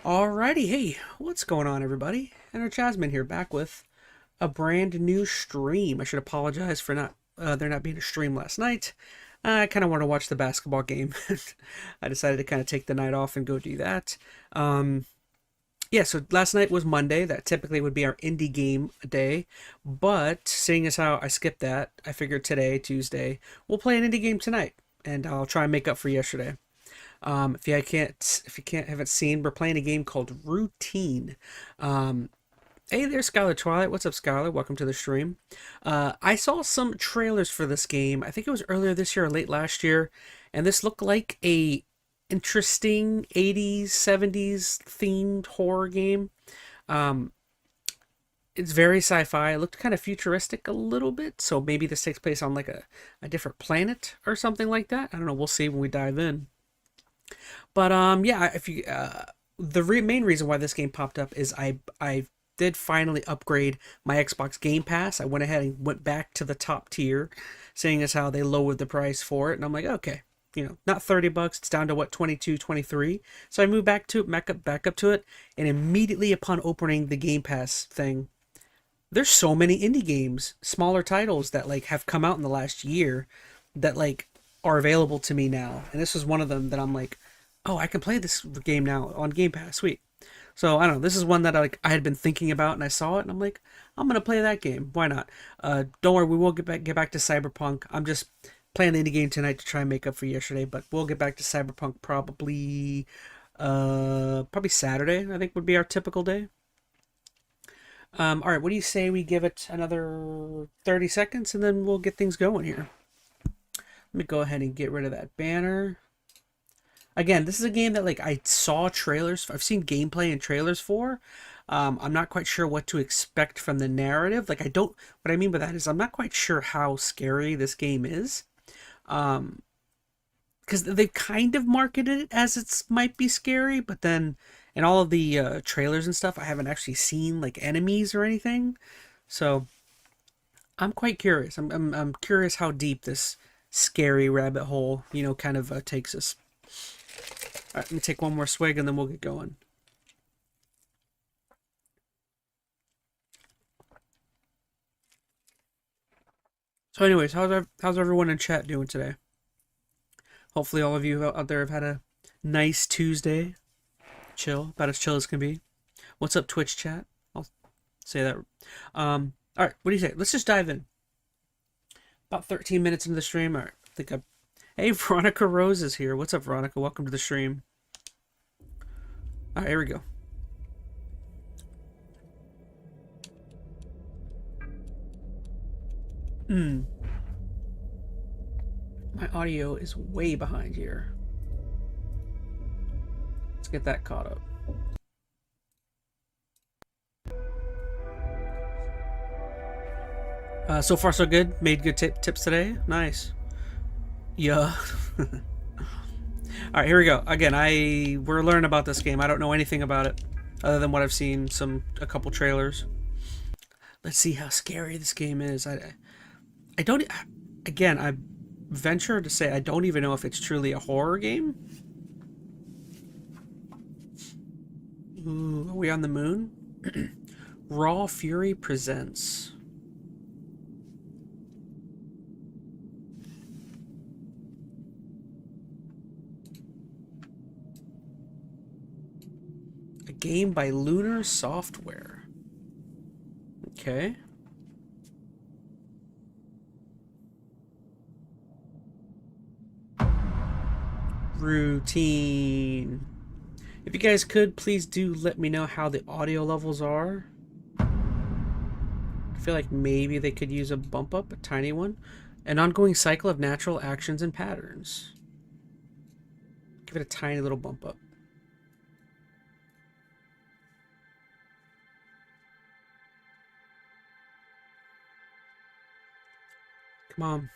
Alrighty, hey, what's going on, everybody? And ChazmaN here, back with a brand new stream. I should apologize for there not being a stream last night. I kind of want to watch the basketball game. I decided to kind of take the night off and go do that. Yeah, so last night was Monday. That typically would be our indie game day, but seeing as how I skipped that, I figured today, Tuesday, we'll play an indie game tonight, and I'll try and make up for yesterday. If you haven't seen, we're playing a game called Routine. Hey there, Skylar Twilight. What's up, Skylar? Welcome to the stream. I saw some trailers for this game. I think it was earlier this year or late last year, and this looked like a interesting 80s, 70s themed horror game. It's very sci-fi. It looked kind of futuristic a little bit, so maybe this takes place on like a different planet or something like that. I don't know. We'll see when we dive in. But yeah, if you main reason why this game popped up is I did finally upgrade my Xbox Game Pass. I went ahead and went back to the top tier, seeing as how they lowered the price for it, and I'm like, okay, not $30, it's down to what, 22, 23. So I moved back up to it, and immediately upon opening the Game Pass thing, there's so many indie games, smaller titles that like have come out in the last year that like are available to me now, and this was one of them that I'm like, oh, I can play this game now on Game Pass. Sweet. So I don't know. This is one that I had been thinking about, and I saw it, and I'm like, I'm gonna play that game. Why not? Don't worry, we will get back to Cyberpunk. I'm just playing the indie game tonight to try and make up for yesterday, but we'll get back to Cyberpunk probably Saturday. I think would be our typical day. All right, what do you say we give it another 30 seconds, and then we'll get things going here. Let me go ahead and get rid of that banner. Again, this is a game that like I saw trailers. I've seen gameplay and trailers for. I'm not quite sure what to expect from the narrative. Like what I mean by that is I'm not quite sure how scary this game is. Because they've kind of marketed it as it might be scary, but then in all of the trailers and stuff, I haven't actually seen like enemies or anything. So I'm quite curious. I'm curious how deep this scary rabbit hole, kind of takes us. All right, let me take one more swig and then we'll get going. So anyways, how's everyone in chat doing today? Hopefully all of you out there have had a nice Tuesday. Chill, about as chill as can be. What's up, Twitch chat? I'll say that. All right, what do you say? Let's just dive in. About 13 minutes into the stream. All right, hey, Veronica Rose is here. What's up, Veronica? Welcome to the stream. All right, here we go. My audio is way behind here. Let's get that caught up. So far so good. Made good tips today. Nice. Yeah. All right, here we go. Again, we're learning about this game. I don't know anything about it other than what I've seen a couple trailers. Let's see how scary this game is. I venture to say I don't even know if it's truly a horror game. Ooh, are we on the moon? Raw Fury presents. A game by Lunar Software. Okay. Routine. If you guys could, please do let me know how the audio levels are. I feel like maybe they could use a bump up, a tiny one. An ongoing cycle of natural actions and patterns. Give it a tiny little bump up. Come on.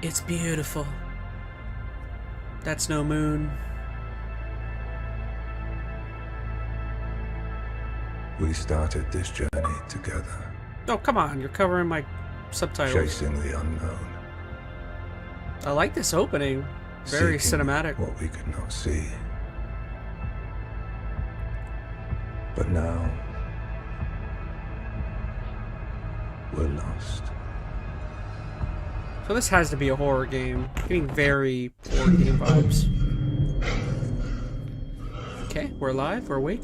It's beautiful. That's no moon. We started this journey together. Oh, come on. You're covering my subtitles. Chasing the unknown. I like this opening. Very seeking cinematic. what we could not see. But now, we're lost. So this has to be a horror game. Getting very horror game vibes. Okay, we're alive. We're awake.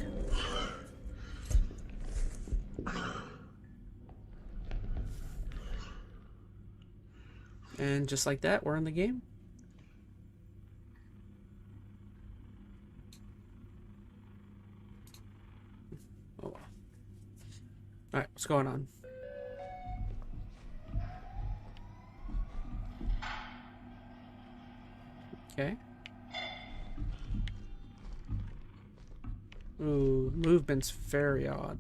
And just like that, we're in the game. Oh well. Alright, what's going on? Okay. Ooh, movement's very odd.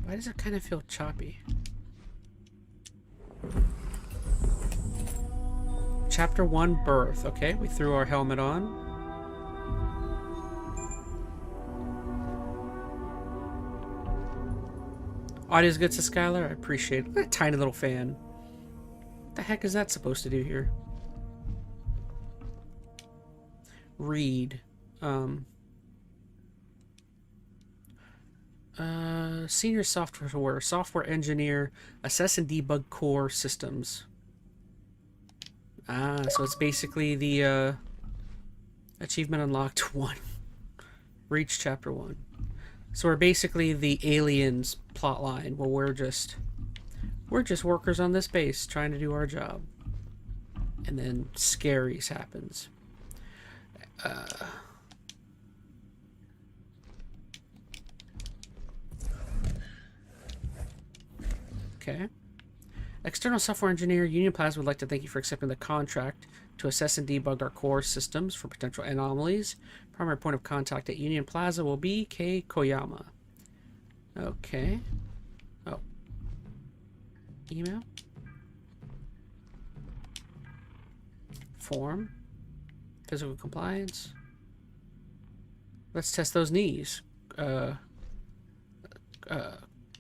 Why does it kind of feel choppy? Chapter 1, Birth. Okay, we threw our helmet on. Audio's good to Skylar. I appreciate it. That tiny little fan. What the heck is that supposed to do here? Read. Senior software engineer, assess and debug core systems. Ah, so it's basically the achievement unlocked 1. Reach chapter 1. So we're basically the aliens plotline where we're just workers on this base trying to do our job. And then scaries happens. Okay. External software engineer, Union Plaza would like to thank you for accepting the contract to assess and debug our core systems for potential anomalies. Primary point of contact at Union Plaza will be Kei Koyama. Okay. Oh. Email. Form. Physical compliance. Let's test those knees.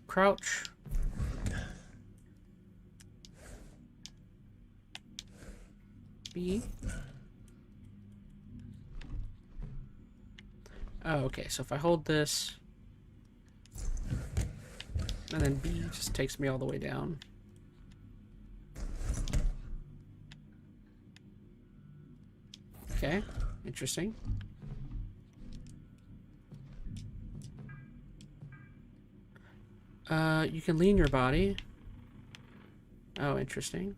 Crouch. B. Oh, okay. So if I hold this, and then B just takes me all the way down. Okay, interesting. You can lean your body. Oh, interesting.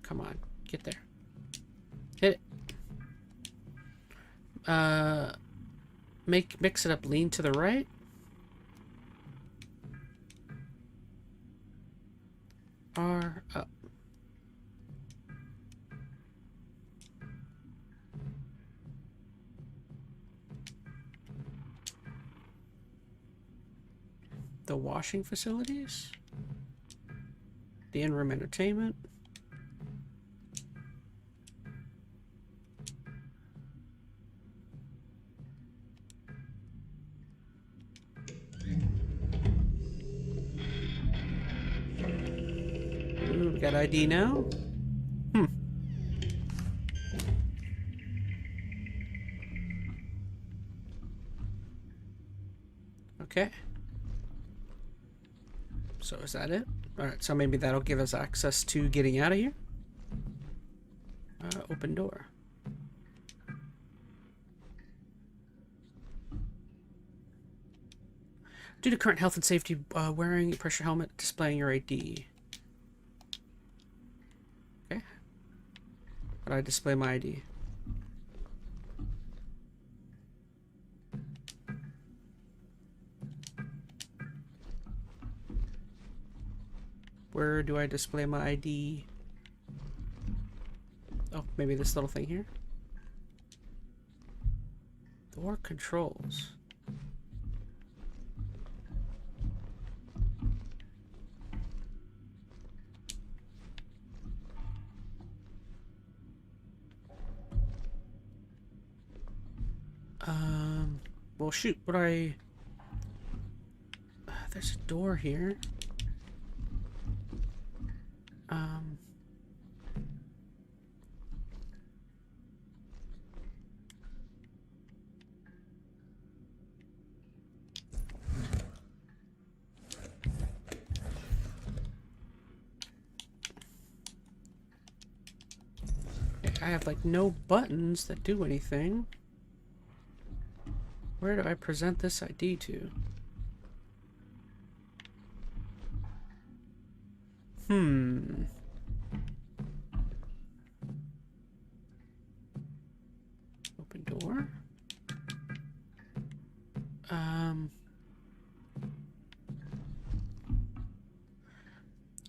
Come on, get there. Hit it. Mix it up. Lean to the right. R up. The washing facilities. The in-room entertainment. Ooh, we got ID now. Okay. So is that it? Alright, so maybe that'll give us access to getting out of here. Open door. Due to current health and safety, wearing a pressure helmet, displaying your ID. Okay. How do I display my ID? Where do I display my ID? Oh, maybe this little thing here. Door controls. Well, shoot, what I... there's a door here. I have like no buttons that do anything. Where do I present this ID to? Open door.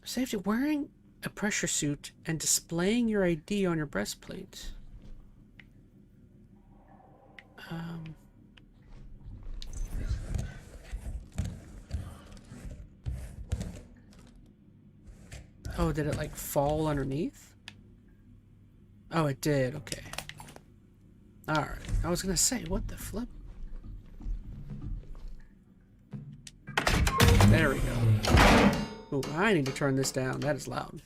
Safety. Wearing a pressure suit and displaying your ID on your breastplate. Oh, did it like fall underneath? Oh, it did. Okay. Alright. I was gonna say, what the flip? There we go. Ooh, I need to turn this down. That is loud.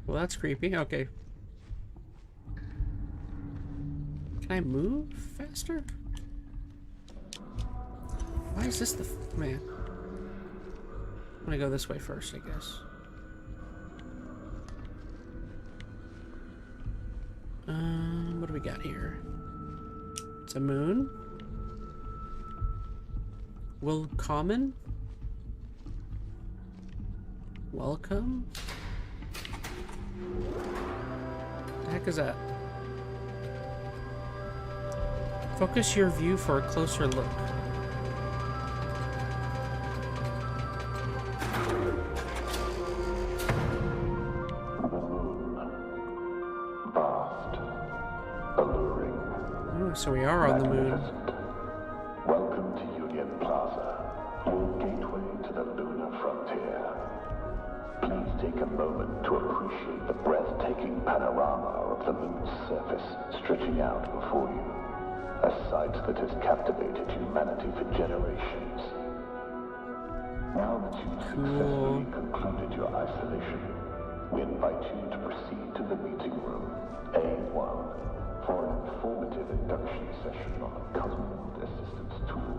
Well, that's creepy. Okay. Can I move faster? Why is this the man? I'm gonna go this way first, I guess. What do we got here? It's a moon. Willkommen. Welcome. What the heck is that? Focus your view for a closer look. So we are on the moon. Welcome to Union Plaza, your gateway to the lunar frontier. Please take a moment to appreciate the breathtaking panorama of the moon's surface stretching out before you. A sight that has captivated humanity for generations. Now that you've successfully concluded your isolation, we invite you to proceed to the meeting room, A1. For an informative induction session on the ChazmaN assistance tool.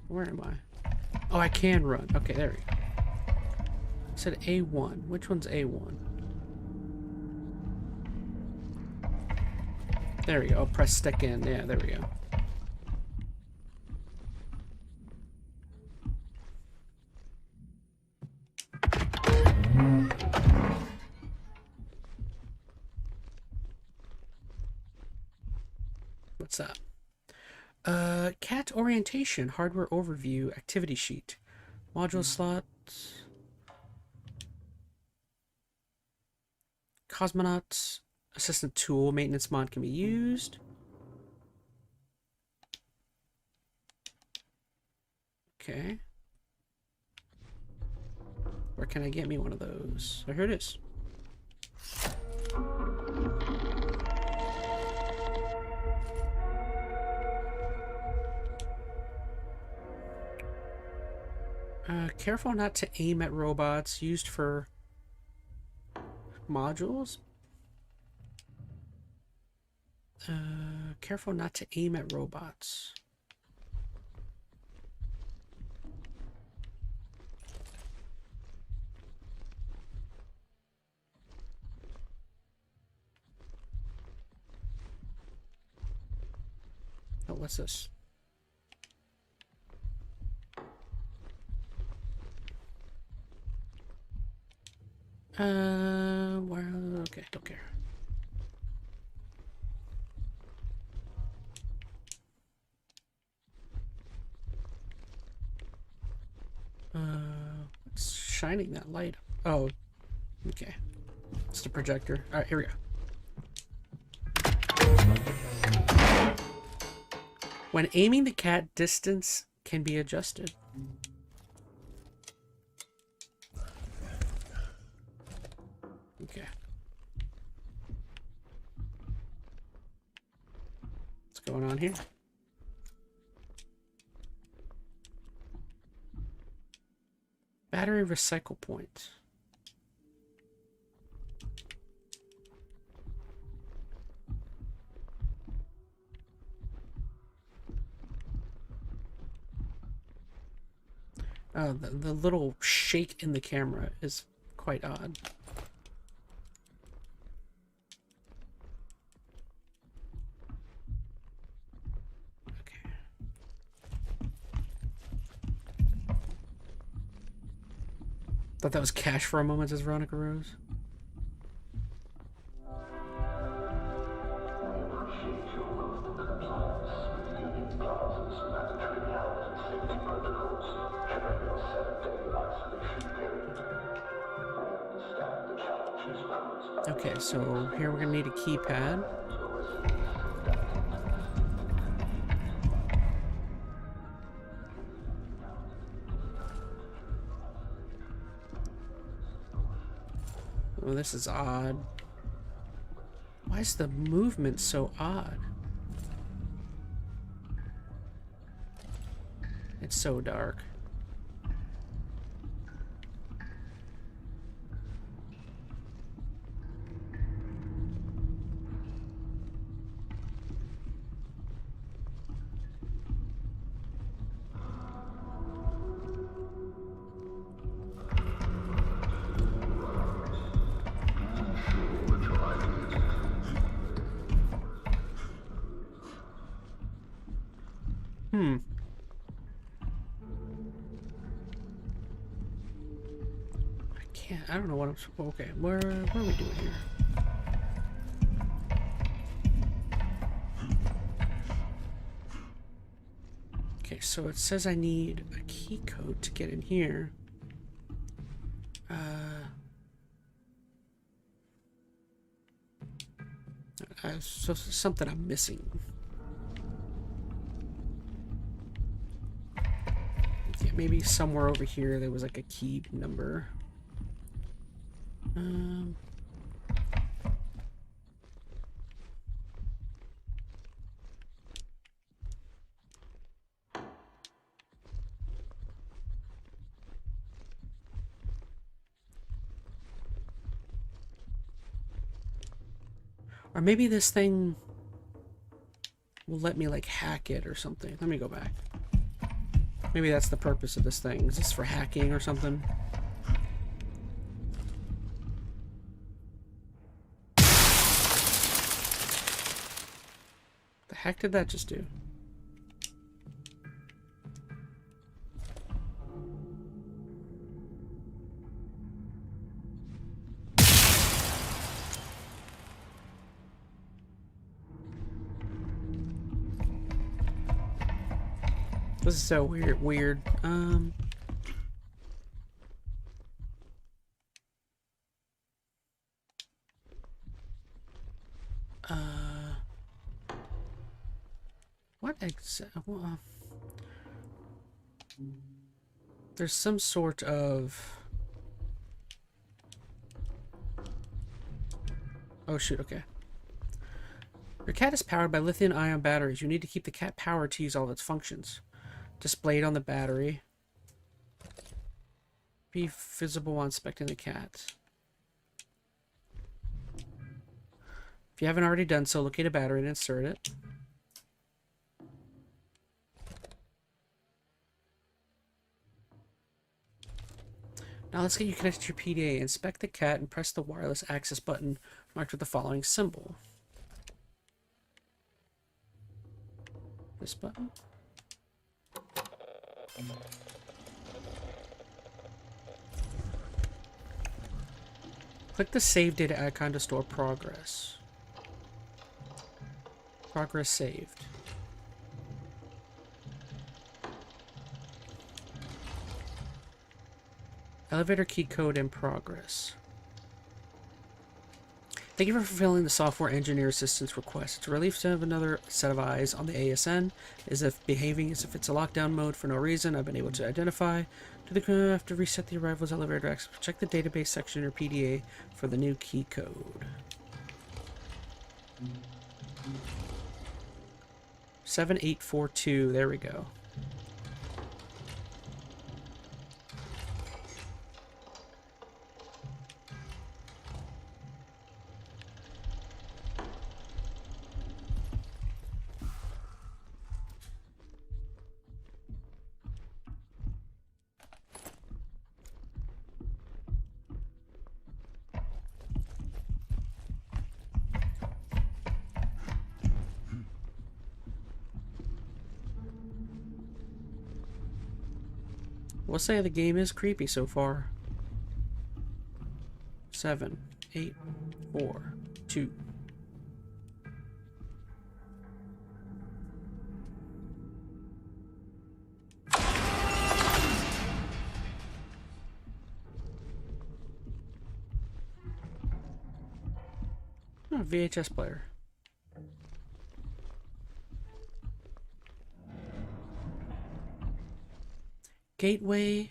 Where am I? Oh, I can run. Okay, there we go. I said A1. Which one's A1? There we go. I'll press stick in. Yeah, there we go. What's that? CAT orientation, hardware overview, activity sheet, module slots. Cosmonaut assistant tool maintenance mod can be used. Okay. Where can I get me one of those? Oh, here it is. Careful not to aim at robots. Used for modules. Careful not to aim at robots. Oh, what's this? Well, okay, don't care. What's shining that light? Oh, okay. It's the projector. All right, here we go. When aiming, the cat distance can be adjusted. Okay. What's going on here? Battery recycle point. Oh, the little shake in the camera is quite odd. Okay. Thought that was Cash for a moment, says Veronica Rose. Okay, so here we're gonna need a keypad. Oh, this is odd. Why is the movement so odd? It's so dark. I don't know what I'm... Okay, what are we doing here? Okay, so it says I need a key code to get in here. So something I'm missing. Yeah, maybe somewhere over here there was like a key number. Or maybe this thing will let me like hack it or something. Let me go back. Maybe that's the purpose of this thing. Is this for hacking or something? The heck did that just do? This is so weird. What exactly? There's some sort of... Oh shoot, okay. Your cat is powered by lithium-ion batteries. You need to keep the cat powered to use all of its functions. Displayed on the battery. Be visible while inspecting the cat. If you haven't already done so, locate a battery and insert it. Now let's get you connected to your PDA. Inspect the cat and press the wireless access button marked with the following symbol. This button. Click the save data icon to store progress. Progress saved. Elevator key code in progress. Thank you for fulfilling the software engineer assistance request. It's a relief to have another set of eyes on the ASN, as if behaving as if it's a lockdown mode for no reason. I've been able to identify. Do the have to reset the arrivals elevator access. Check the database section or PDA for the new key code. 7842. There we go. We'll say the game is creepy so far. 7, 8, 4, 2. Oh, VHS player. Gateway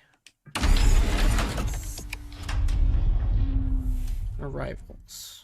arrivals.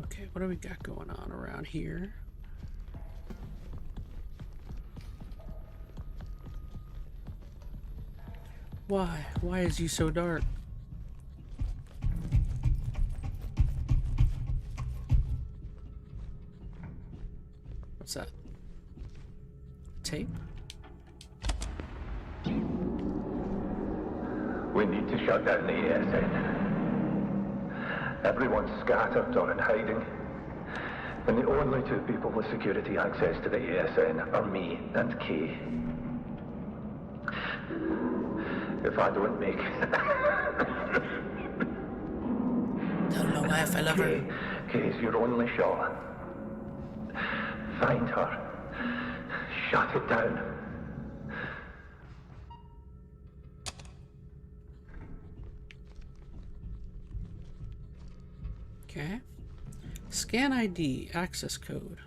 Okay, what do we got going on around here? Why? Why is you so dark? What's that? Tape? We need to shut down the ASN. Everyone's scattered or in hiding. And the only two people with security access to the ASN are me and Kay. If I don't make Tell my wife I love her. Kay's your only shot. Find her. Shut it down. Okay. Scan ID, access code.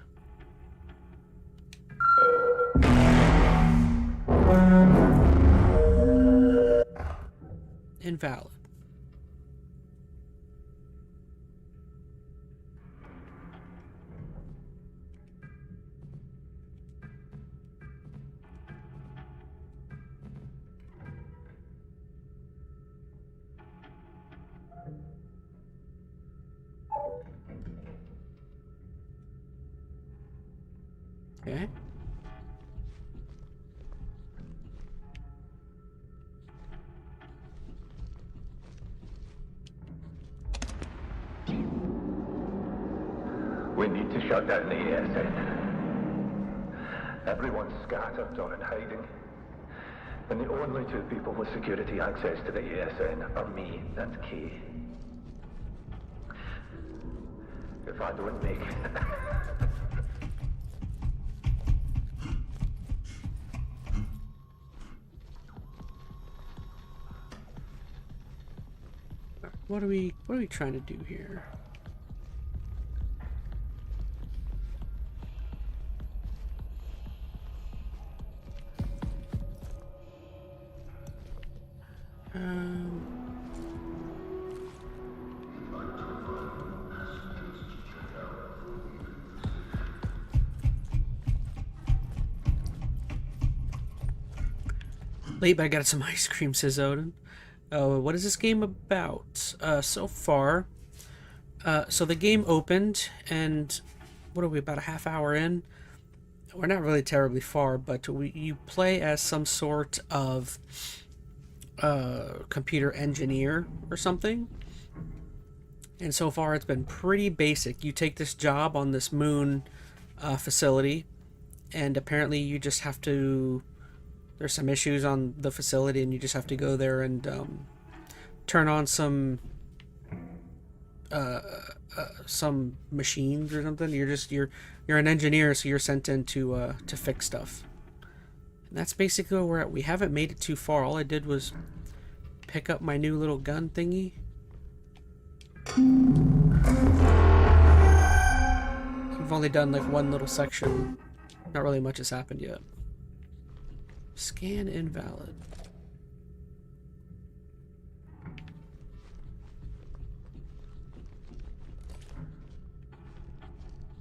Invalid. Okay. We need to shut down the ASN. Everyone's scattered or in hiding. And the only two people with security access to the ASN are me and Kay. If I don't make What are we trying to do here? Late, but I got some ice cream, says Odin. Oh, what is this game about? So far, so the game opened, and what are we, about a half hour in? We're not really terribly far, but you play as some sort of computer engineer or something. And so far, it's been pretty basic. You take this job on this moon facility, and apparently you just have to. There's some issues on the facility, and you just have to go there and turn on some machines or something. You're an engineer, so you're sent in to fix stuff. And that's basically where we're at. We haven't made it too far. All I did was pick up my new little gun thingy. We've only done like one little section. Not really much has happened yet. Scan invalid.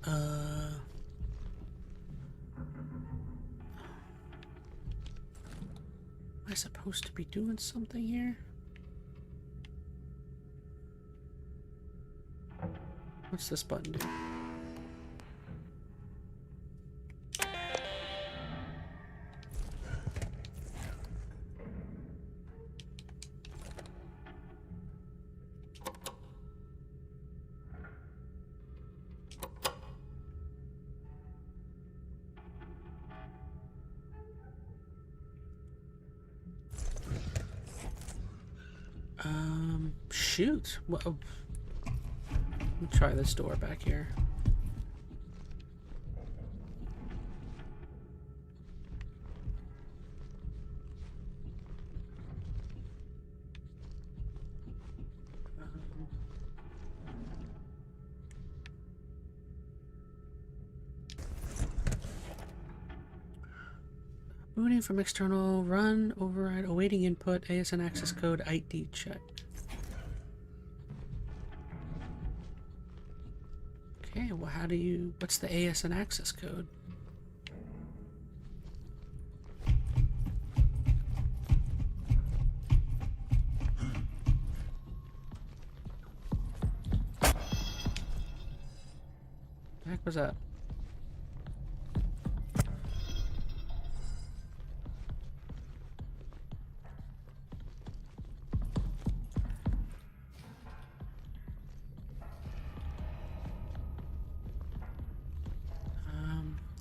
Am I supposed to be doing something here? What's this button do? Shoot. Well, let me try this door back here. Booting from external, run, override, awaiting input, ASN access code, ID check. Okay, well how do you, what's the ASN access code? The heck was that?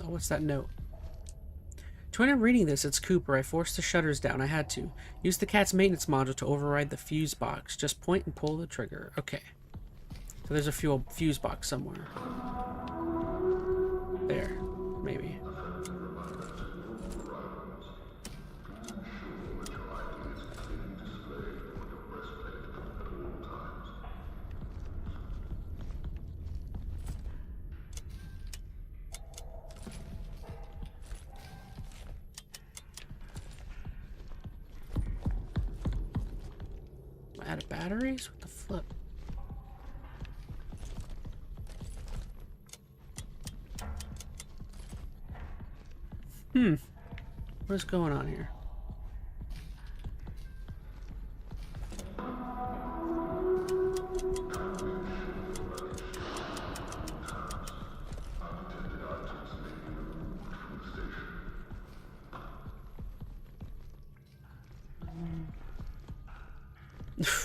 What's that note? To end up reading this, it's Cooper. I forced the shutters down. I had to. Use the cat's maintenance module to override the fuse box. Just point and pull the trigger. Okay. So there's a fuse box somewhere. There. Maybe. Out of batteries? What the flip? What is going on here?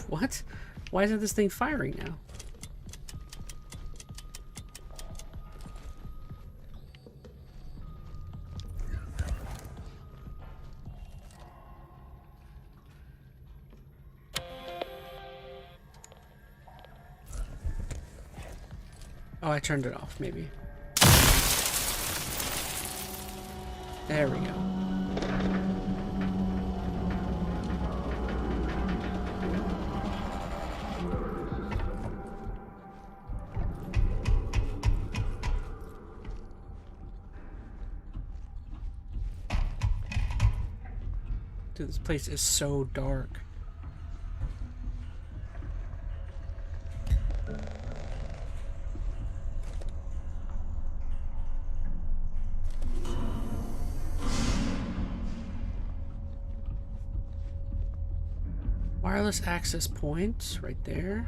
What? Why isn't this thing firing now? Oh, I turned it off, maybe. There we go. Dude, this place is so dark. Wireless access points right there.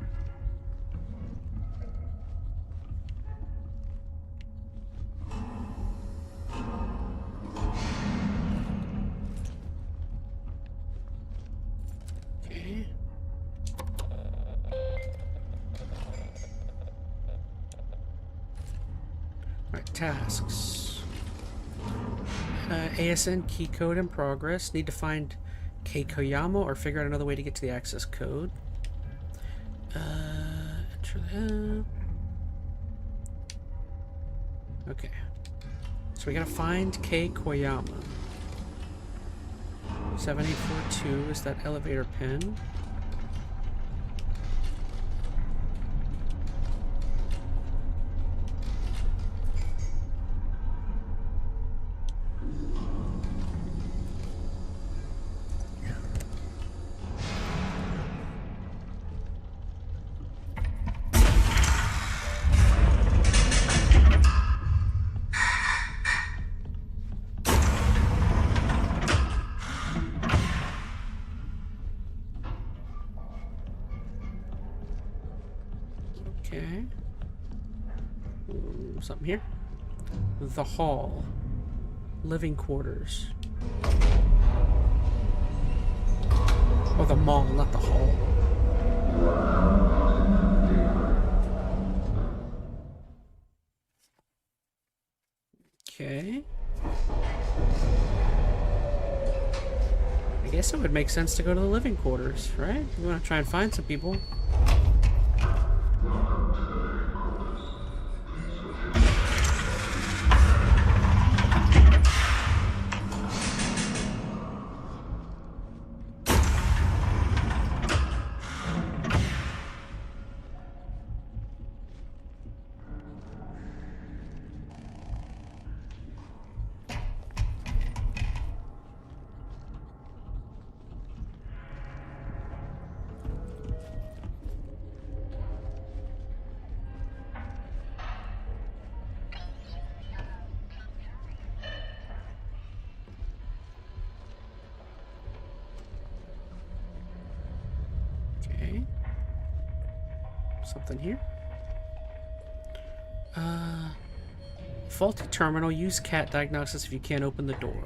Okay. Alright, tasks. ASN key code in progress. Need to find Kei Koyama or figure out another way to get to the access code. Enter that. Okay. So we gotta find Kei Koyama. 7842 is that elevator pin. Okay. Something here. The hall. Living quarters. Oh, the mall, not the hall. Okay. I guess it would make sense to go to the living quarters, right? We want to try and find some people. Okay. Something here. Faulty terminal. Use cat diagnosis if you can't open the door.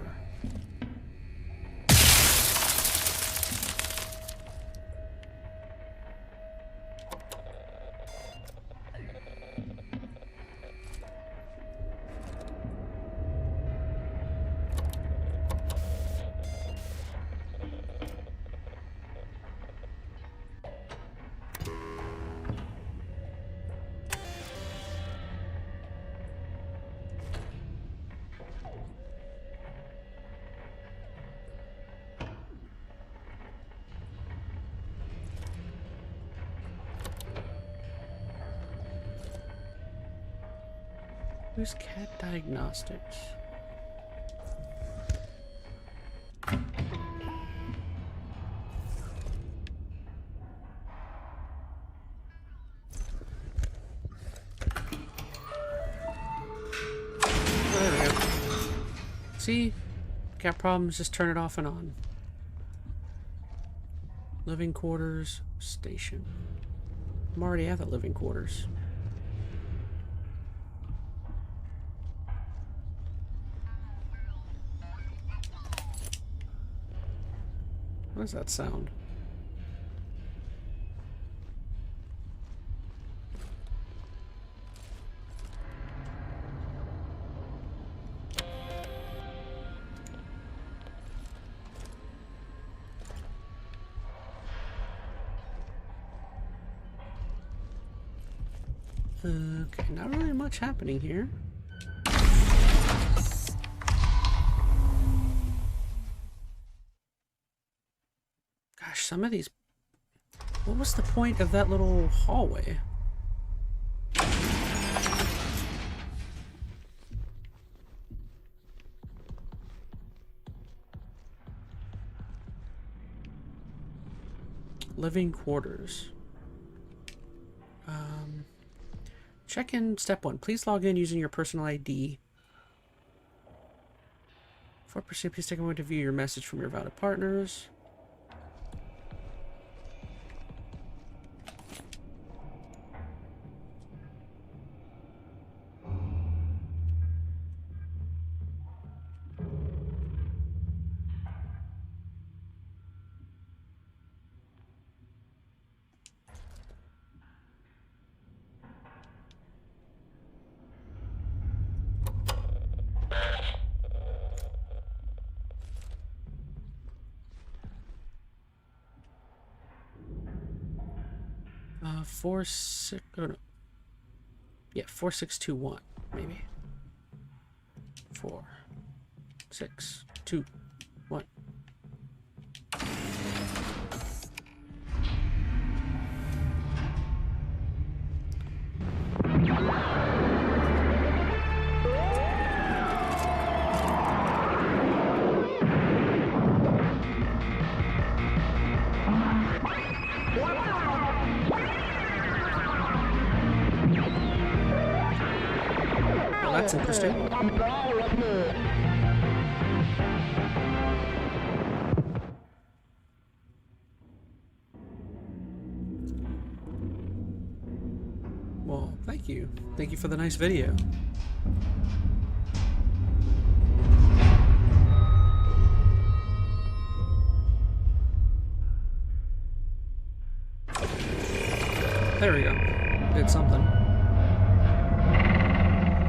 Who's cat diagnostics? There we go. See? Cat problems, just turn it off and on. Living quarters, station. I'm already at the living quarters. What does that sound? Okay, not really much happening here. Gosh, some of these... What was the point of that little hallway? Living quarters. Check in step 1. Please log in using your personal ID. Before proceeding, please take a moment to view your message from your valid partners. 4 6. Oh no. Yeah, 4621 maybe. 4 6 2 1. Well, that's interesting. Well, thank you. Thank you for the nice video. There we go. Did something.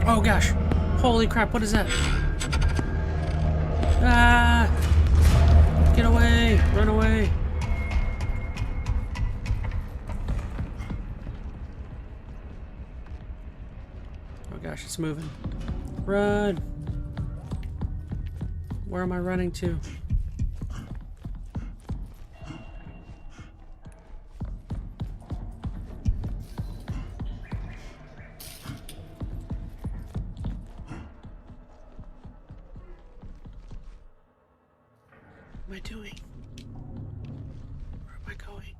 Oh gosh. Holy crap, what is that? Ah! Get away! Run away! Oh gosh, it's moving. Run! Where am I running to? What am I doing? Where am I going?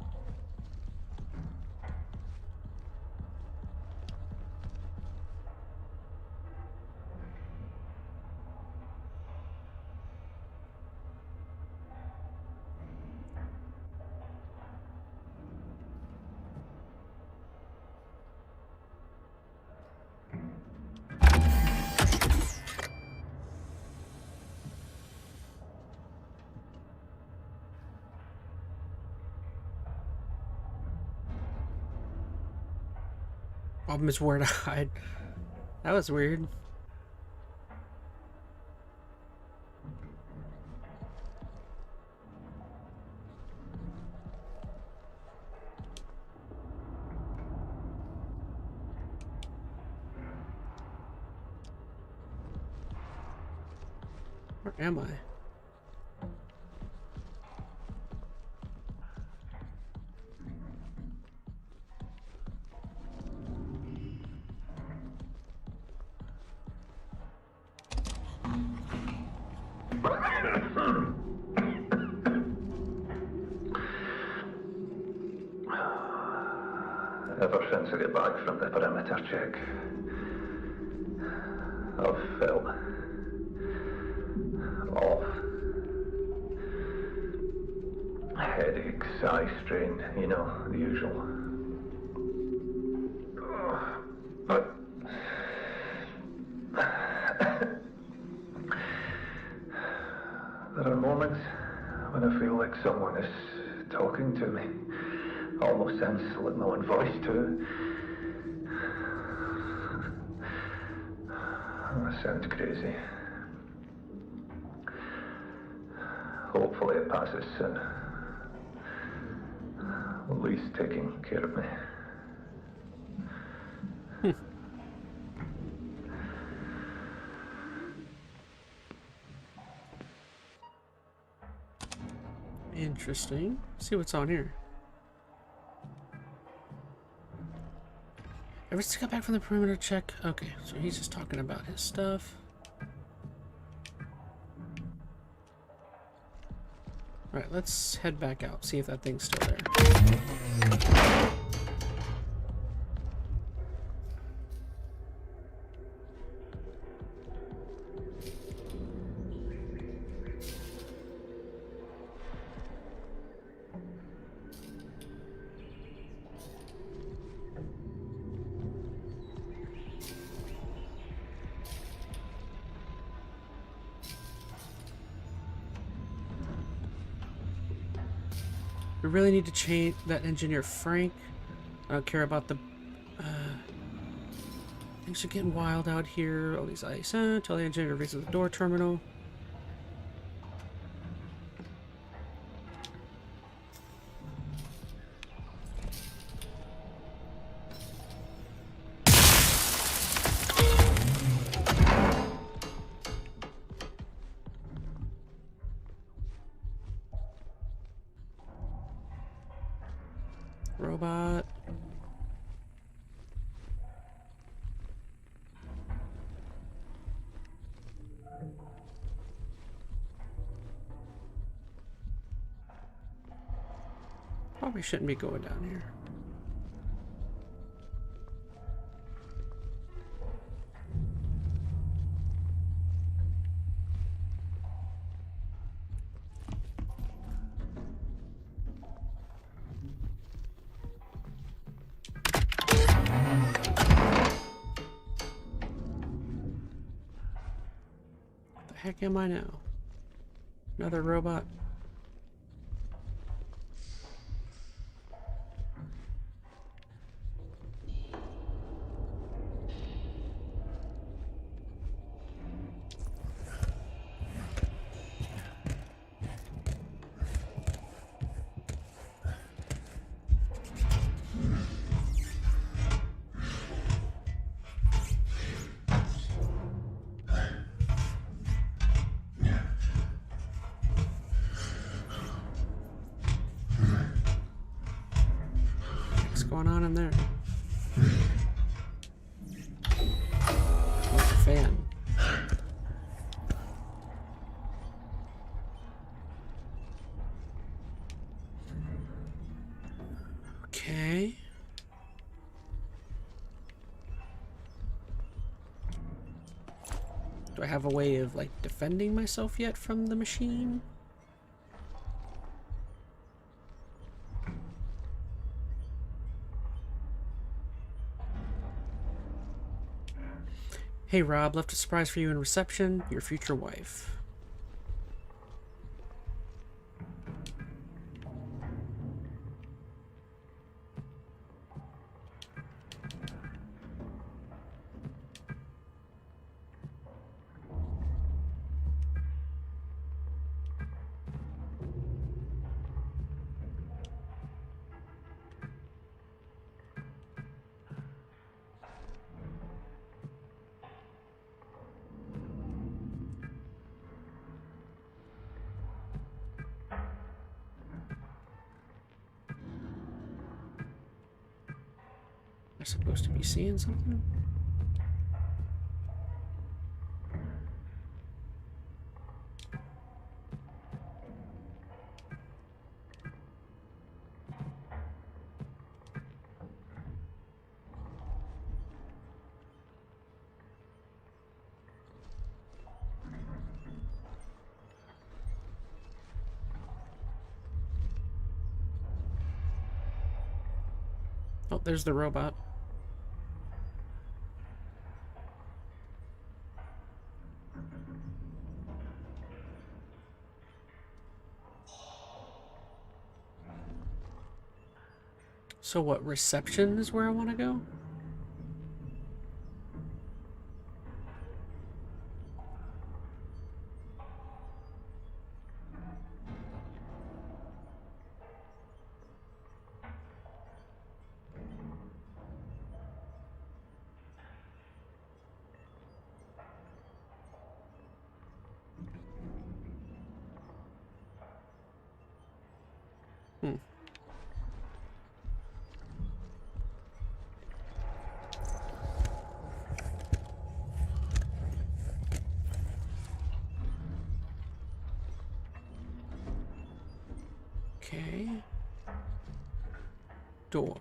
Problem is where to hide. That was weird. Where am I? Ever since I got back from the perimeter check, I've felt off. Headaches, eye strain, you know, the usual. But there are moments when I feel like someone is talking to me. Almost sounds like my own voice too. That sounds crazy. Hopefully it passes soon. At least taking care of me. Interesting. See what's on here. Ever since I got back from the perimeter check. Okay, so he's just talking about his stuff. Alright, let's head back out, see if that thing's still there. We really need to change that engineer Frank. I don't care about the things are getting wild out here. All these ice. Tell the engineer to visit the door terminal. Robot. Probably shouldn't be going down here. What the heck am I now? Another robot? What's going on in there? What's the fan? Okay. Do I have a way of, like, defending myself yet from the machine? Hey Rob, left a surprise for you in reception. Your future wife. Am I supposed to be seeing something? Oh, there's the robot. So what, reception is where I want to go? Hmm. Okay. Door.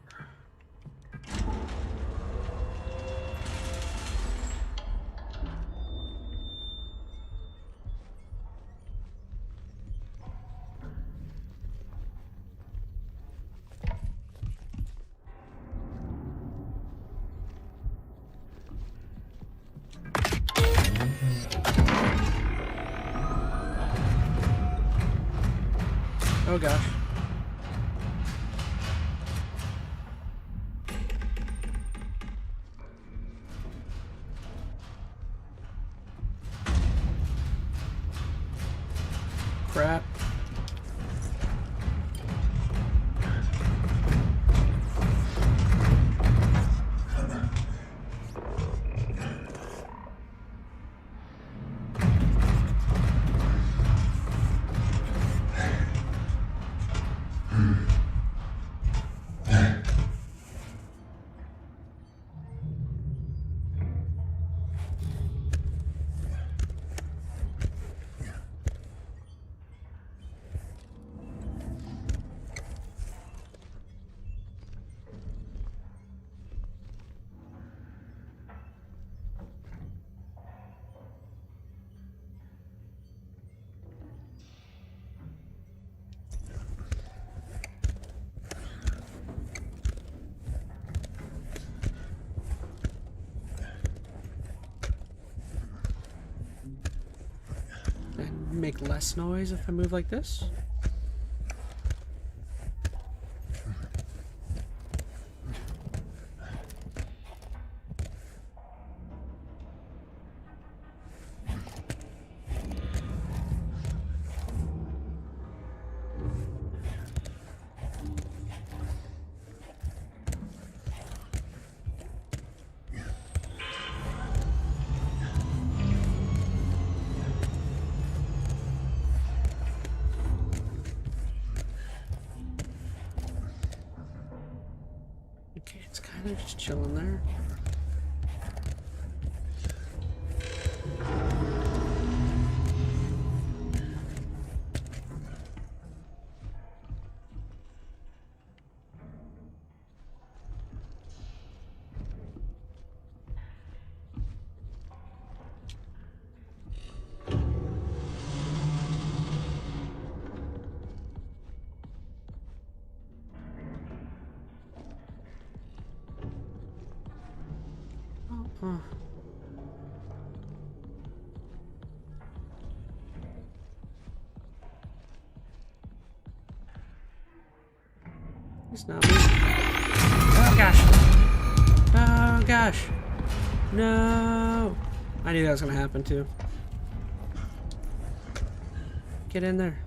Oh gosh. Crap. make less noise if I move like this. Okay, it's kind of just chilling there. Huh. It's not me. Oh gosh. Oh gosh. No. I knew that was gonna happen too. Get in there.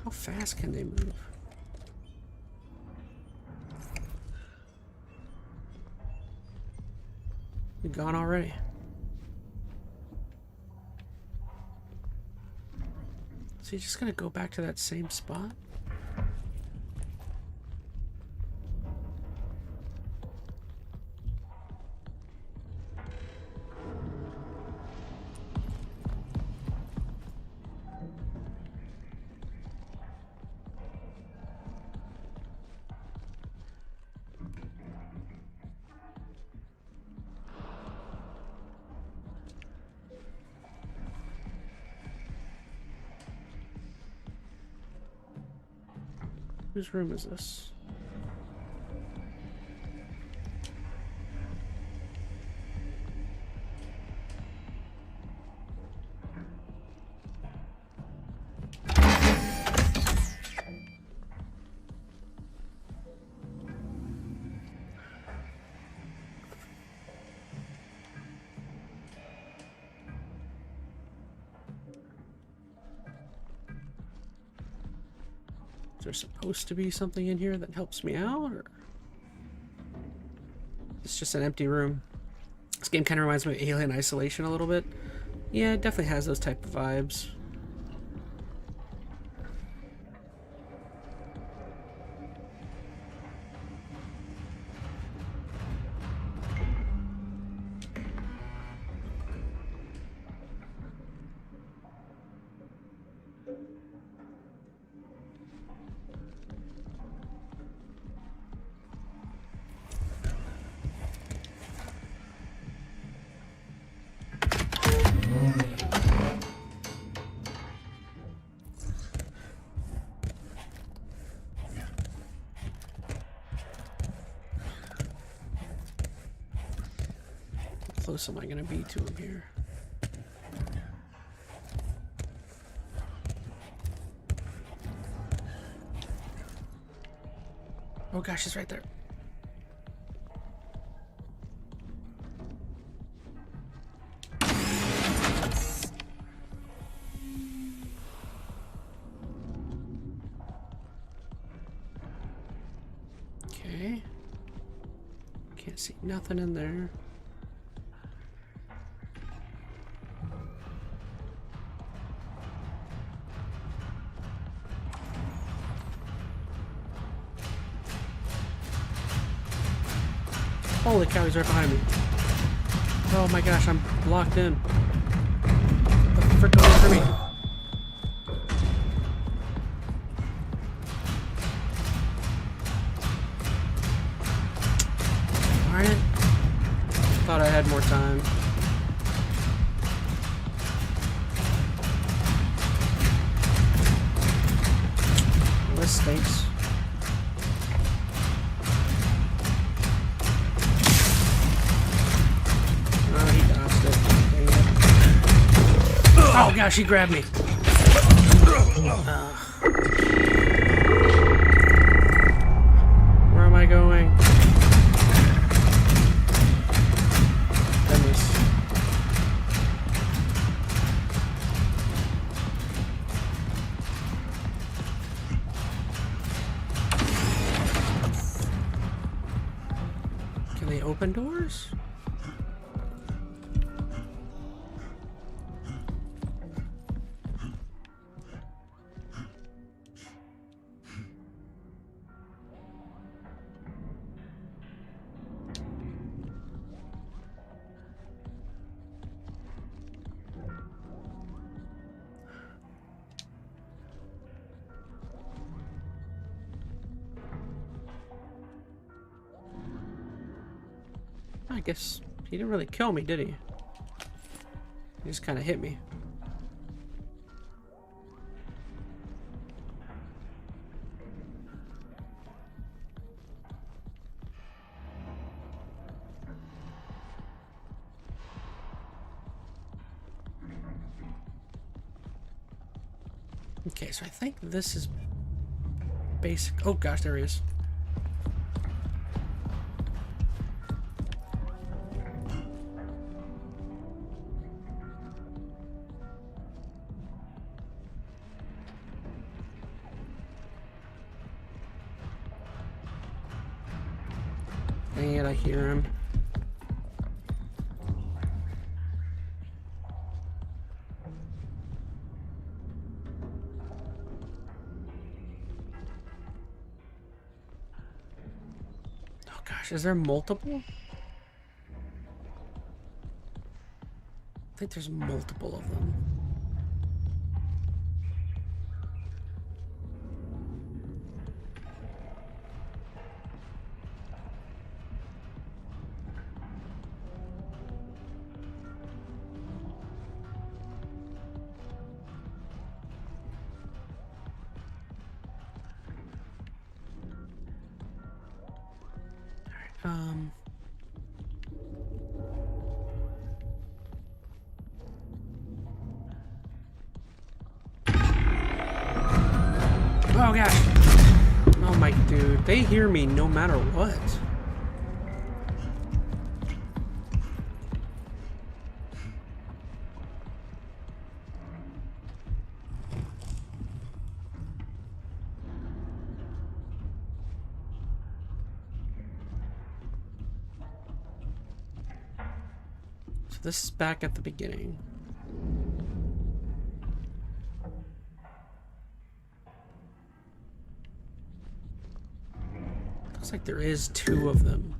How fast can they move? You're gone already. So you're just gonna go back to that same spot? Whose room is this? Is there supposed to be something in here that helps me out, or it's just an empty room? This game kind of reminds me of Alien Isolation a little bit. Yeah, it definitely has those type of vibes. How close am I going to be to him here? Oh gosh, he's right there. Okay. Can't see nothing in there. Holy cow, he's right behind me. Oh my gosh, I'm locked in. What the frick away from me? Darn it. Thought I had more time. Well, this stinks. Oh gosh, he grabbed me. Where am I going? Goodness. Can they open doors? I guess he didn't really kill me, did he? He just kind of hit me. Okay, so I think this is basic. Oh gosh, there he is. And I hear him. Oh gosh, is there multiple? I think there's multiple of them. Oh gosh. Oh my dude, they hear me no matter what. So this is back at the beginning. Looks like there is two of them.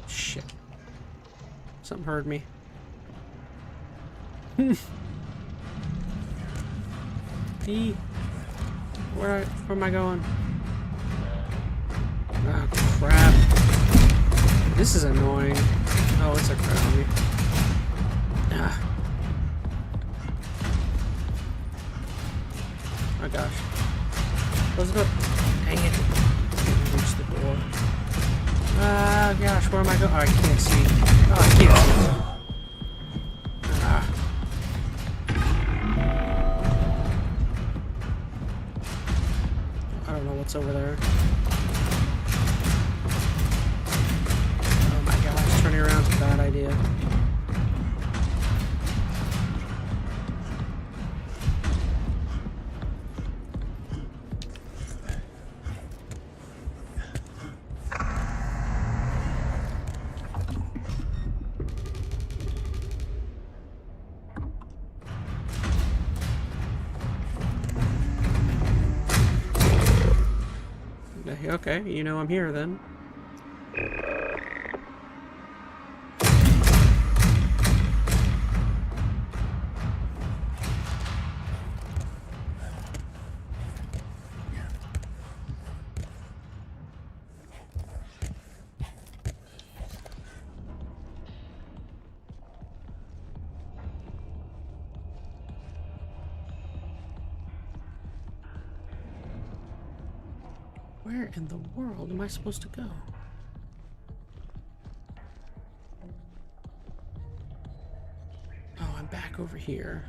Shit. Something heard me. Where am I going? Ah, crap. This is annoying. Oh, it's a crowd. Ah. Oh gosh. Close it up. Dang it. Can't reach the door. Ah, gosh, where am I going? Oh, I can't see. Oh, I can't see. Ah. I don't know what's over there. Oh my gosh, turning around is a bad idea. Okay, you know I'm here then. Where in the world am I supposed to go? Oh, I'm back over here.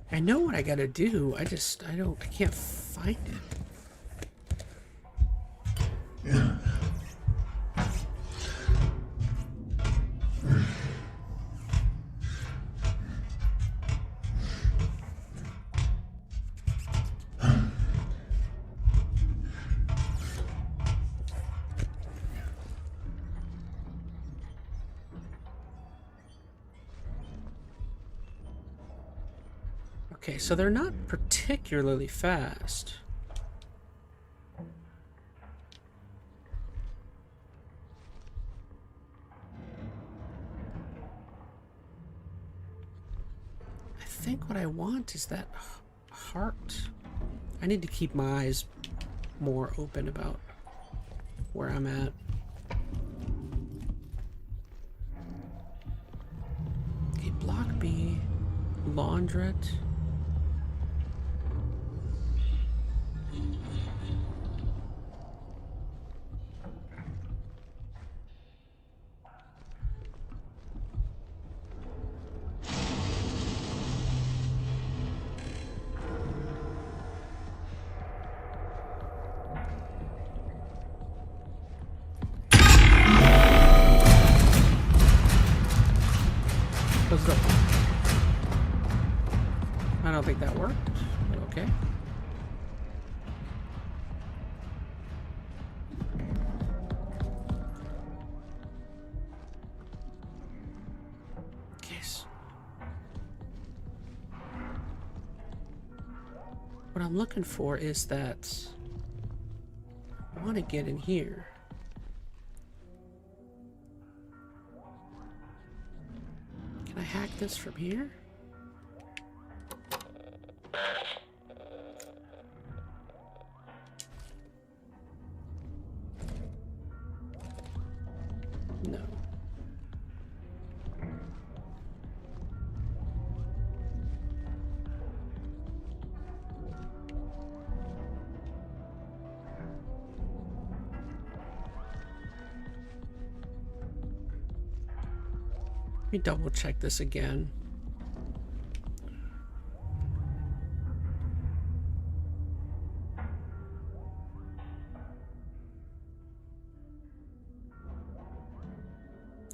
I know what I gotta do. I can't find it. Okay, so they're not particularly fast. I think what I want is that heart. I need to keep my eyes more open about where I'm at. Okay, block B, laundrette. Close it up. I don't think that worked, but okay. Yes. What I'm looking for is that I want to get in here. Can I hack this from here? No. Let me double check this again.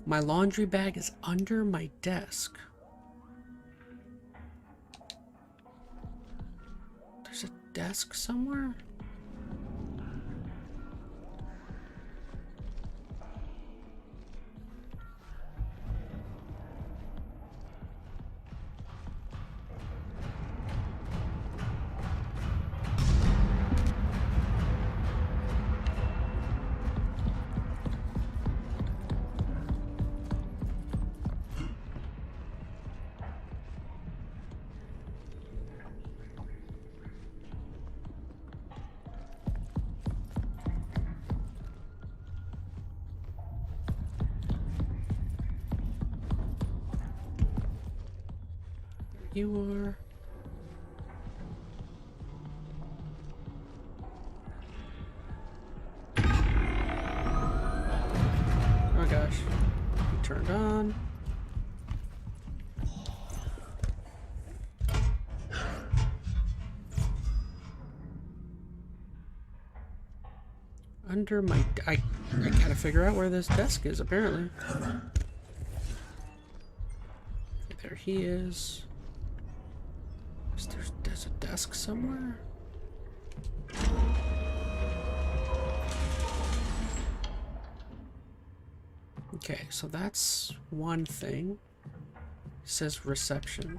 My laundry bag is under my desk. There's a desk somewhere? You are. Oh gosh. You turned on. Under my... I gotta figure out where this desk is, apparently. There he is. There's a desk somewhere? Okay, so that's one thing. It says reception.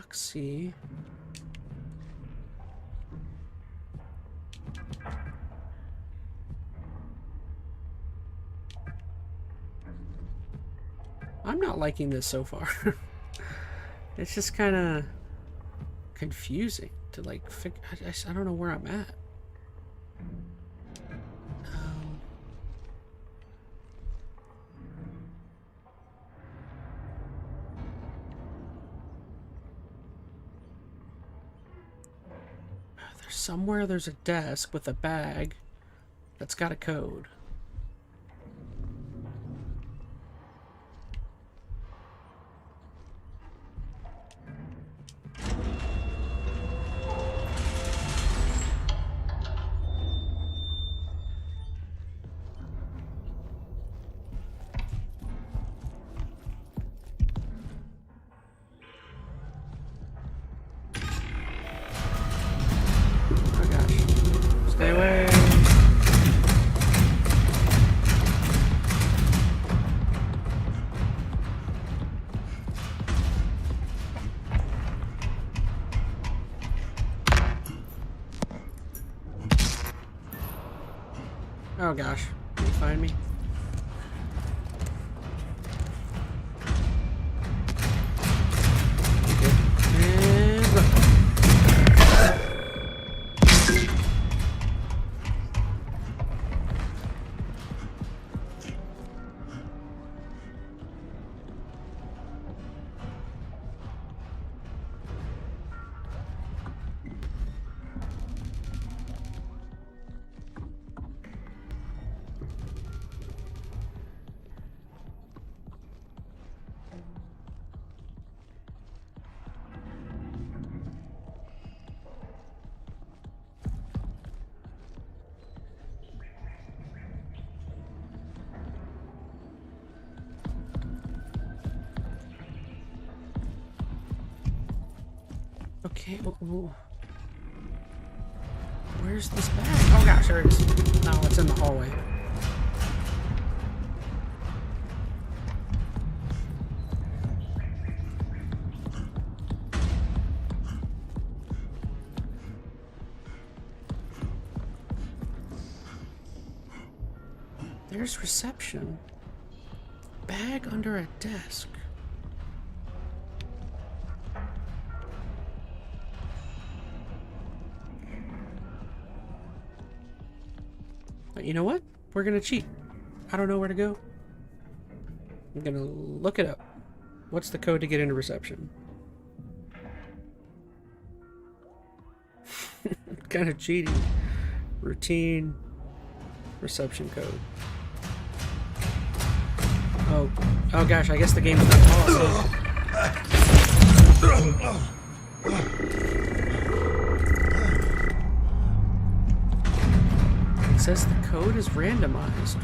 epoxy. I'm not liking this so far. It's just kind of confusing to like I don't know where I'm at. Somewhere there's a desk with a bag that's got a code. Stay away. Oh gosh, can you find me? And run. Okay, where's this bag? Oh gosh, there it is. No, it's in the hallway. There's reception. Bag under a desk. But you know what? We're gonna cheat. I don't know where to go. I'm gonna look it up. What's the code to get into reception? Kind of cheating. Routine. Reception code. Oh gosh, I guess the game's not paused. It says the code is randomized.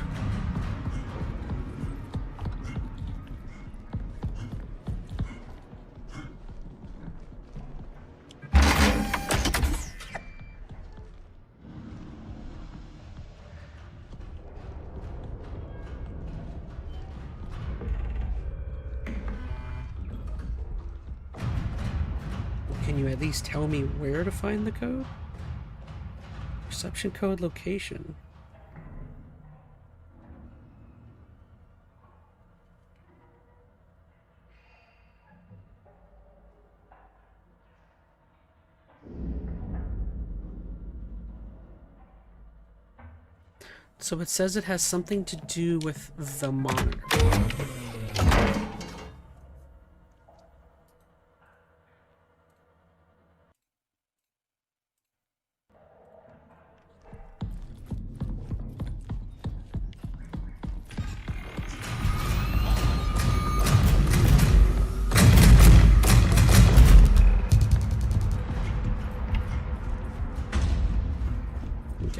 Can you at least tell me where to find the code? Reception code location. So it says it has something to do with the monitor.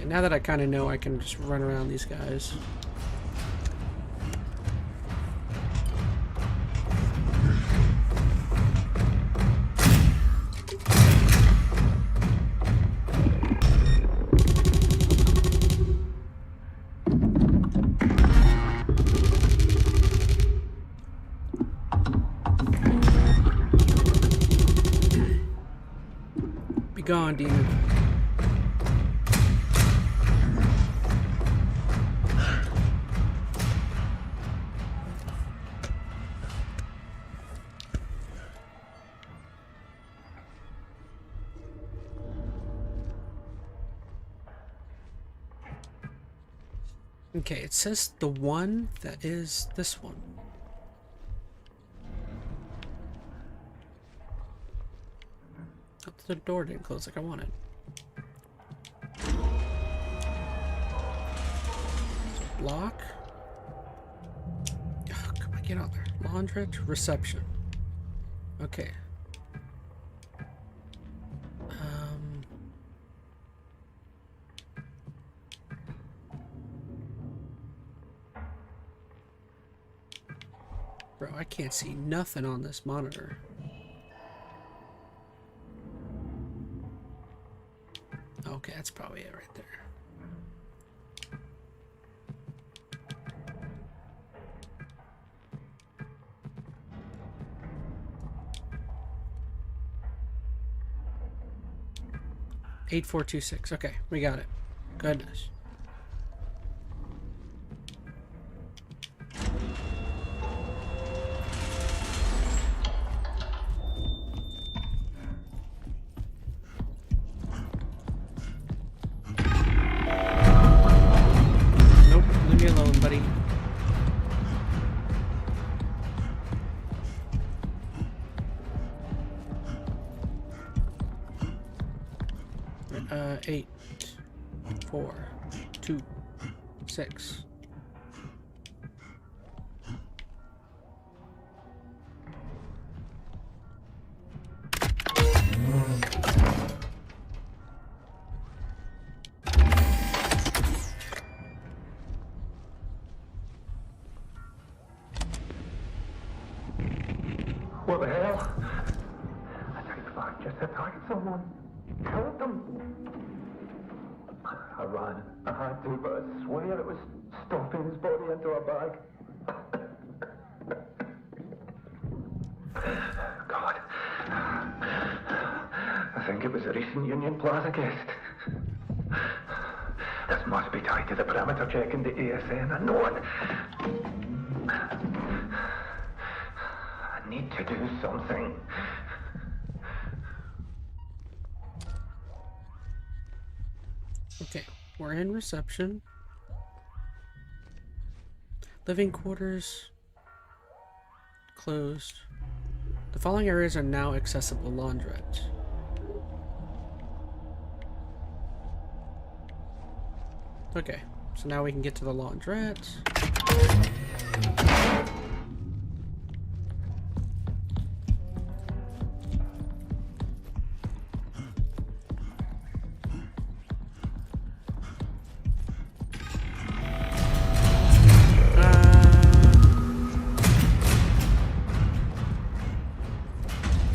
Now that I kind of know, I can just run around these guys. Be gone, demon. Okay, it says the one that is this one. Oh, the door didn't close like I wanted. Lock. Oh, come on, get out there. Laundrette, reception. Okay. Bro, I can't see nothing on this monitor. Okay, that's probably it right there. Eight, 4, 2, 6. Okay, we got it. Goodness. Nope, leave me alone, buddy. Eight, 4, 2, 6. What the hell? I think I just attacked someone. Killed them. I ran. I had to, but I swear it was stuffing his body into a bag. God. I think it was a recent Union Plaza guest. This must be tied to the perimeter check in the ASN. I know it. I need to do something. Okay, we're in reception. Living quarters. Closed. The following areas are now accessible. Laundrette. Okay, so now we can get to the laundrette.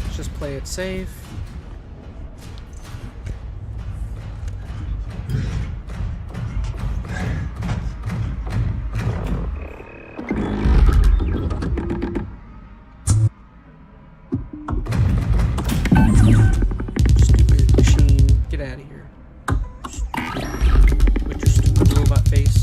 Let's just play it safe. Stupid machine, get out of here. With your stupid robot face.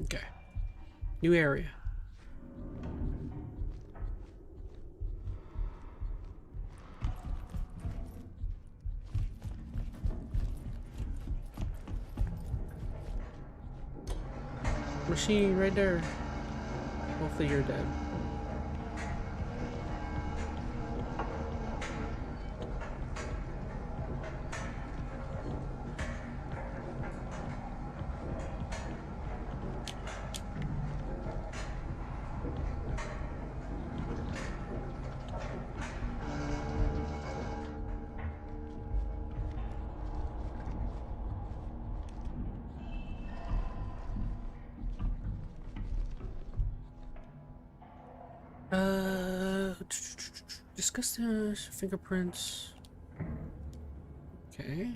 Okay. New area. Machine right there. Hopefully you're dead. Discuss the fingerprints. Okay.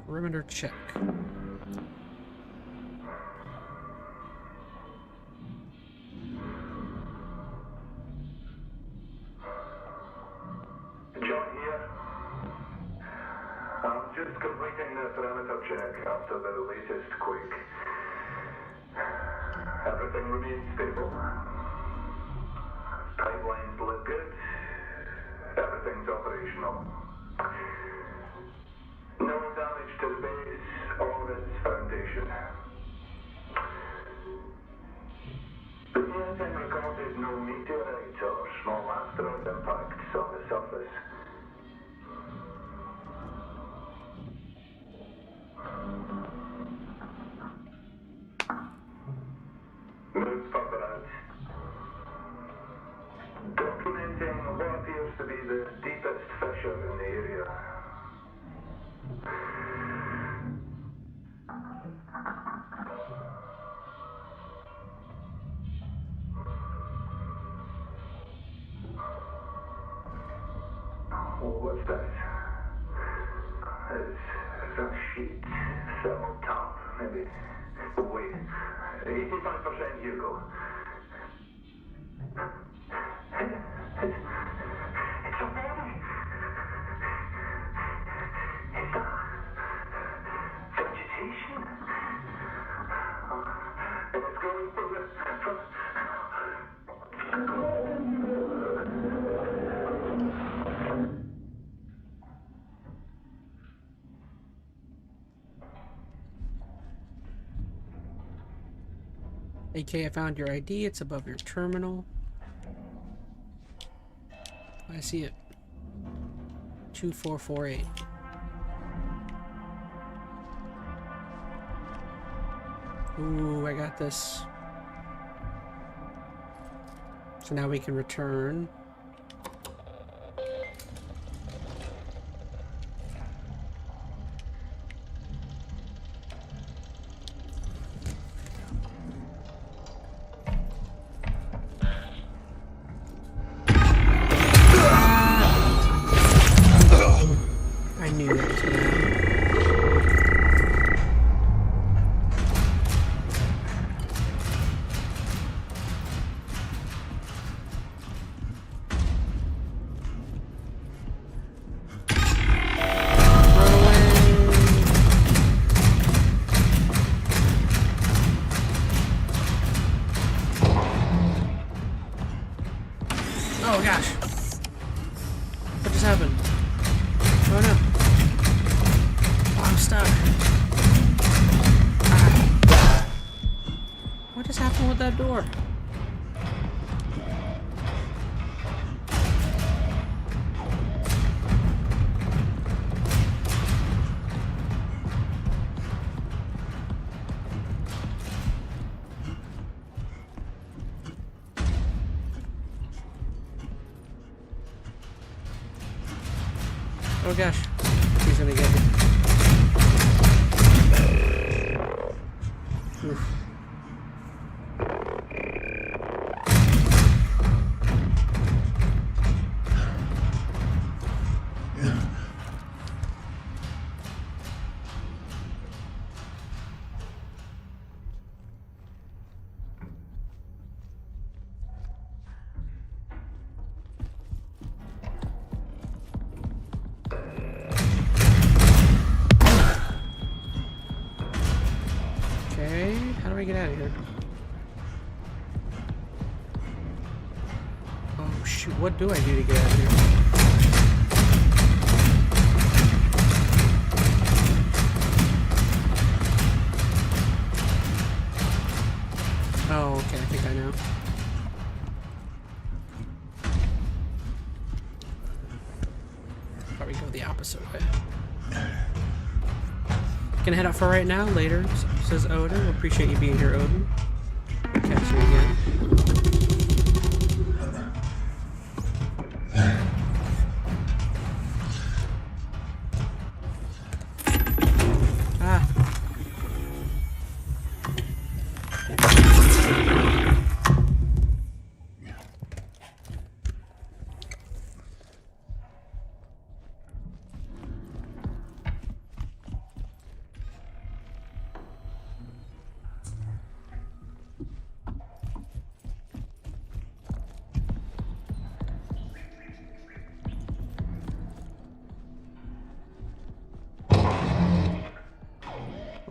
Perimeter check. John here. I'm just completing the perimeter check after the latest quake. Everything remains stable. Pipelines look good. Everything's operational. No damage to the base or its foundation. The ESM recorded no meteorite or small asteroid impacts on the surface. Move further out. Documenting what appears to be the deepest fissure in the area. What's that? Is that sheet thermal top, maybe? Wait, 85% Hugo. It's a body. Is that vegetation? And it's going from AK, I found your ID. It's above your terminal. I see it. 2448. Ooh, I got this. So now we can return. I knew that was gonna happen. Oh gosh. What just happened? Oh no. Oh, I'm stuck. Ah. What just happened with that door? Oh gosh, he's gonna get me. Oof. Okay, how do we get out of here? Oh shoot, what do I do to get out of here? Oh, okay, I think I know. Probably go the opposite way. Gonna head out for right now. Later, says Odin. Appreciate you being here, Odin. Catch you again.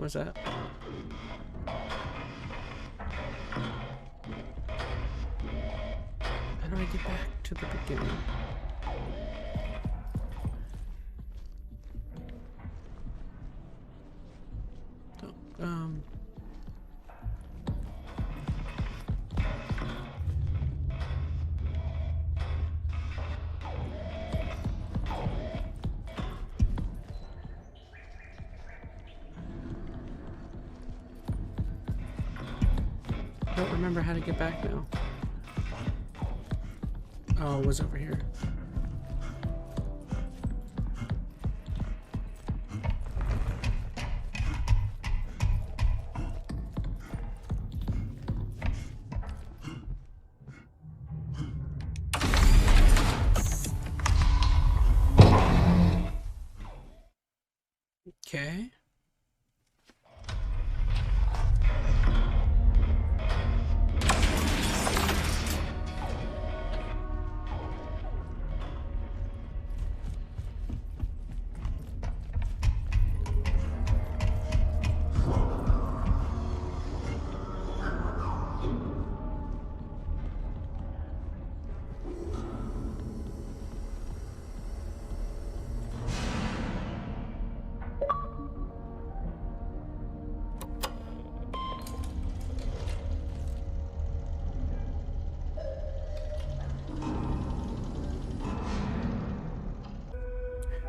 was that? How do I get back to the beginning? Oh, I don't remember how to get back now. Oh, it was over here. Okay.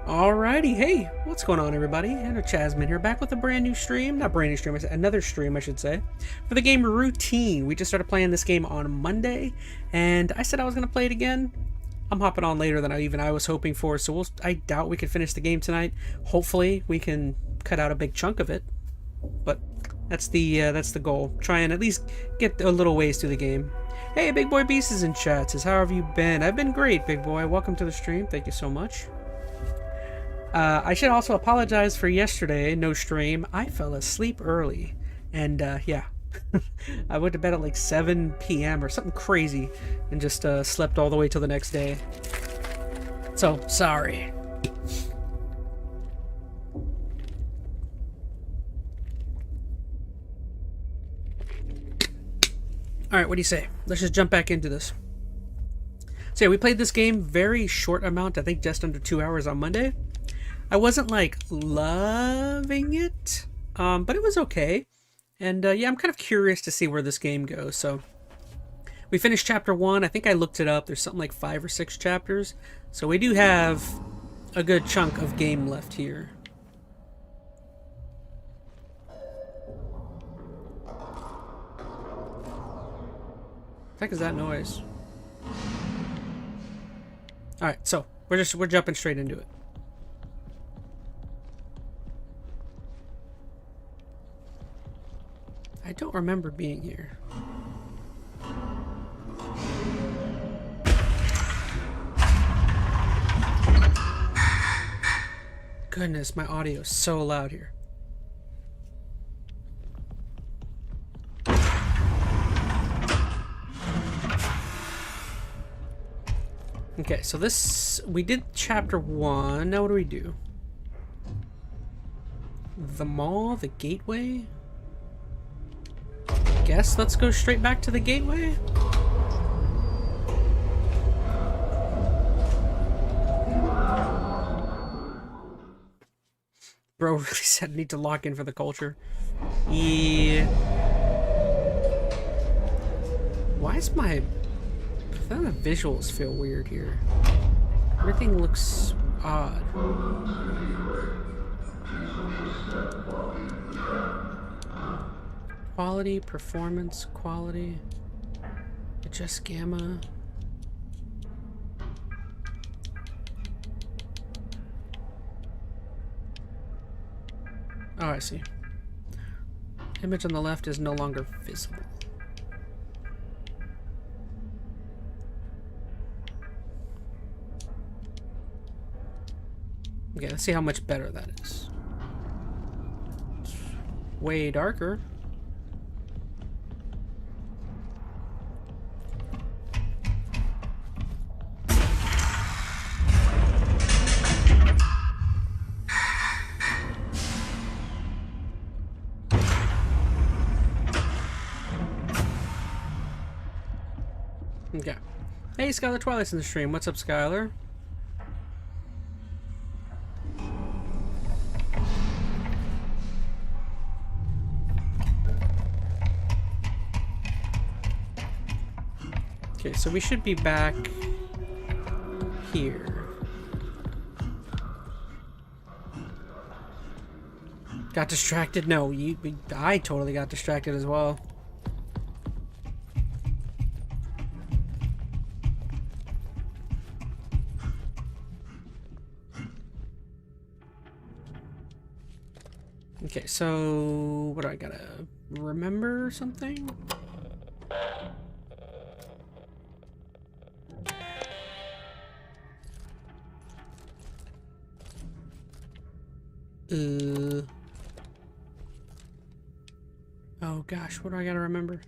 Alrighty, hey, what's going on, everybody? And ChazmaN here, back with a brand new stream. Not brand new stream, another stream, I should say, for the game Routine. We just started playing this game on Monday, and I said I was going to play it again. I'm hopping on later than I was hoping for, so I doubt we could finish the game tonight. Hopefully, we can cut out a big chunk of it, but that's the goal. Try and at least get a little ways through the game. Hey, Big Boy Beast is in chat. Says, how have you been? I've been great, Big Boy. Welcome to the stream. Thank you so much. I should also apologize for yesterday, no stream. I fell asleep early, and yeah, I went to bed at like 7 p.m. or something crazy, and just slept all the way till the next day. So, sorry. Alright, what do you say? Let's just jump back into this. So yeah, we played this game very short amount, I think just under 2 hours on Monday. I wasn't like loving it, but it was okay. And yeah, I'm kind of curious to see where this game goes. So we finished chapter 1. I think I looked it up. There's something like 5 or 6 chapters. So we do have a good chunk of game left here. What the heck is that noise? Alright, so we're jumping straight into it. I don't remember being here. Goodness, my audio is so loud here. Okay, so we did chapter 1. Now what do we do? The mall, the gateway? Guess let's go straight back to the gateway. Bro really said I need to lock in for the culture. Yeah. Why is my... I thought the visuals feel weird here. Everything looks odd. Quality, performance, quality. Adjust gamma. Oh, I see. Image on the left is no longer visible. Okay, let's see how much better that is. It's way darker. Hey, Skylar Twilight's in the stream. What's up, Skylar? Okay, so we should be back here. Got distracted? No, I totally got distracted as well. Okay, so what do I gotta remember something? Oh gosh, what do I gotta remember?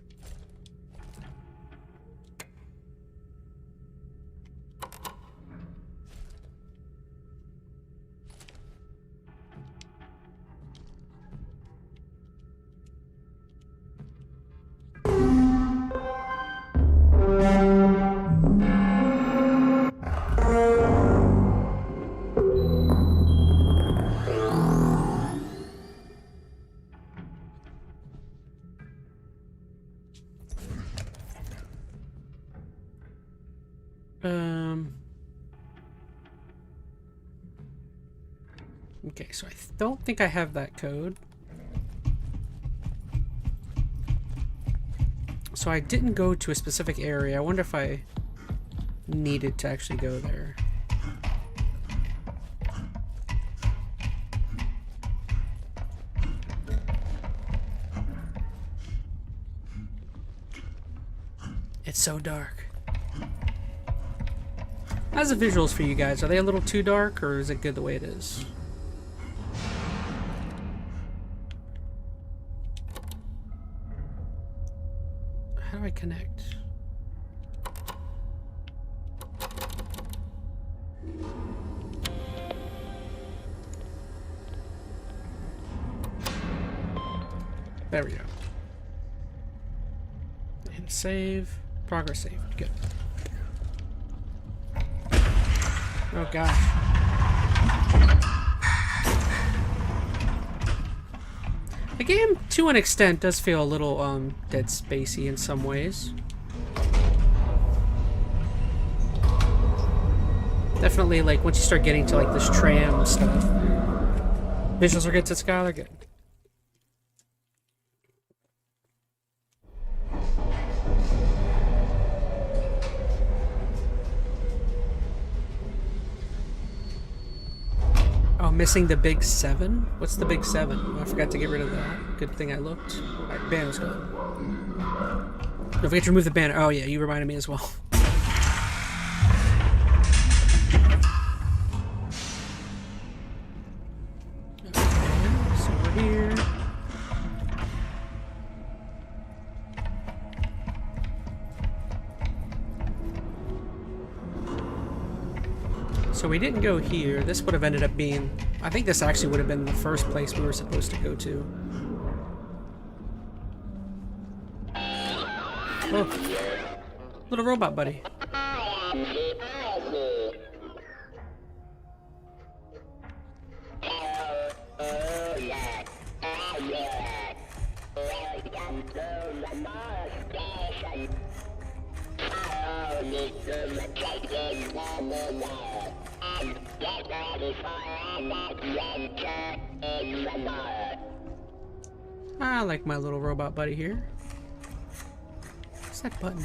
Okay, so I don't think I have that code. So I didn't go to a specific area. I wonder if I needed to actually go there. It's so dark. How's the visuals for you guys? Are they a little too dark, or is it good the way it is? How do I connect? There we go. Hit save. Progress saved. Good. Oh gosh. The game, to an extent, does feel a little Dead Spacey in some ways. Definitely, like once you start getting to like this tram stuff. Visuals are good to Skylar, good. Oh, missing the big 7? What's the big 7? Oh, I forgot to get rid of that. Good thing I looked. Alright, banner's gone. Don't forget to remove the banner. Oh yeah, you reminded me as well. Okay, so we're here. So we didn't go here. This would have ended up being... I think this actually would have been the first place we were supposed to go to. Oh. Little robot buddy. I like my little robot buddy here. What's that button do?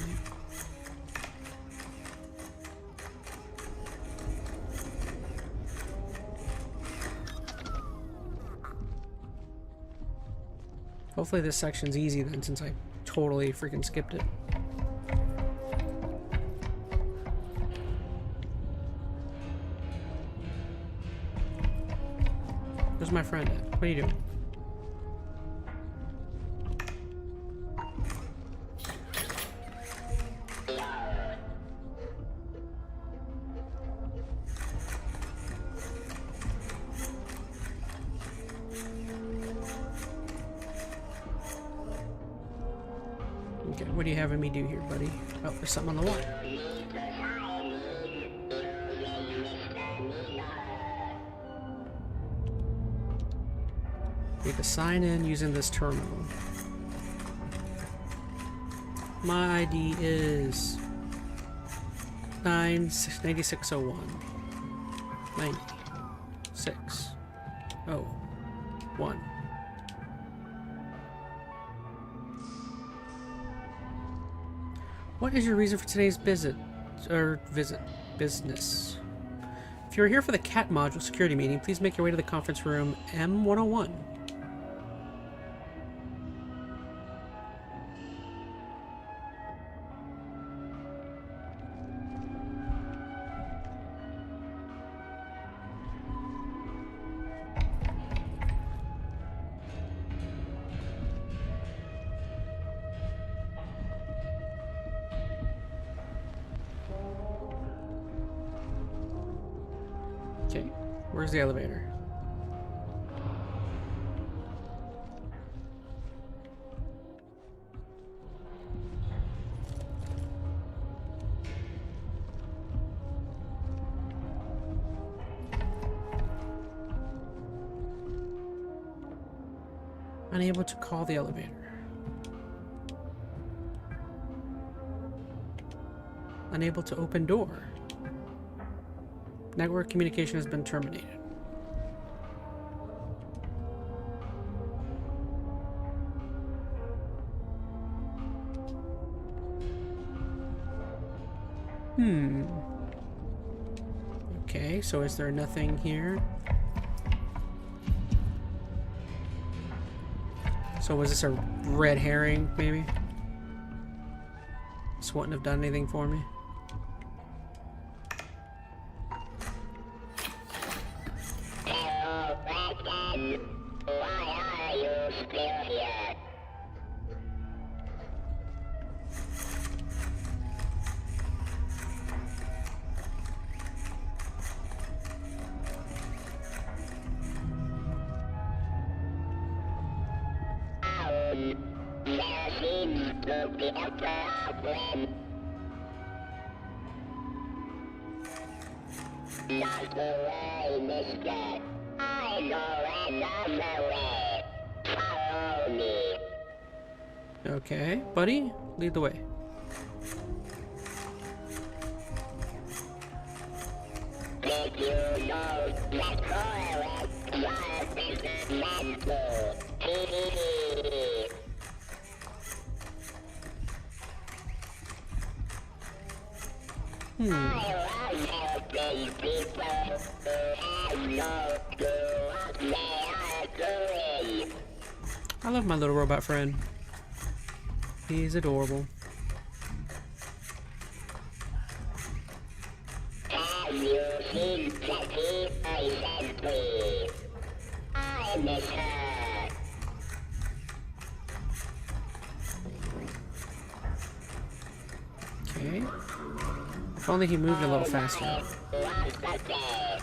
Hopefully this section's easy then, since I totally freaking skipped it. Where's my friend at? What are you doing? Okay, what are you having me do here, buddy? Oh, there's something on the wall. Need to sign in using this terminal. My ID is 9601. 9601. What is your reason for today's business? If you're here for the CAT module security meeting, please make your way to the conference room M101. Okay, where's the elevator? Unable to call the elevator. Unable to open door. Network communication has been terminated. Okay, so is there nothing here? So was this a red herring, maybe? This wouldn't have done anything for me. Not the way, mister. I go another way. Follow me. Okay, buddy, lead the way. Did you know that Corvette was businessman? I love helping people who have no clue what they are doing. I love my little robot friend. He's adorable. Have you seen Jackie recently? I miss her. Okay. If only he moved a little faster. What's the day?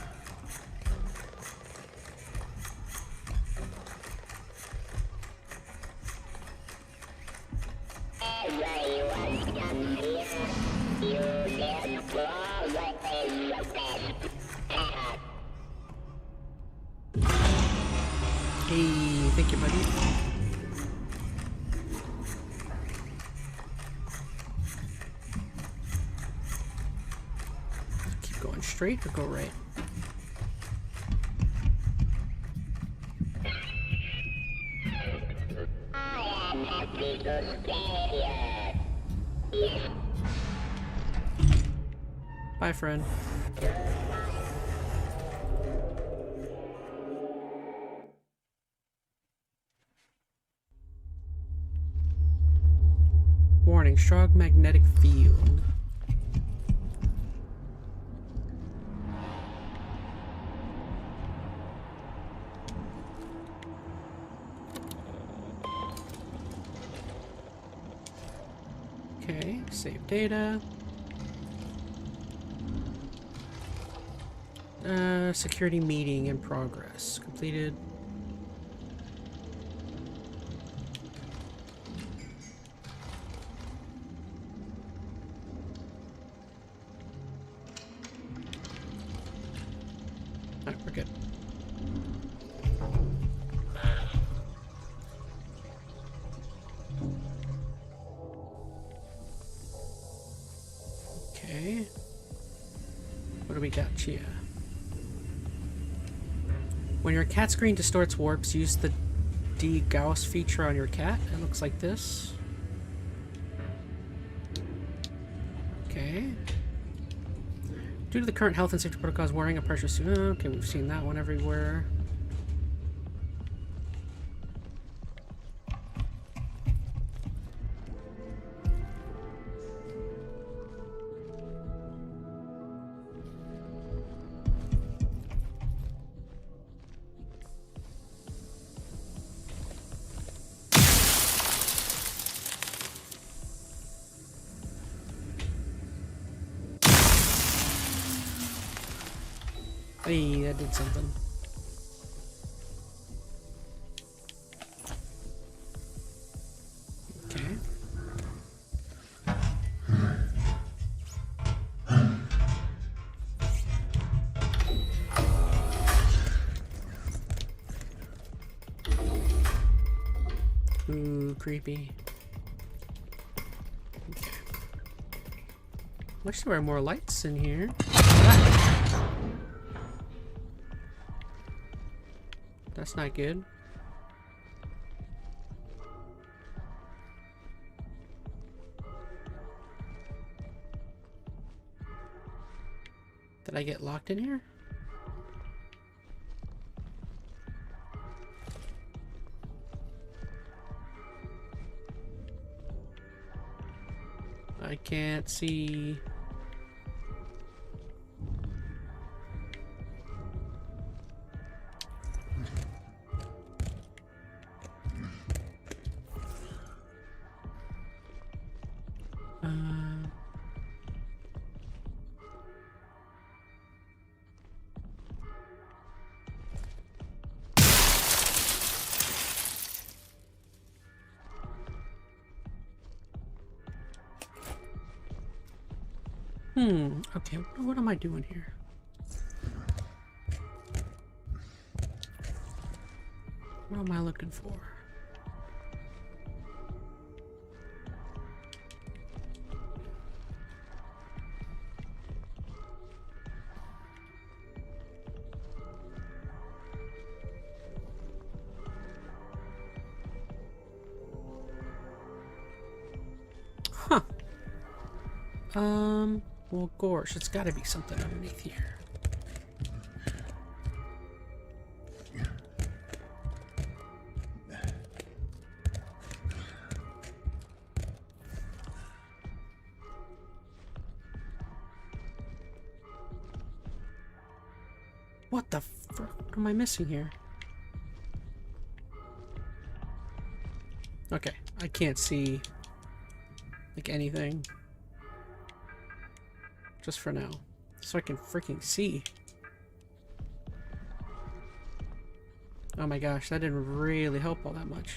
Everyone comes here. You get Clover is the best. Hey, thank you, buddy. Keep going straight or go right? I am happy to stay here. Bye, friend. Warning, strong magnetic field. Okay, save data. Security meeting in progress. Completed. Alright, we're good. do we got here? When your cat screen distorts warps, use the de-Gauss feature on your cat. It looks like this. Okay. Due to the current health and safety protocols, wearing a pressure suit. Okay, we've seen that one everywhere. Hey, that did something. Okay. Ooh, creepy. Okay. Wish there were more lights in here. That's not good. Did I get locked in here? I can't see. Okay, what am I doing here? What am I looking for? Huh. Well, gosh, it's gotta be something underneath here. What the frick am I missing here? Okay, I can't see, like, anything. Just for now. So I can freaking see. Oh my gosh, that didn't really help all that much.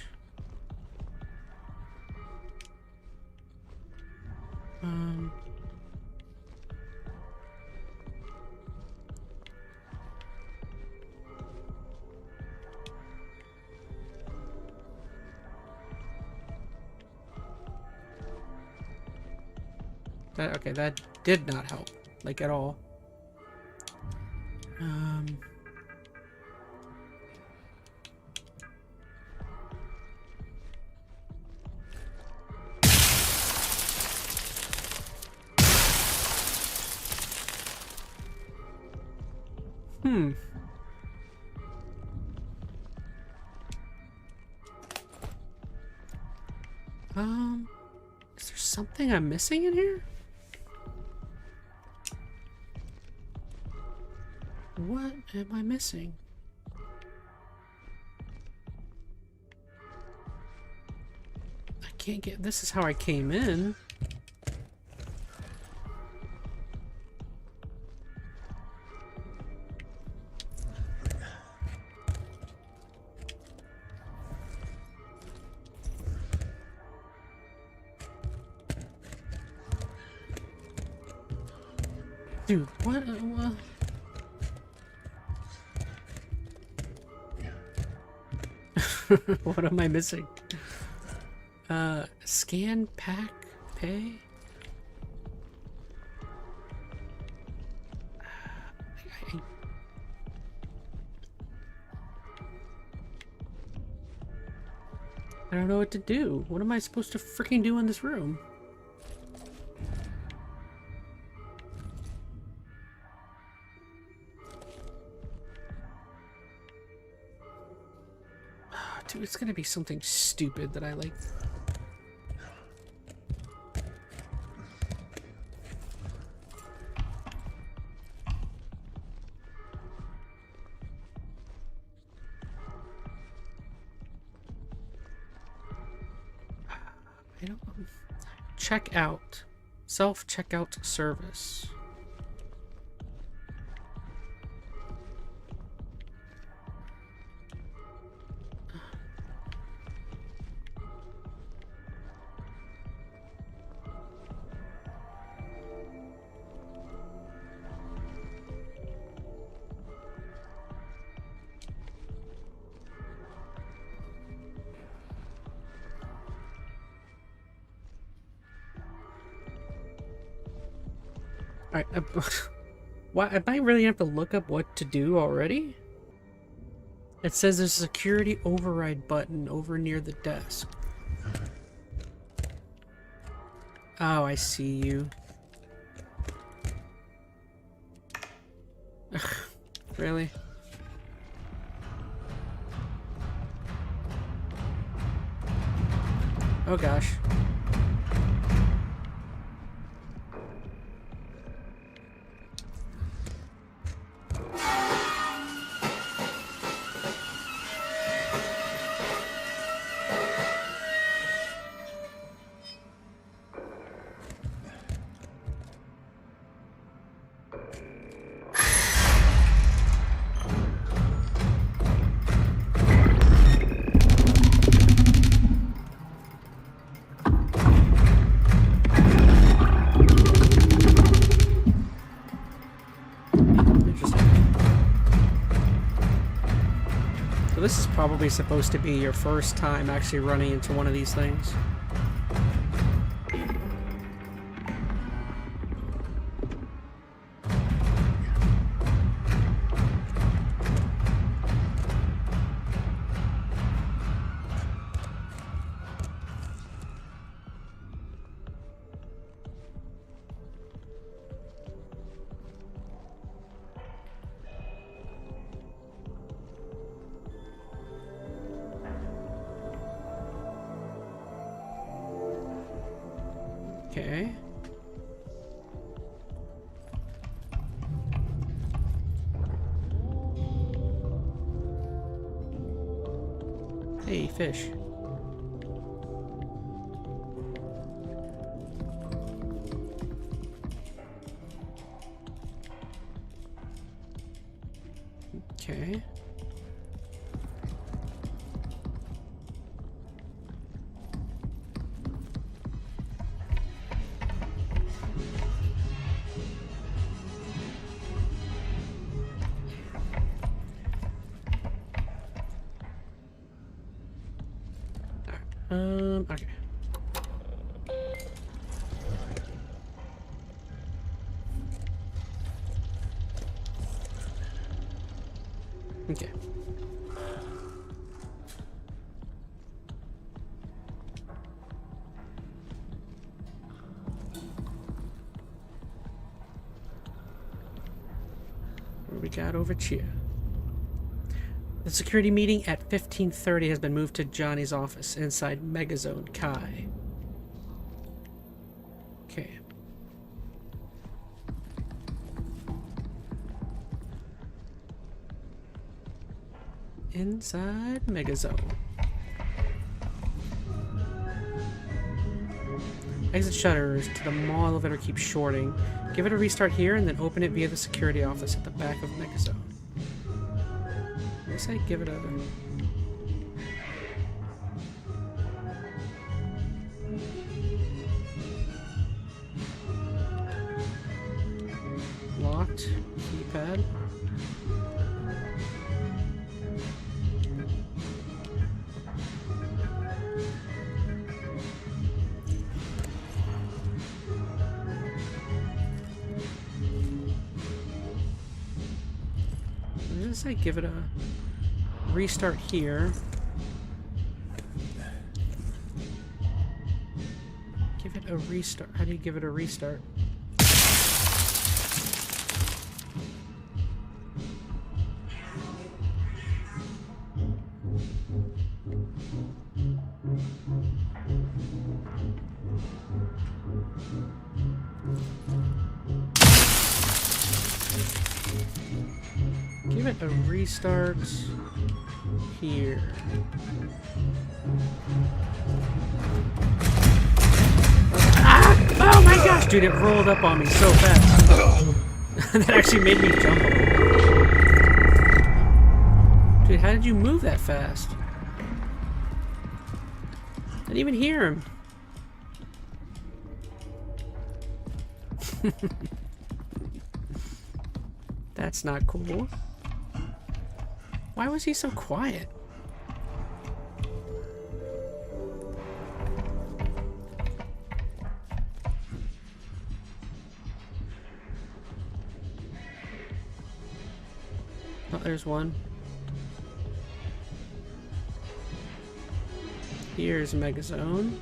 Okay, that did not help, like, at all. Is there something I'm missing in here? What am I missing? I can't get... This is how I came in. Dude, what? What am I missing? Scan, pack, pay? I don't know what to do. What am I supposed to freaking do in this room? Dude, it's gonna be something stupid that I like. I don't know. Check out. Self-checkout service. Alright, why am I really have to look up what to do already? It says there's a security override button over near the desk. Oh, I see you. Ugh, really? Oh gosh. This is probably supposed to be your first time actually running into one of these things. Okay. Hey, fish. Okay. Okay. Okay. What we got over here? The security meeting at 15:30 has been moved to Johnny's office inside Megazone Kai. Okay. Inside Megazone. Exit shutters to the mall elevator keeps shorting. Give it a restart here and then open it via the security office at the back of Megazone. I say give it a... Locked. Keypad. What does it say? Give it a... restart here. Give it a restart. How do you give it a restart? Give it a restart here. Ah! Oh my gosh, dude, it rolled up on me so fast. That actually made me jump a little. Dude, how did you move that fast? I didn't even hear him. That's not cool. Why was he so quiet? Oh, there's one. Here's Megazone.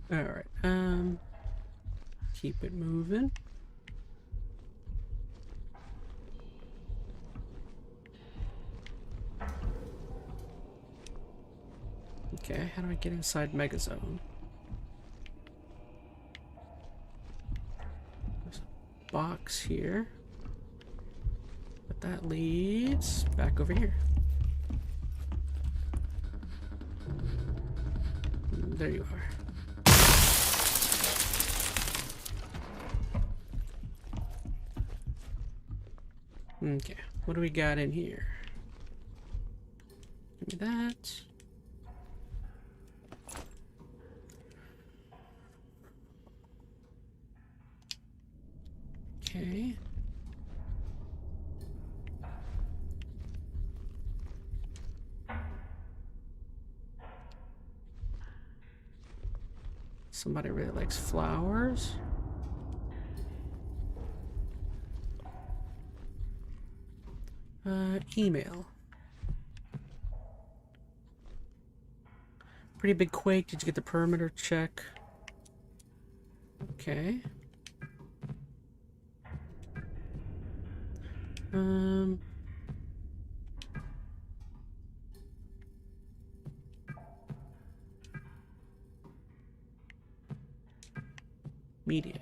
Alright, keep it moving. Okay, how do I get inside Megazone? There's a box here. But that leads back over here. There you are. Okay, what do we got in here? Give me that. Okay. Somebody really likes flowers. Email. Pretty big quake. Did you get the perimeter check? Okay. Media.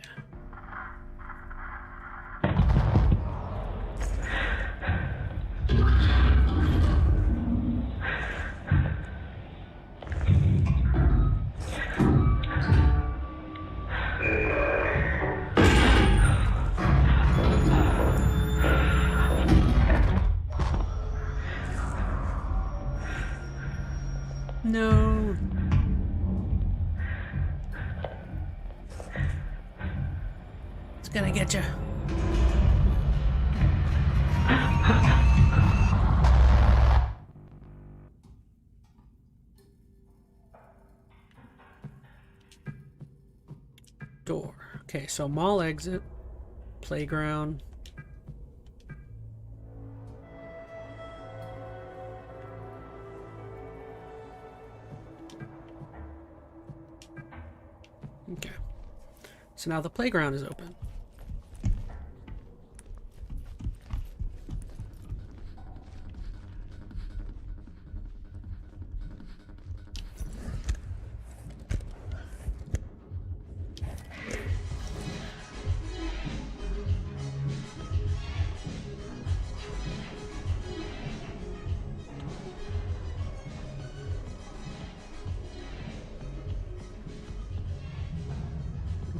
No. It's gonna get you. Door. Okay, so mall exit, playground. Okay. So now the playground is open.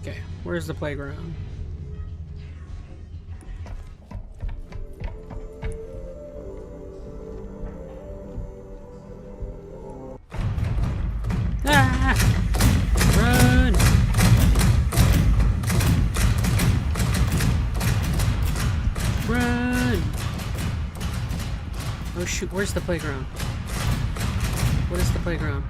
Okay, where's the playground? Ah! Run! Run! shoot, where's the playground? What is the playground?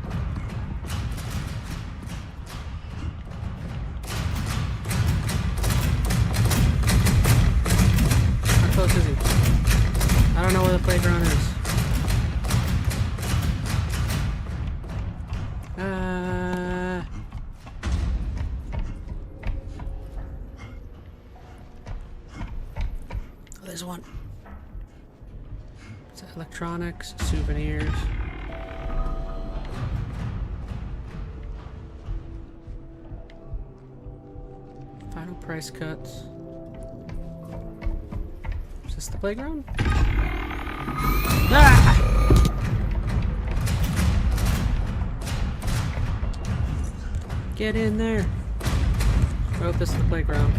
How close is he? I don't know where the playground is. Oh, there's one. Is that electronics, souvenirs? Final price cuts. Is this the playground? Ah! Get in there. Oh, this is the playground.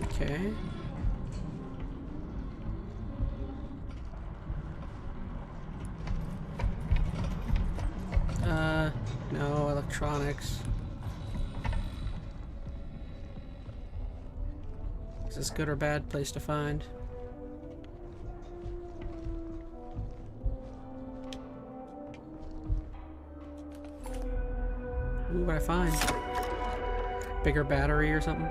Okay. No electronics. Is this good or bad place to find? Ooh, what'd I find? Bigger battery or something?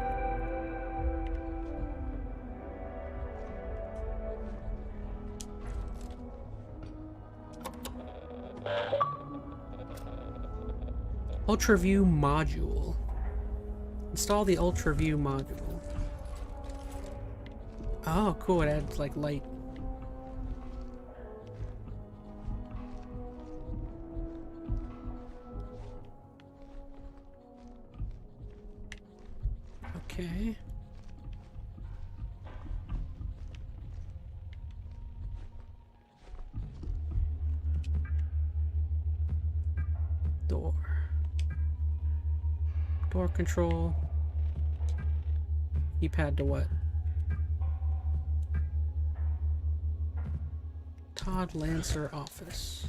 UltraView module. Install the UltraView module. Oh, cool. It adds like light. Okay. Door. Door control. Keypad to what? Todd Lancer office.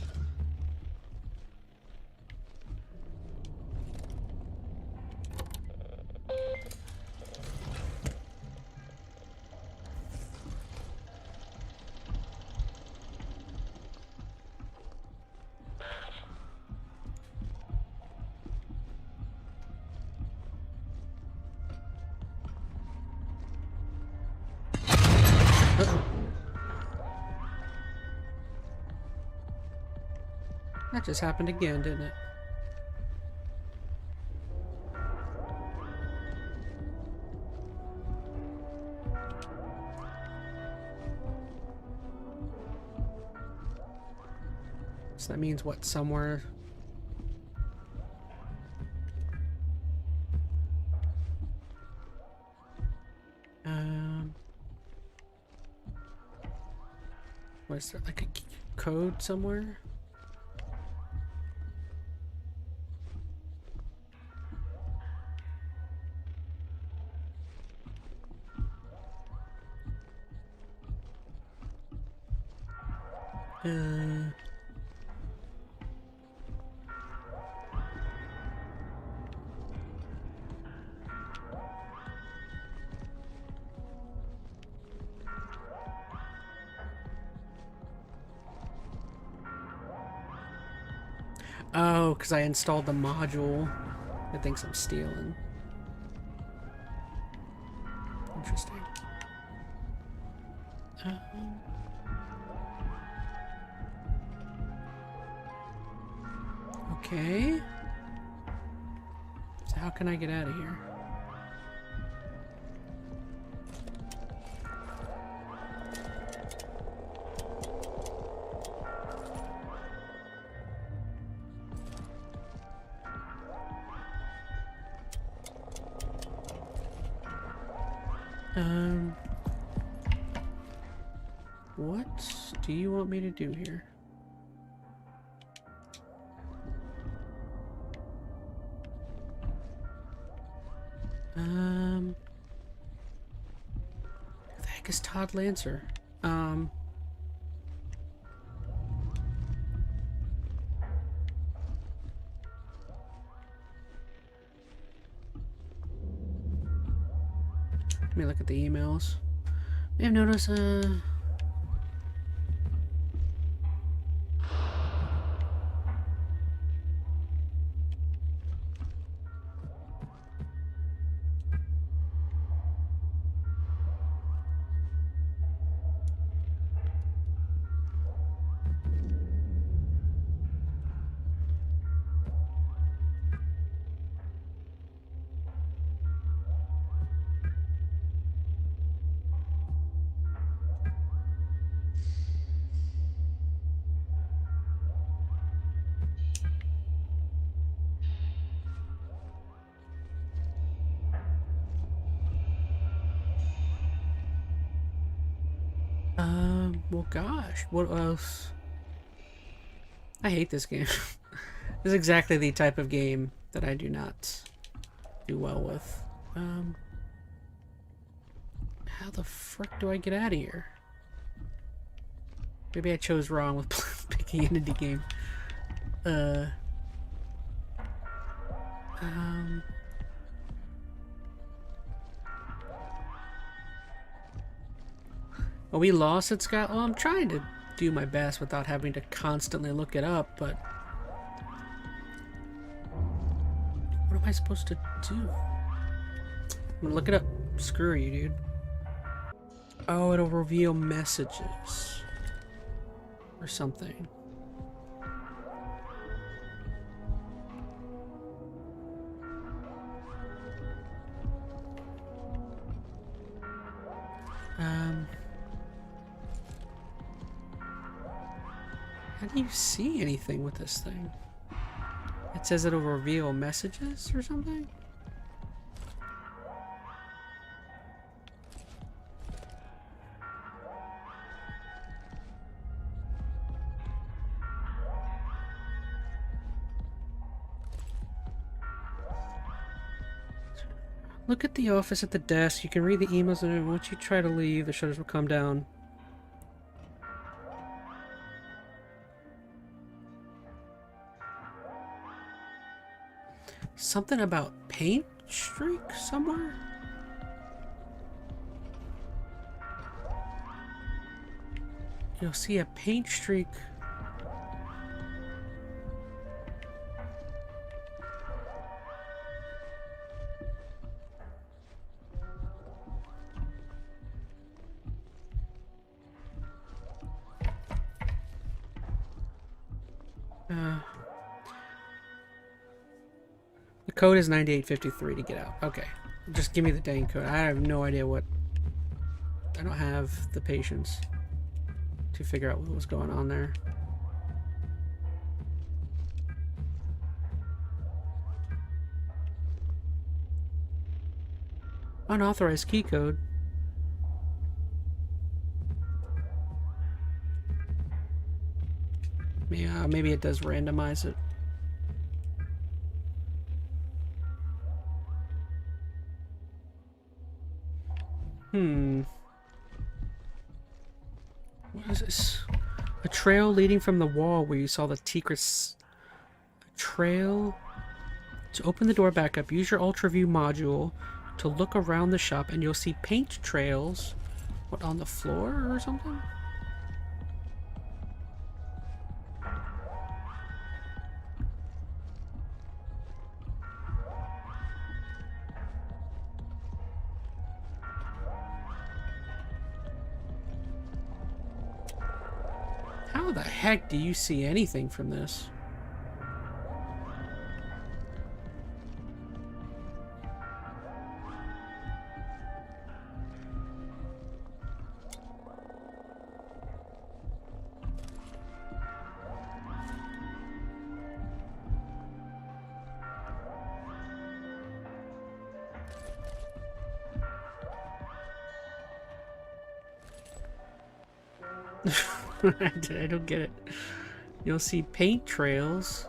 That just happened again, didn't it? So that means what? Somewhere. What is there? Like a code somewhere? Oh, because I installed the module. It thinks I'm stealing. Interesting. Okay. So how can I get out of here? What do you want me to do here? Who the heck is Todd Lancer? Let me look at the emails. May have noticed, well, gosh, what else? I hate this game. This is exactly the type of game that I do not do well with. How the frick do I get out of here? Maybe I chose wrong with picking an indie game. Oh, we lost it, Scott? Well, I'm trying to do my best without having to constantly look it up, but... What am I supposed to do? I'm gonna look it up. Screw you, dude. Oh, it'll reveal messages. Or something. How do you see anything with this thing? It says it'll reveal messages or something? Look at the office at the desk. You can read the emails, and once you try to leave, the shutters will come down. Something about paint streak somewhere? You'll see a paint streak. The code is 9853 to get out. Okay. Just give me the dang code. I have no idea what... I don't have the patience to figure out what was going on there. Unauthorized key code. Yeah, maybe it does randomize it. What is this? A trail leading from the wall where you saw the secrets. A trail. To open the door back up, use your ultra view module to look around the shop, and you'll see paint trails. What, on the floor or something? How the heck do you see anything from this? I don't get it. You'll see paint trails.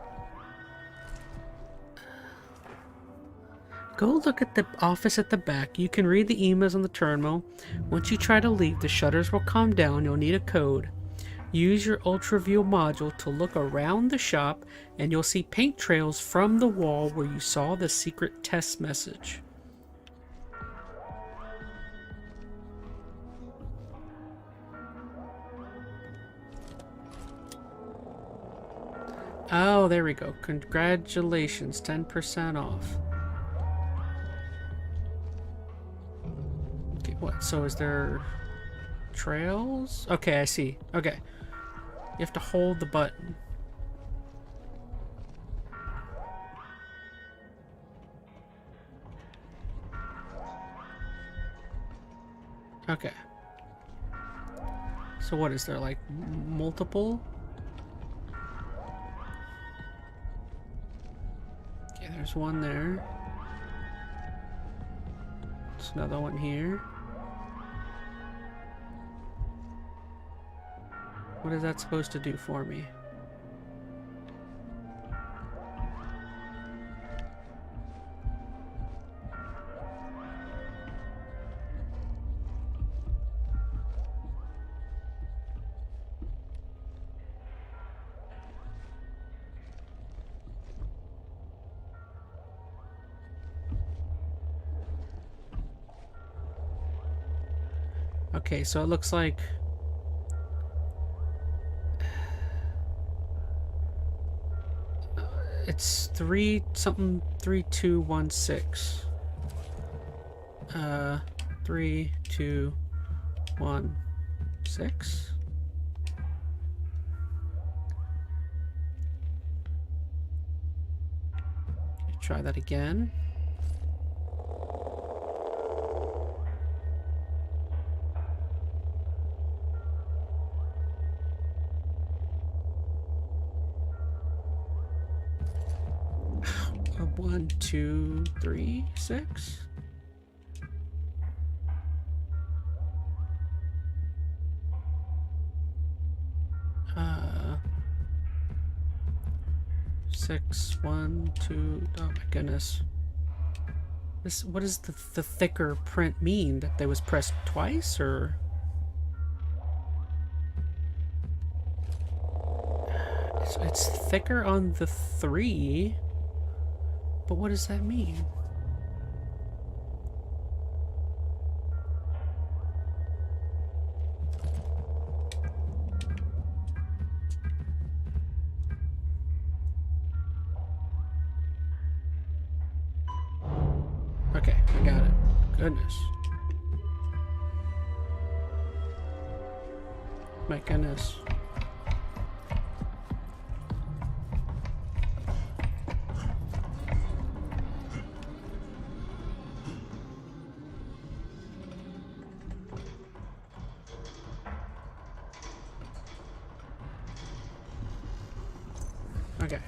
Go look at the office at the back. You can read the emails on the terminal. Once you try to leave, the shutters will come down. You'll need a code. Use your ultra view module to look around the shop, and you'll see paint trails from the wall where you saw the secret test message. Oh, there we go. Congratulations, 10% off. Okay, what? So is there trails? Okay, I see. Okay. You have to hold the button. Okay. So what is there, like, multiple? Okay, there's one there. There's another one here. What is that supposed to do for me? Okay, so it looks like it's 3216. 3216. Try that again. One, two, three, six. Six, one, two. Oh my goodness. This, what does the thicker print mean? That they was pressed twice, or? It's thicker on the 3, but what does that mean? Okay, I got it. Goodness. My goodness. Okay.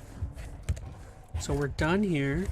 So we're done here.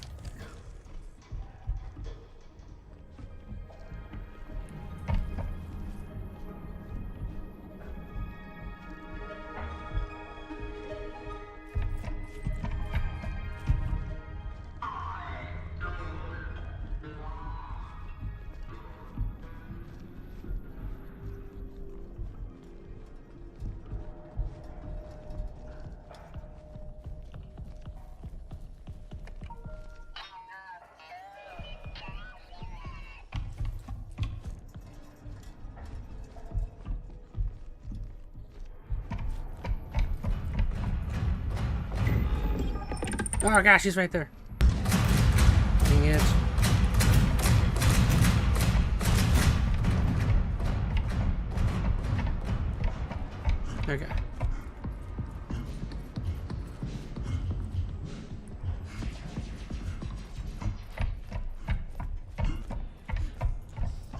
Oh gosh, he's right there. Dang it. Okay.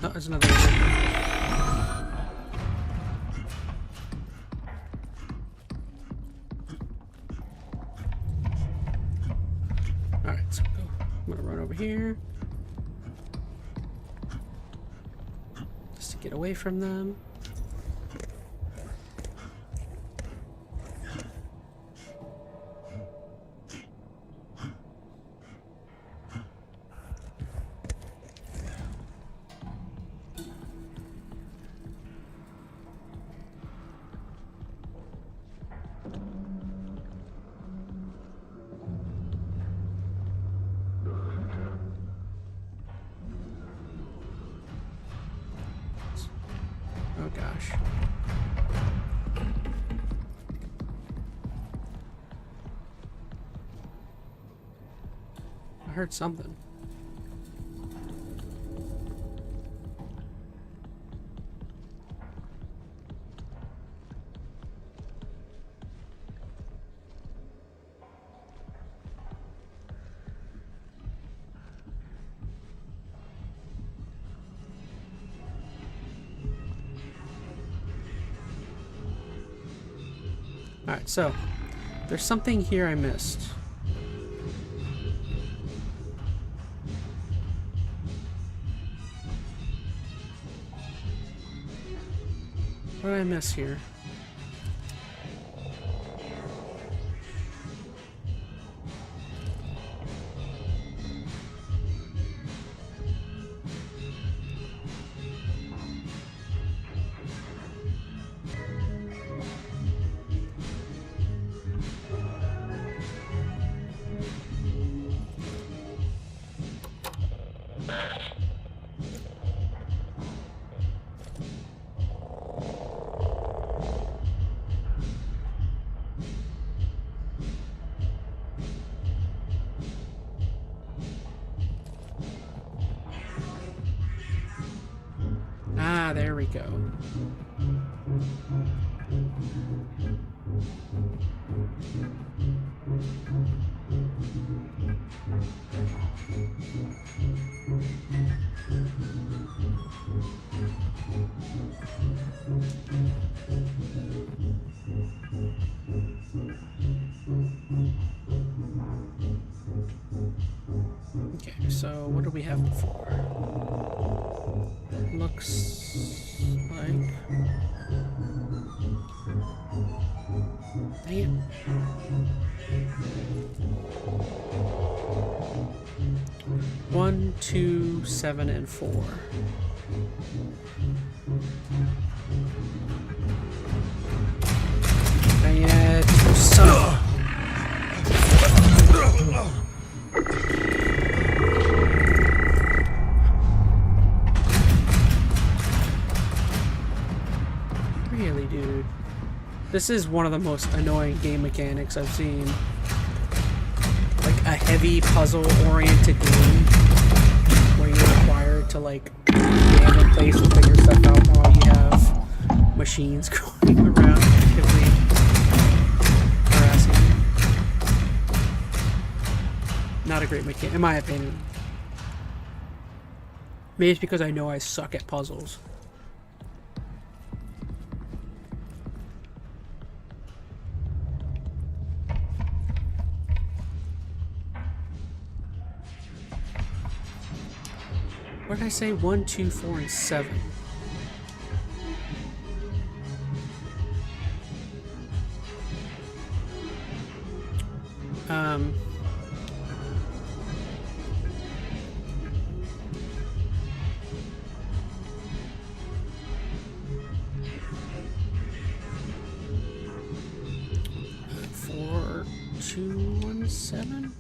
Oh, there's another one. Alright, so go. I'm gonna run over here. Just to get away from them. I heard something. Alright, so there's something here I missed. What did I miss here? Ah, there we go. Okay, so what do we have before? Looks like... Dang it. One, 2, 7, and 4. Dang it. Son of a... Really, dude. This is one of the most annoying game mechanics I've seen. Like a heavy puzzle-oriented game where you're required to like stand in place and figure stuff out while you have machines going around actively harassing you. Not a great mechanic, in my opinion. Maybe it's because I know I suck at puzzles. What did I say? 1, 2, 4, and 7. Four, 2, 1, 7.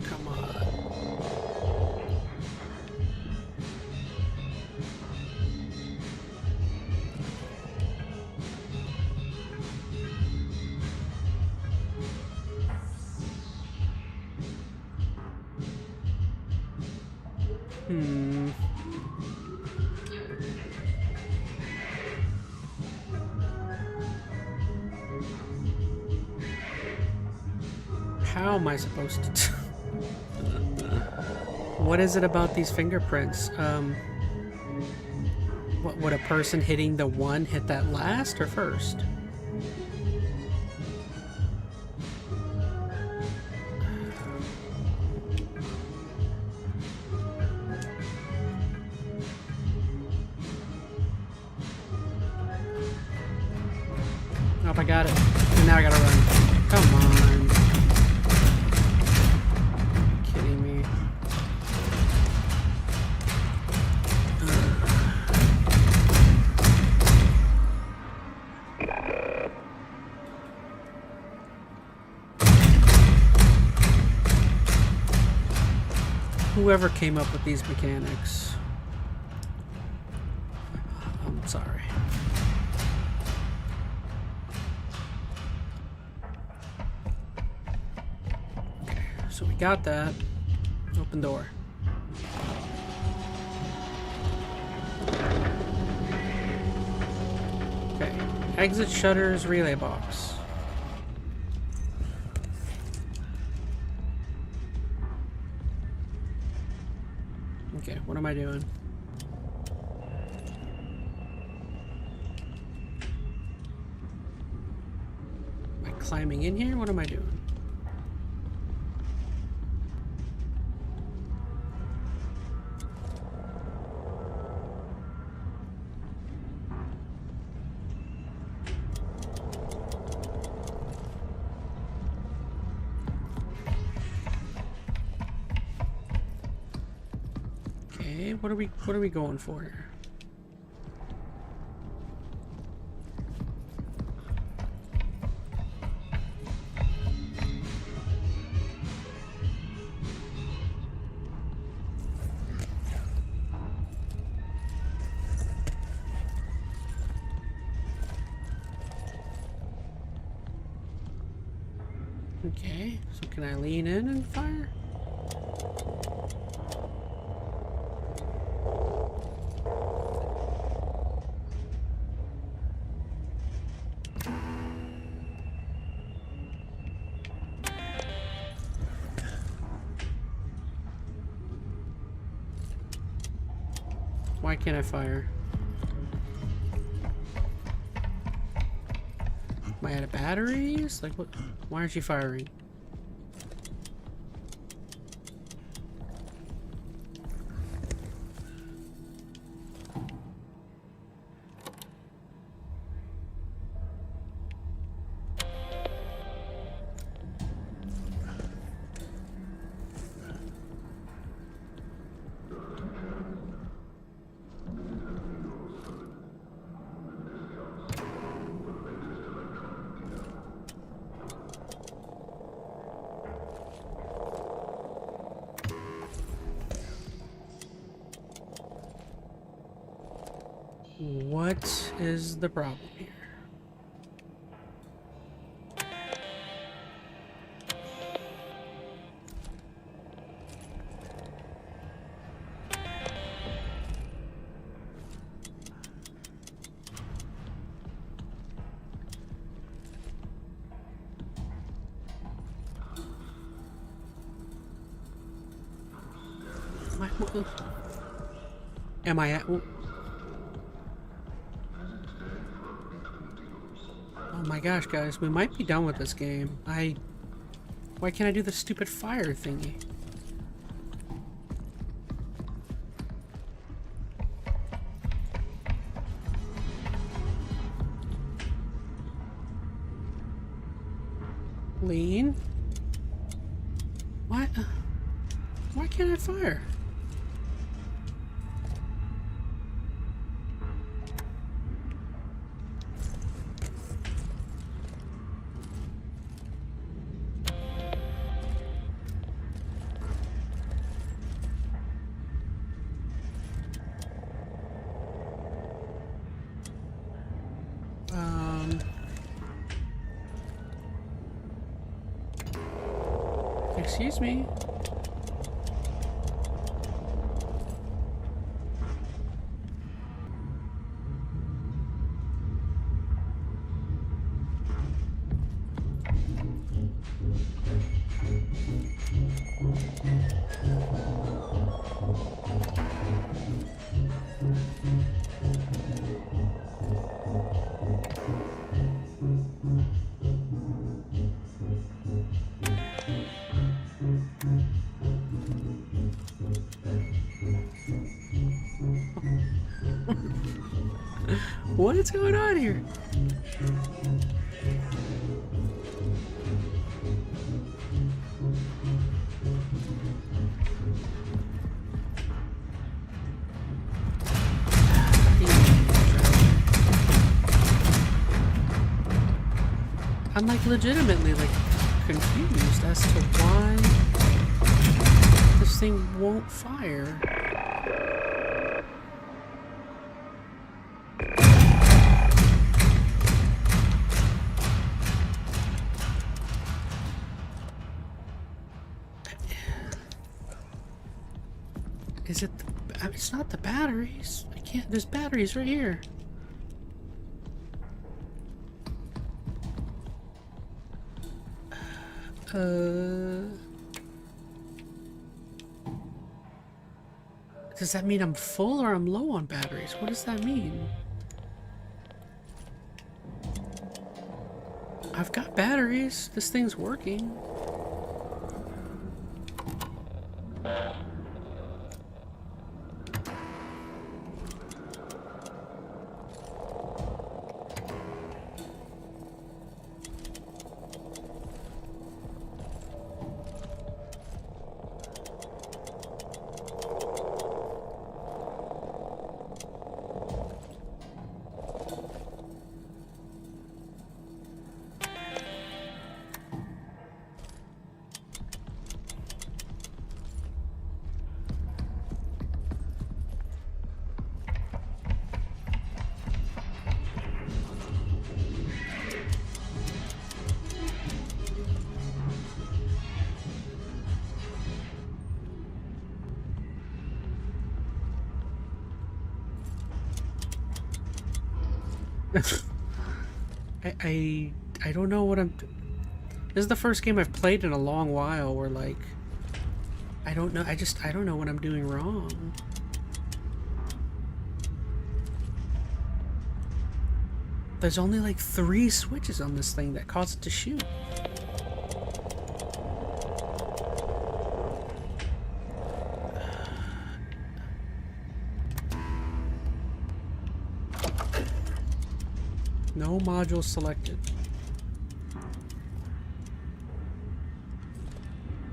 Come on. How am I supposed to... What is it about these fingerprints? What would a person hitting the 1 hit that last or first? Nope, I got it. And now I gotta run. Come on. Kidding me. whoever came up with these mechanics. I'm sorry. Okay, so we got that. Open door. Okay, exit shutters, relay box. Okay, what am I doing? Am I climbing in here? What am I doing? Okay, what are we going for here? Okay, so can I lean in and fire? Why can't I fire? Am I out of batteries? Like what? Why aren't you firing? What is the problem here? Am I at? Oh my gosh, guys, we might be done with this game. Why can't I do the stupid fire thingy? Lean? What? Why can't I fire? Excuse me. What is going on here? I'm like legitimately like confused as to why this thing won't fire. Is it the, I mean, it's not the batteries. I can't, there's batteries right here. Does that mean I'm full or I'm low on batteries? What does that mean? I've got batteries. This thing's working. I don't know what I'm. This is the first game I've played in a long while where, like, I don't know. I don't know what I'm doing wrong. There's only like 3 switches on this thing that cause it to shoot. No module selected.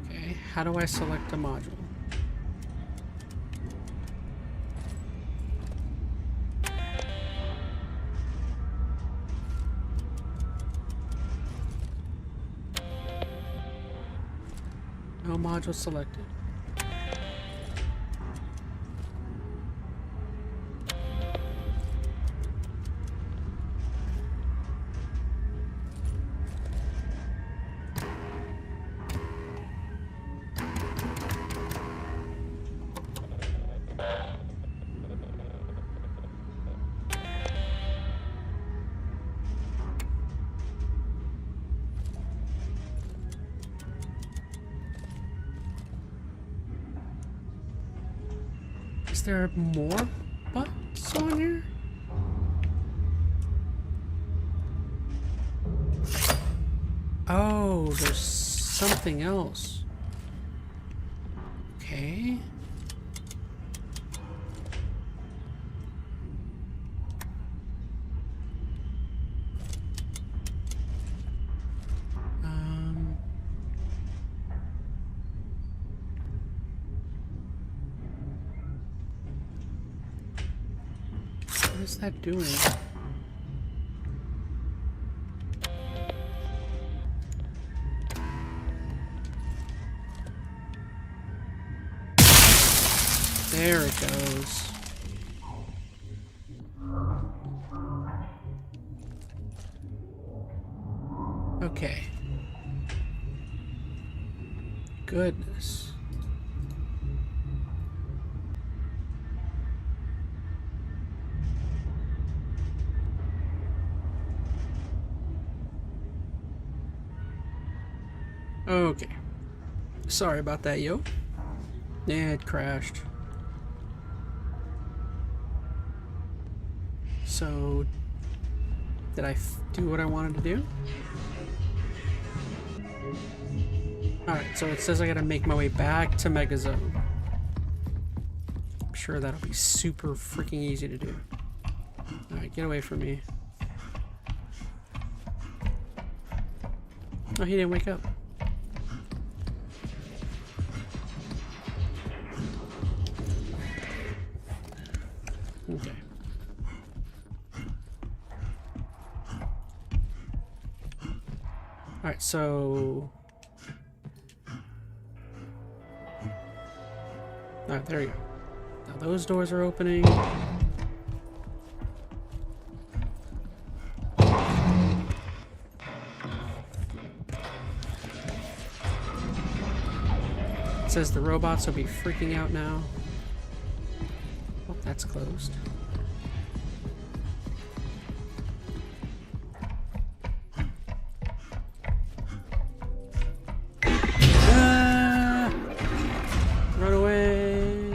Okay, how do I select a module? No module selected. Is there more buttons on here? Oh, there's something else. Okay. What is that doing? There it goes. Okay. Goodness. Okay. Sorry about that, yo. Yeah, it crashed. So, did I do what I wanted to do? Alright, so it says I gotta make my way back to Megazone. I'm sure that'll be super freaking easy to do. Alright, get away from me. Oh, he didn't wake up. Okay. Alright, so... Alright, there you go. Now those doors are opening. It says the robots will be freaking out now. Oh, that's closed. Run away.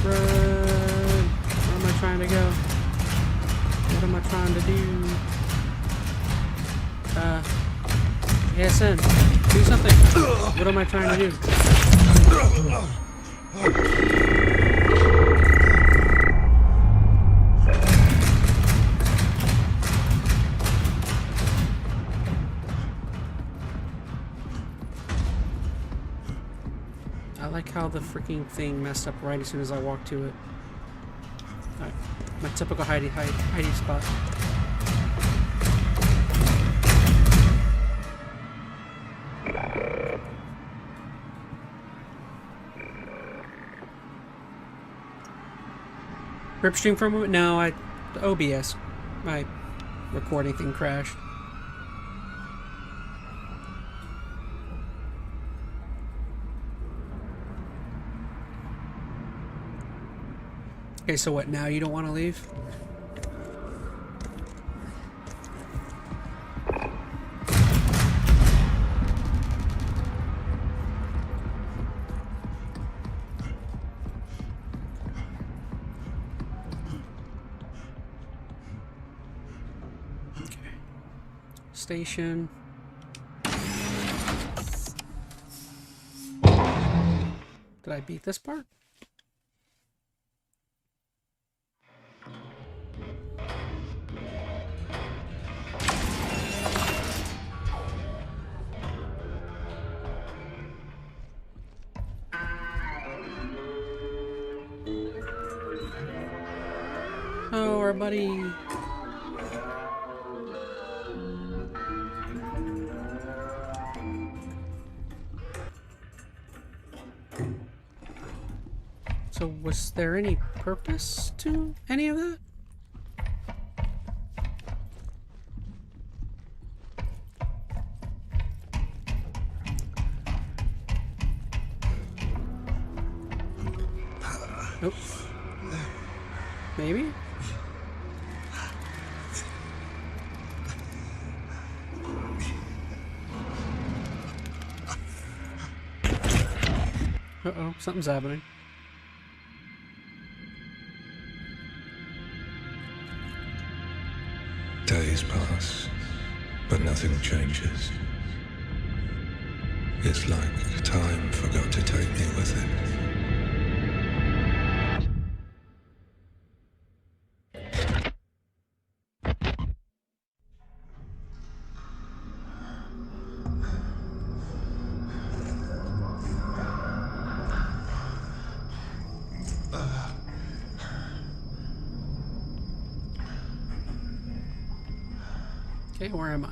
Run. Where am I trying to go? What am I trying to do? ASN, do something. What am I trying to do? I like how the freaking thing messed up right as soon as I walked to it. Alright, my typical hiding spot. Ripstream for a moment? No, the OBS. My recording thing crashed. Okay, so what, now you don't want to leave? Okay. Station. Did I beat this part? Oh, our buddy. So was there any purpose to any of that? Nope. Maybe? Uh-oh, something's happening. Days pass, but nothing changes. It's like time forgot to take me with it. Okay, where am I?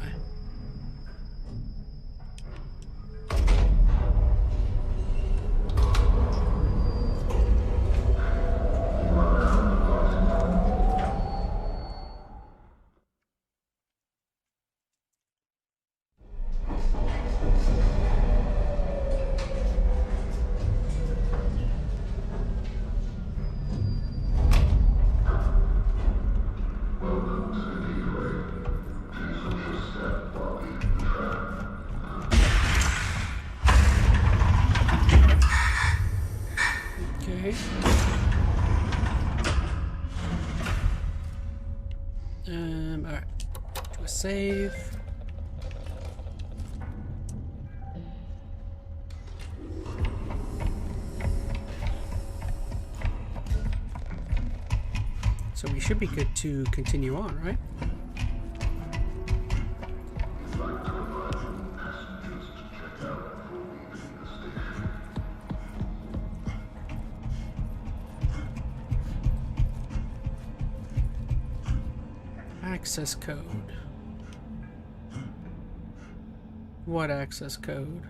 Okay. Alright. Do a save. So we should be good to continue on, right? Access code. What access code?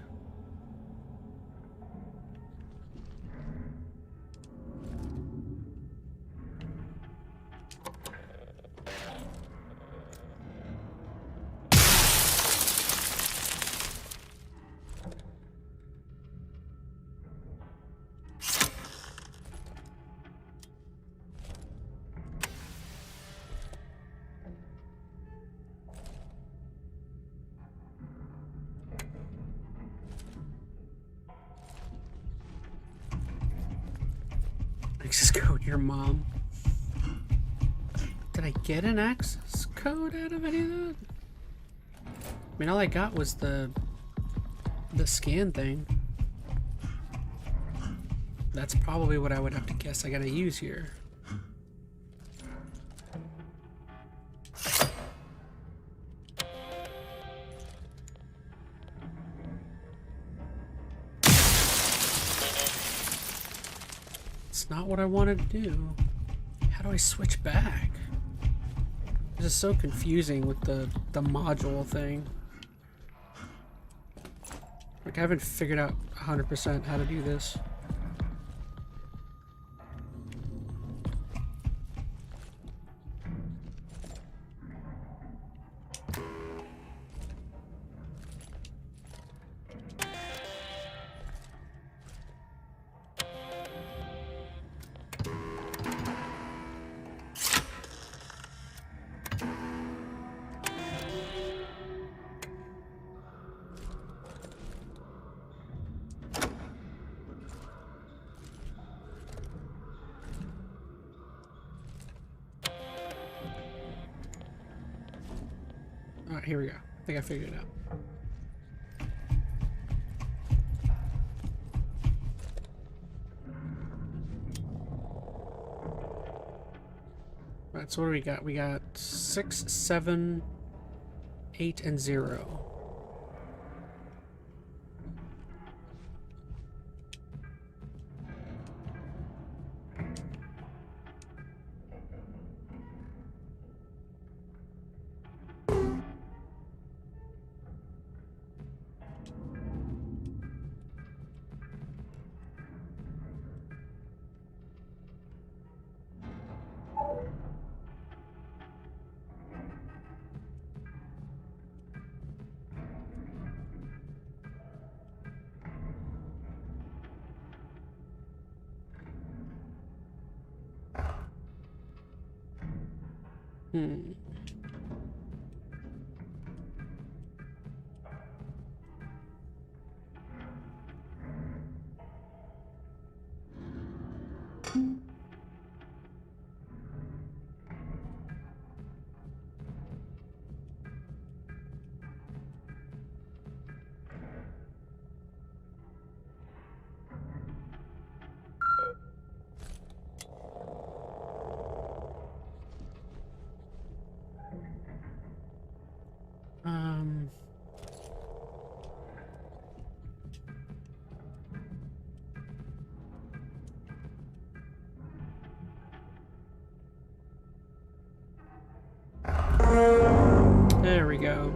Access code, your mom. Did I get an access code out of any of that? I mean, all I got was the scan thing. That's probably what I would have to guess I gotta use here. Not what I wanted to do. How do I switch back? This is so confusing with the module thing. Like, I haven't figured out 100% how to do this. Alright, here we go. I think I figured it out. Alright, so what do we got? We got 6, 7, 8, and 0. There we go.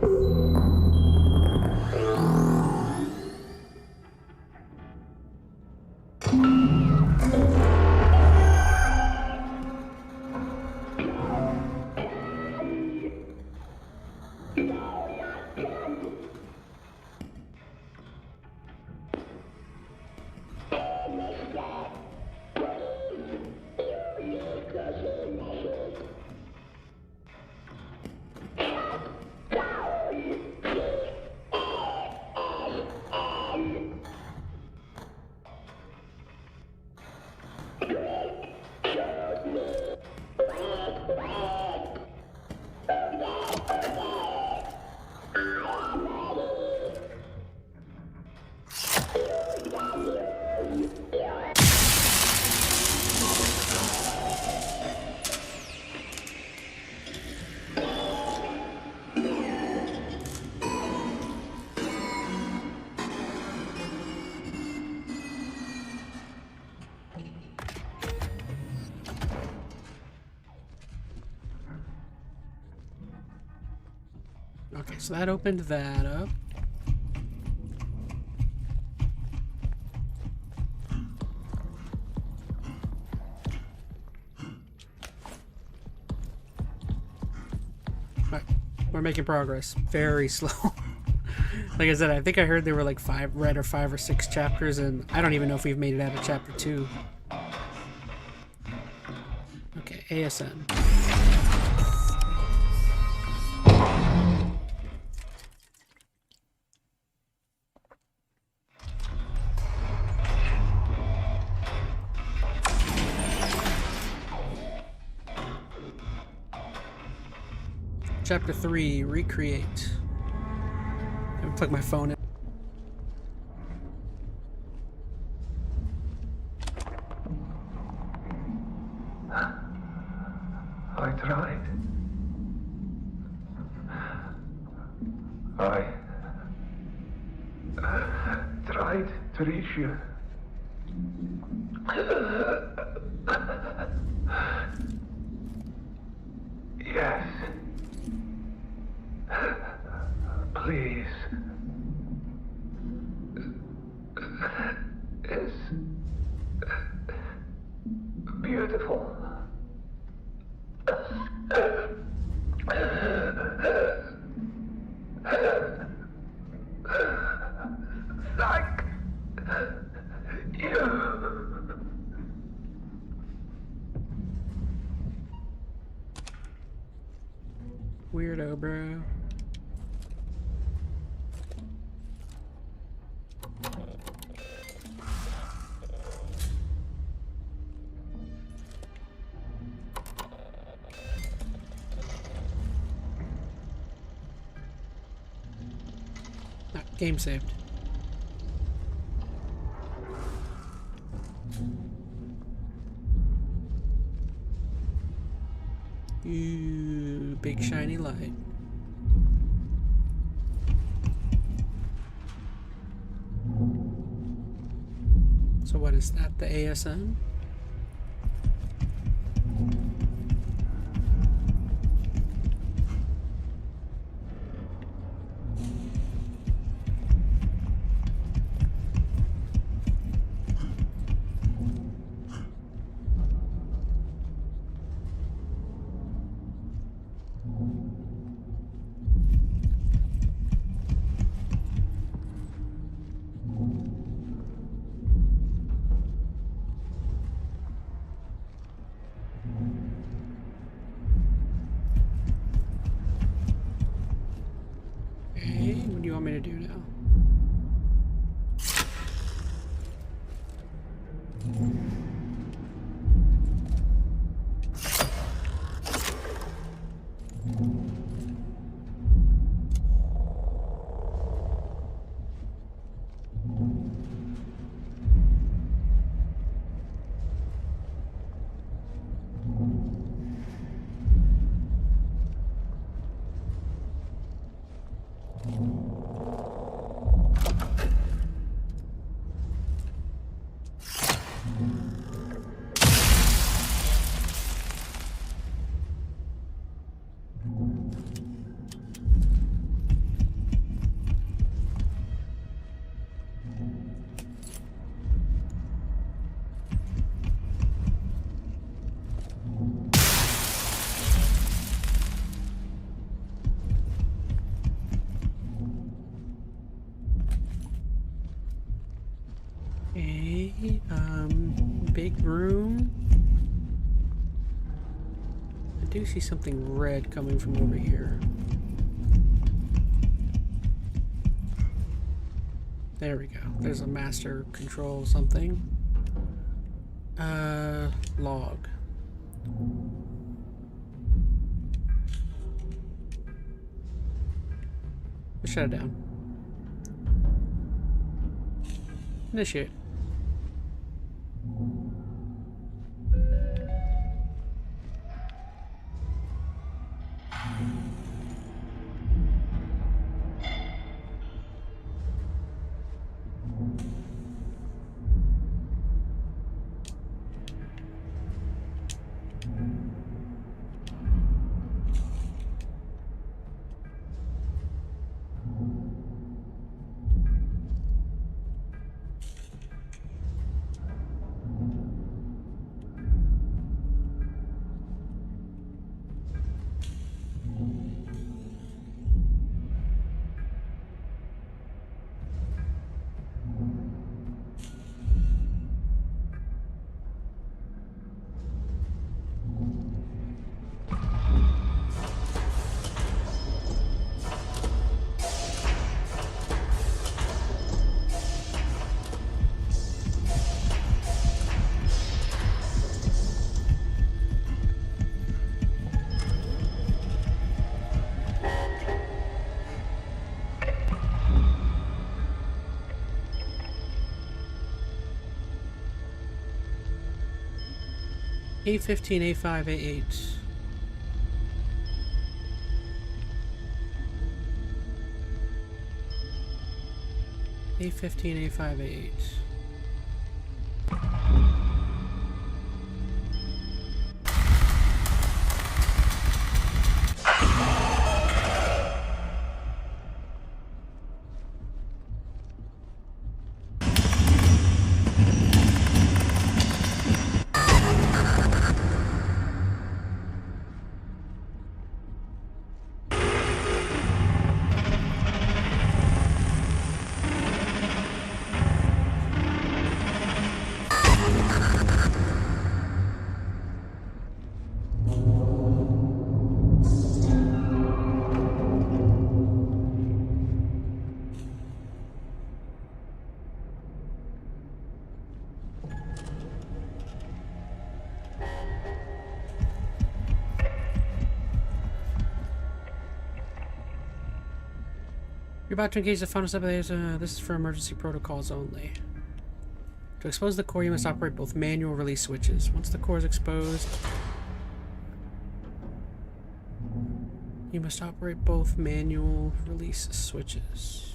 Okay, so that opened that up. Alright, we're making progress. Very slow. Like I said, I think I heard there were like 5 or 6 chapters, and I don't even know if we've made it out of chapter 2. Okay, ASN. Chapter 3, recreate. I'm gonna plug my phone in. I tried. I tried to reach you. Yes. Please. It's beautiful. Thank you. Weirdo, bro. Game saved. Ooh, big shiny light. So what is that, the ASN? Okay, what do you want me to do now? Okay, big room. I do see something red coming from over here. There we go. There's a master control something. Log. Shut it down. Initiate. A15, A5, A8. A15, A5, A8. You're about to engage the final step of this. This is for emergency protocols only. To expose the core, you must operate both manual release switches. Once the core is exposed, you must operate both manual release switches.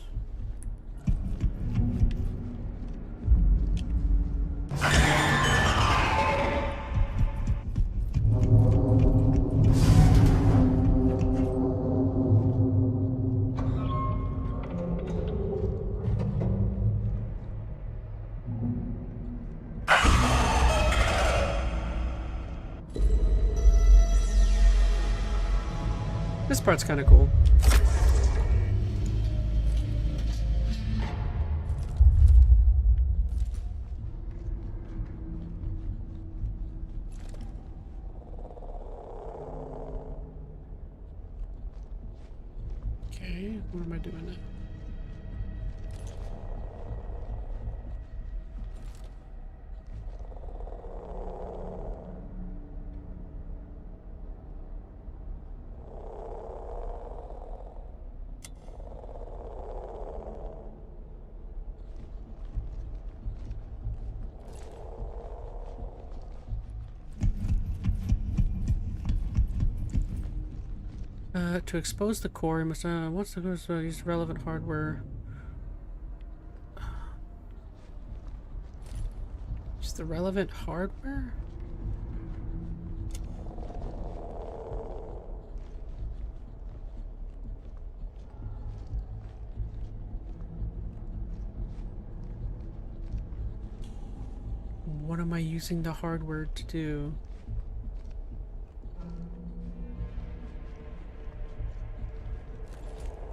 This part's kind of cool. Okay, what am I doing now? To expose the core, you must once the core is use relevant hardware. Use the relevant hardware? What am I using the hardware to do?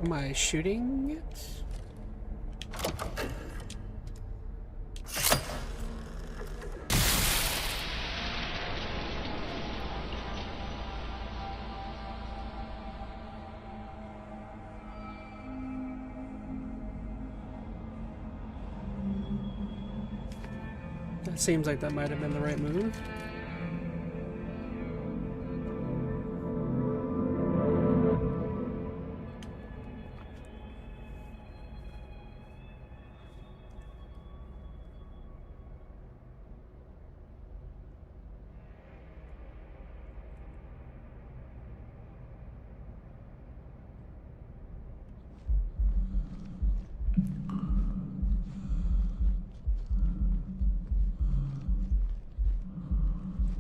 Am I shooting it? That seems like that might have been the right move.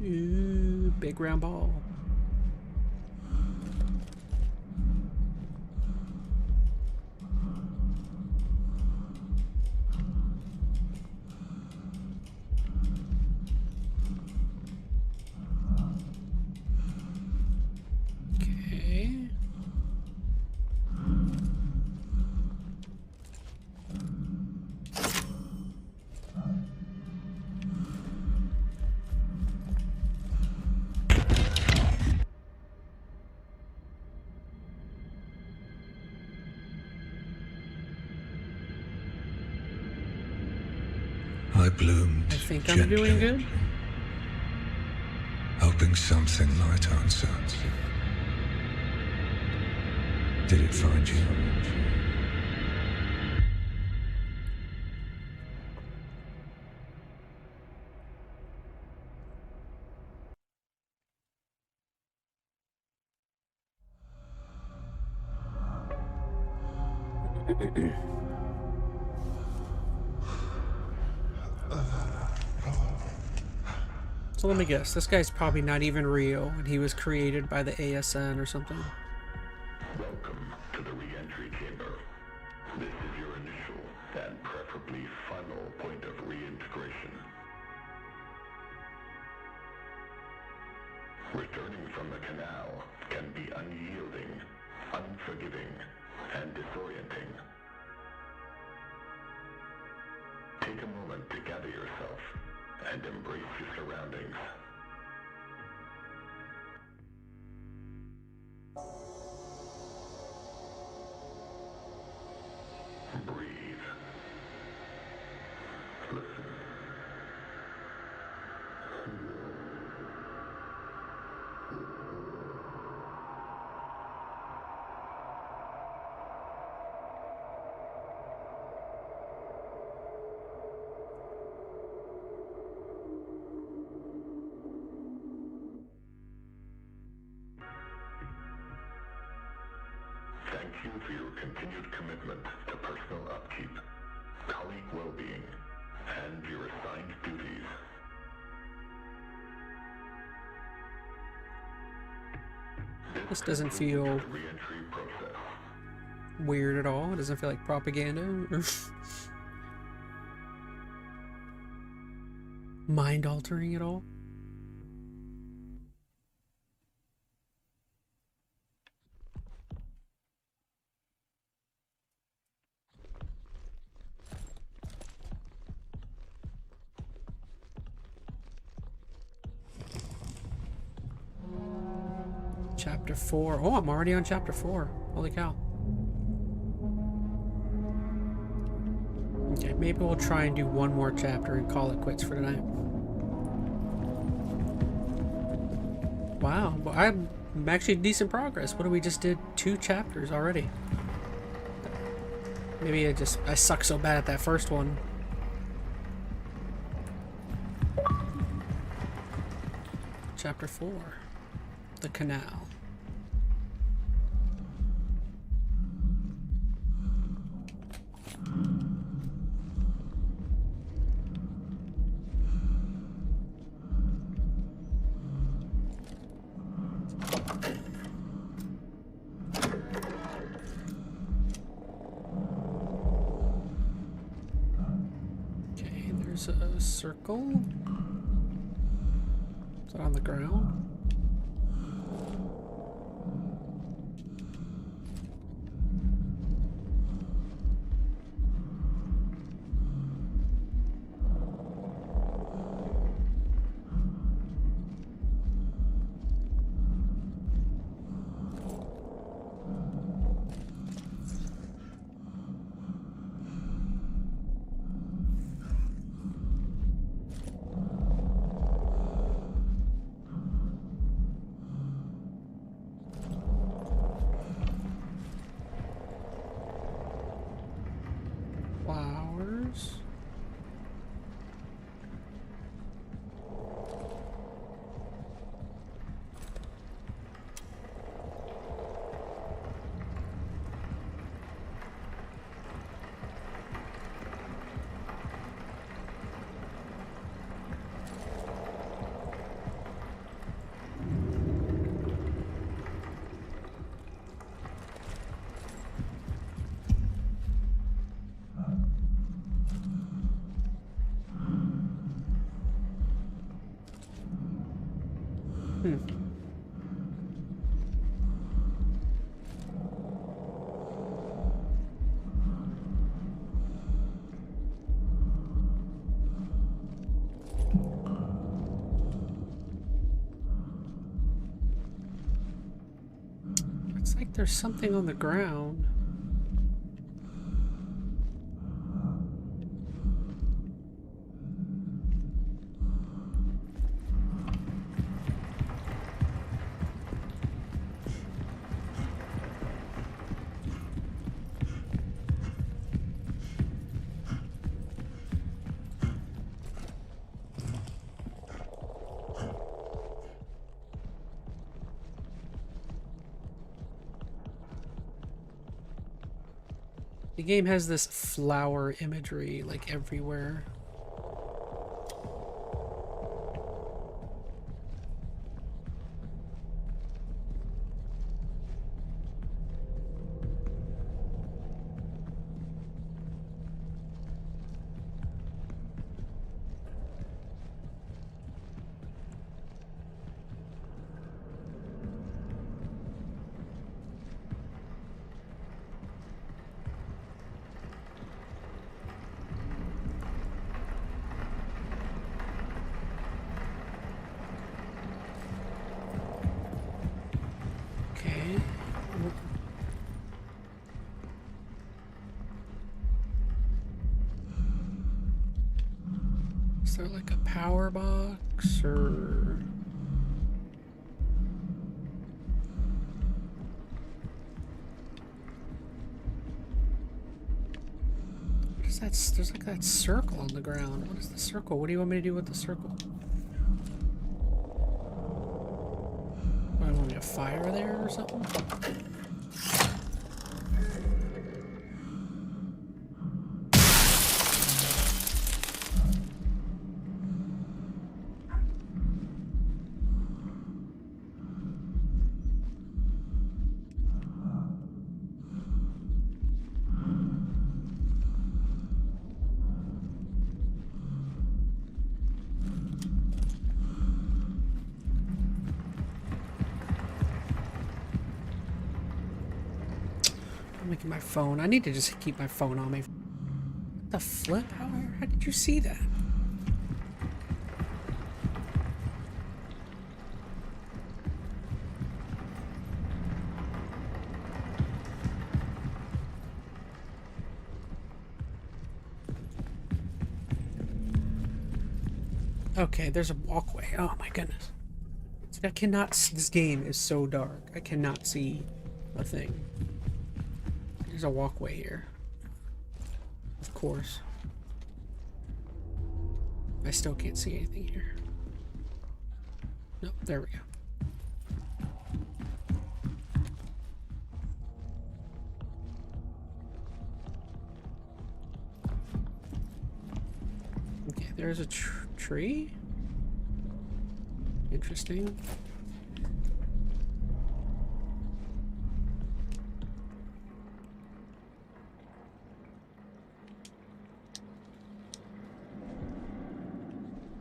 Ooh, big round ball. Okay. I bloomed I think I'm gently, doing good. hoping something might answer. Did it find you? So let me guess, this guy's probably not even real, and he was created by the ASN or something. Welcome to the re-entry chamber. This is your initial and preferably final point of reintegration. Returning from the canal can be unyielding, unforgiving, and disorienting. Take a moment to gather yourself and embrace your surroundings. Breathe. Listen. Thank you for your continued commitment to personal upkeep, colleague well-being, and your assigned duties. This doesn't feel Re-entry process. weird at all. It doesn't feel like propaganda or mind altering at all. Chapter 4. Oh, I'm already on chapter 4. Holy cow. Okay, maybe we'll try and do one more chapter and call it quits for tonight. Wow, well, I'm actually decent progress. What do we just did? 2 chapters already. Maybe I suck so bad at that first one. Chapter 4. The canal. Okay, there's a circle. Is that on the ground? Flowers. It's like there's something on the ground. The game has this flower imagery like everywhere. Okay. Is there like a power box or... What is that? There's like that circle on the ground. What is the circle? What do you want me to do with the circle? What, I want me to fire there or something? I'm making my phone. I need to just keep my phone on me. What the flip? How did you see that? Okay, there's a walkway. Oh my goodness. I cannot see. This game is so dark. I cannot see a thing. There's a walkway here. Of course. I still can't see anything here. Nope, there we go. Okay, there's a tree. Interesting.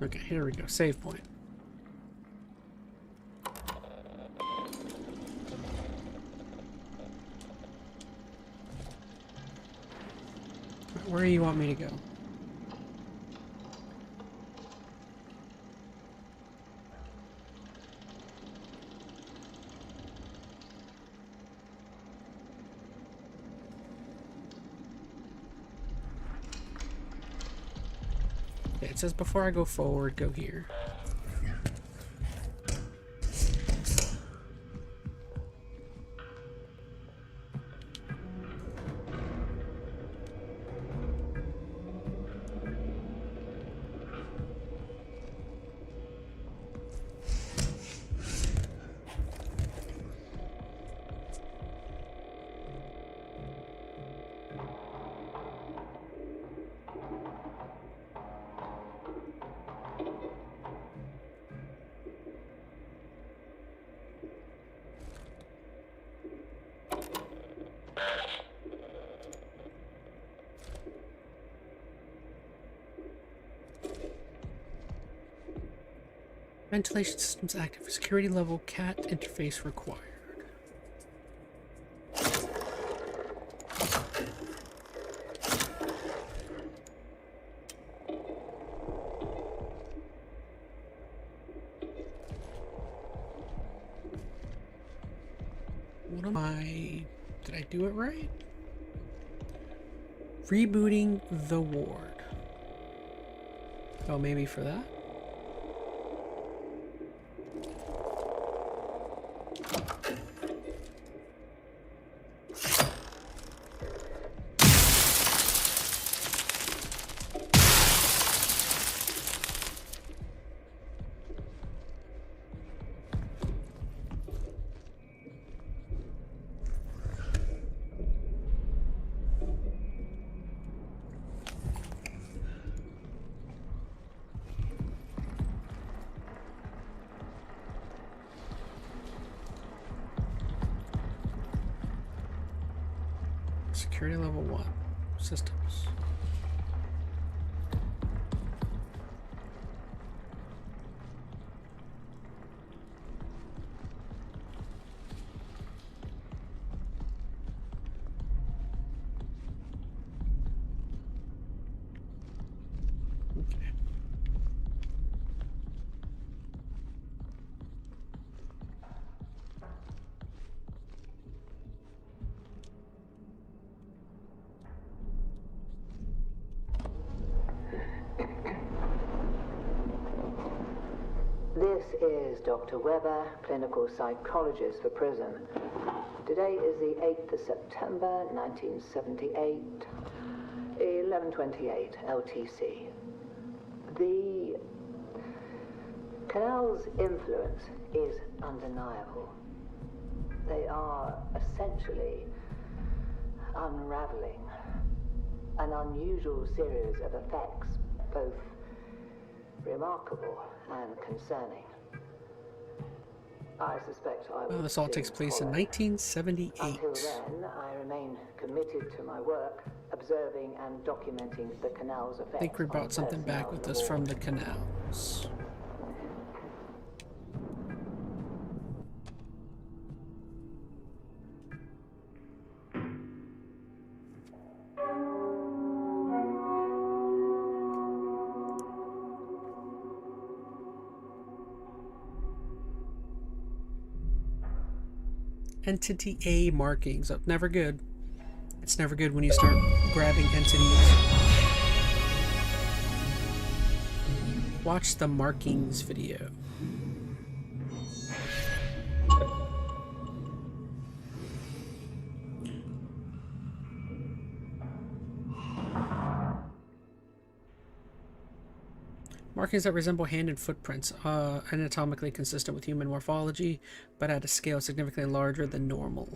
Okay, here we go. Save point. Where do you want me to go? It says before I go forward, go here. Ventilation systems active. Security level cat interface required. What am I... Did I do it right? Rebooting the ward. Oh, maybe for that? Security level 1. Systems. Okay. This is Dr. Weber, clinical psychologist for prison. Today is the 8th of September, 1978, 11:28 LTC. The canal's influence is undeniable. They are essentially unraveling an unusual series of effects, both remarkable and concerning. I suspect I will. This all takes place in 1978. Until then, I remain committed to my work, observing and documenting the canal's effects. I think we brought something back with us from the canals. Entity A markings. Oh, never good. It's never good when you start grabbing entities. Watch the markings video. Markings that resemble hand and footprints, anatomically consistent with human morphology, but at a scale significantly larger than normal.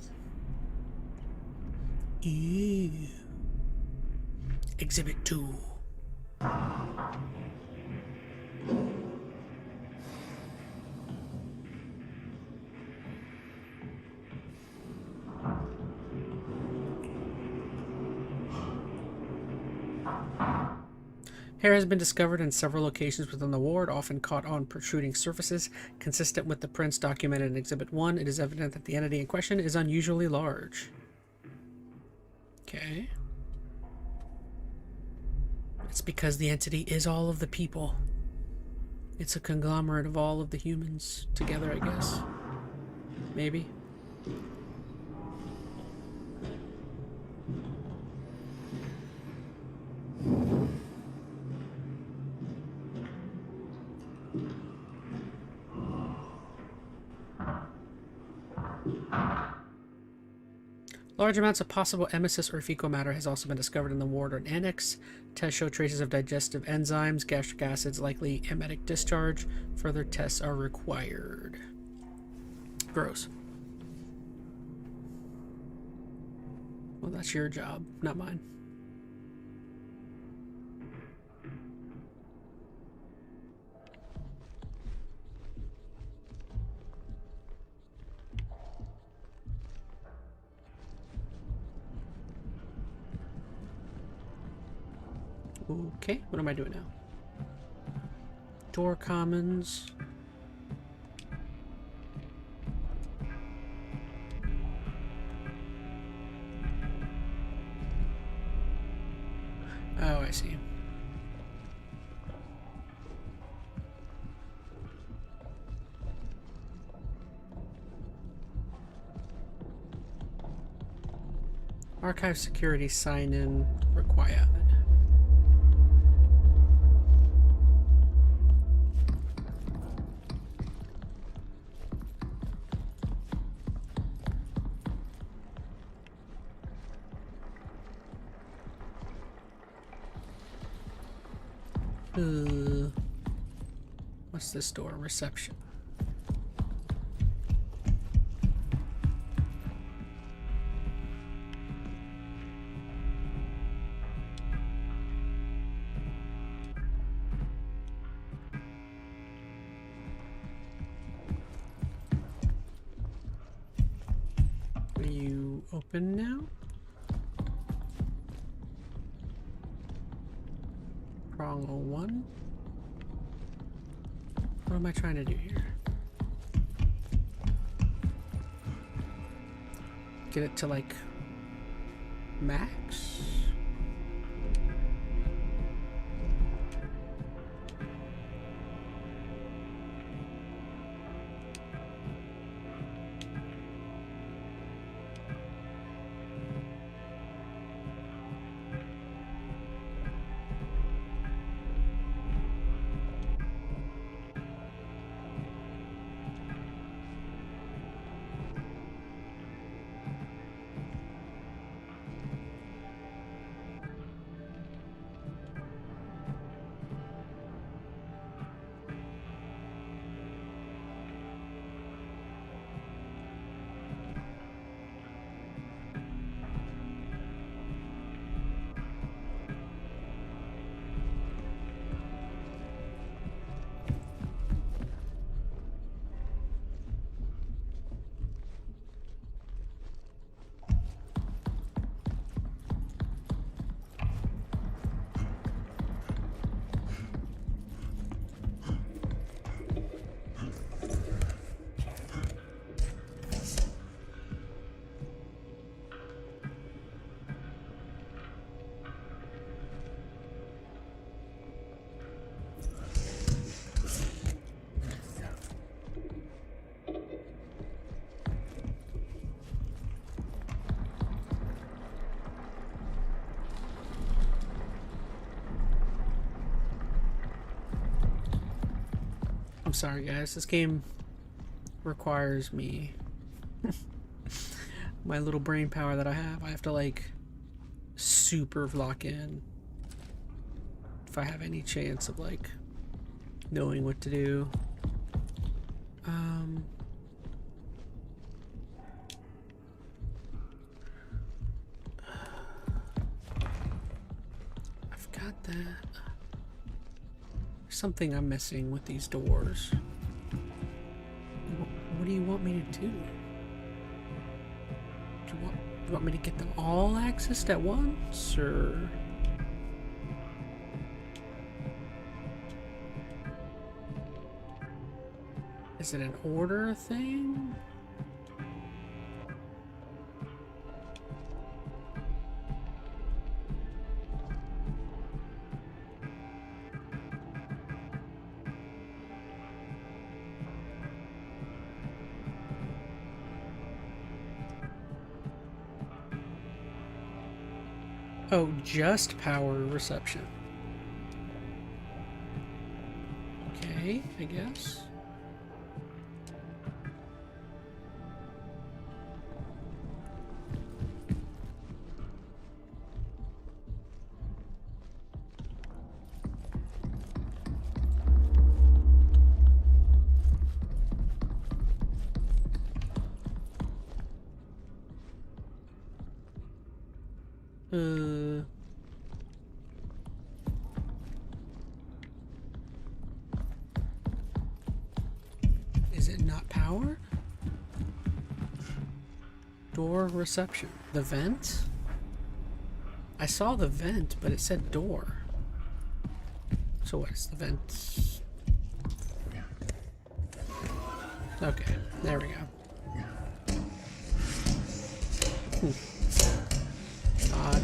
Ew. Exhibit 2. Hair has been discovered in several locations within the ward, often caught on protruding surfaces. Consistent with the prints documented in Exhibit 1, it is evident that the entity in question is unusually large. Okay. It's because the entity is all of the people. It's a conglomerate of all of the humans together, I guess. Maybe. Large amounts of possible emesis or fecal matter has also been discovered in the ward or annex. Tests show traces of digestive enzymes, gastric acids, likely emetic discharge. Further tests are required. Gross. Well, that's your job, not mine. Okay, what am I doing now? Door commons. Oh, I see. Archive security sign-in required. What's this door? Reception. Are you open now? wrong one. What am I trying to do here? Get it to like max? I'm sorry guys, this game requires me my little brain power that I have to like super lock in if I have any chance of like knowing what to do. I've got that. Something I'm missing with these doors. What do you want me to do? Do you want me to get them all accessed at once, or? Is it an order thing? Oh, just power reception. Okay, I guess. Is it not power? Door reception. The vent? I saw the vent, but it said door. So what is the vent? Okay, there we go. Odd.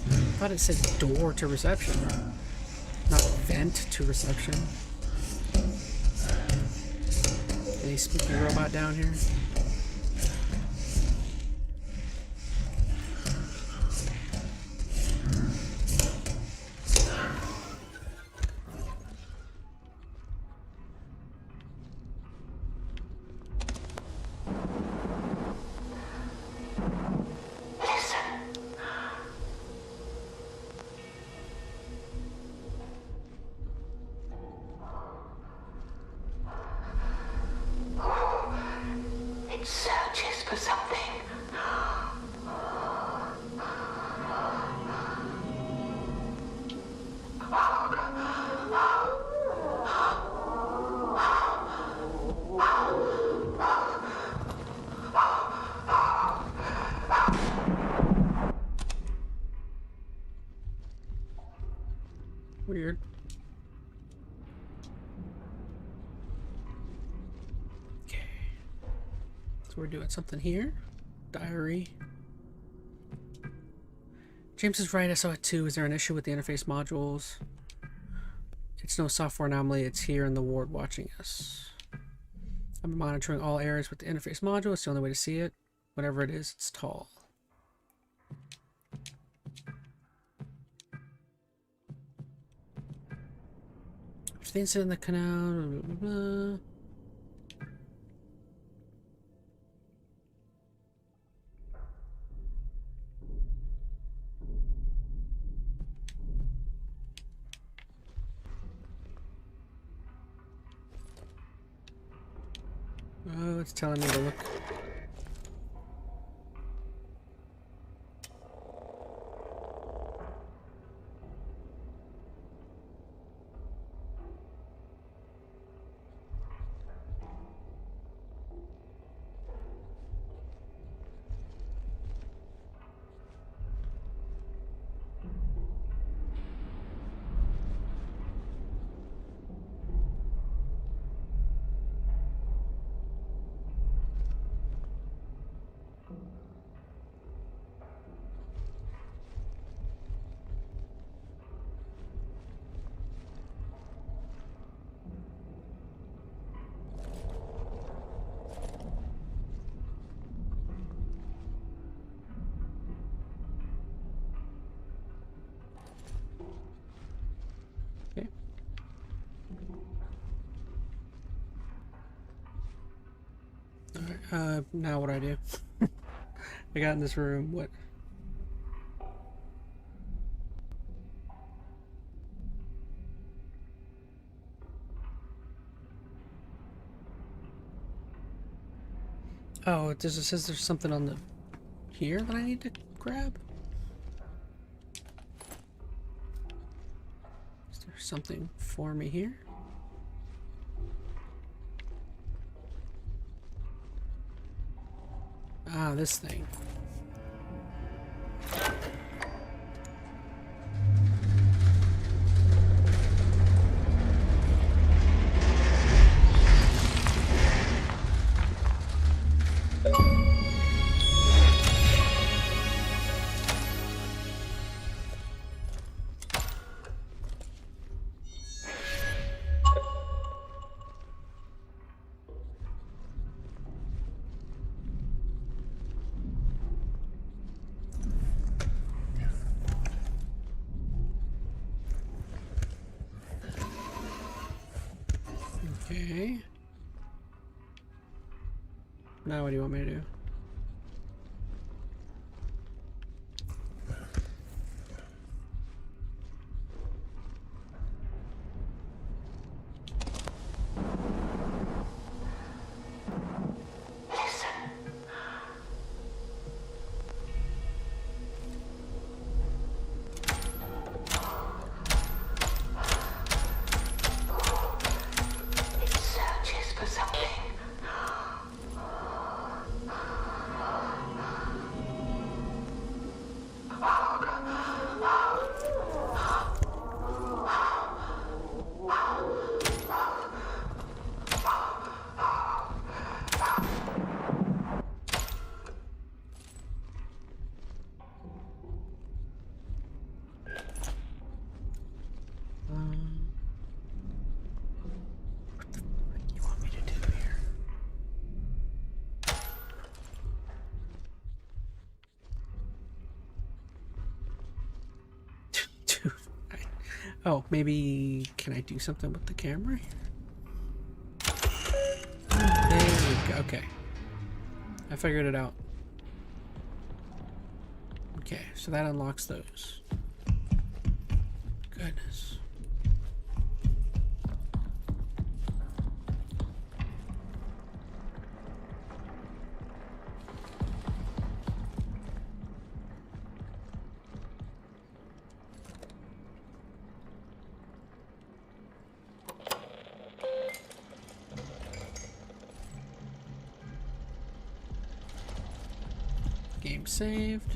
I thought it said door to reception, not vent to reception. Any spooky robot down here? Searches for something. Weird. Okay. So we're doing something here. Diary. James is right, SO2. Is there an issue with the interface modules? It's no software anomaly. It's here in the ward watching us. I'm monitoring all areas with the interface module. It's the only way to see it. Whatever it is, it's tall. Things in the canal. Blah, blah, blah. Oh, it's telling me to look. Okay. Alright, now what do I do? I got in this room, what? Oh, it says there's something on the here that I need to grab? Is there something for me here? Ah, this thing. Okay. Now what do you want me to do? What the frick you want me to do here? Dude, oh, maybe can I do something with the camera? There we go. Okay, I figured it out. Okay, so that unlocks those. Goodness. Game saved.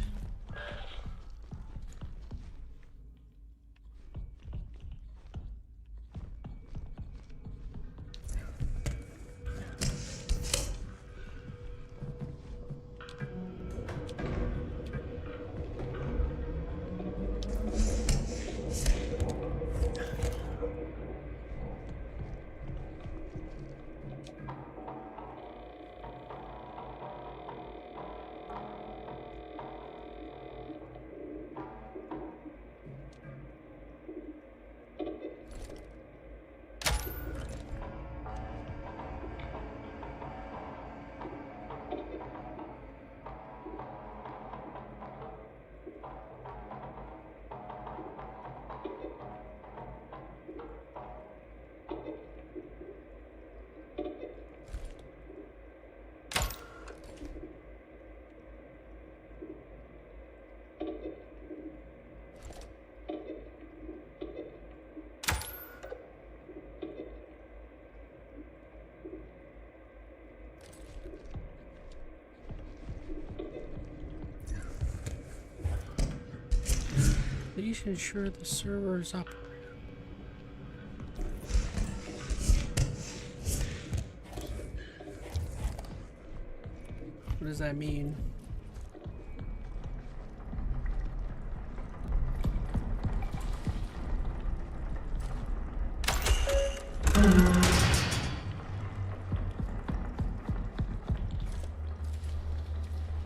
Please ensure the server is up. What does that mean?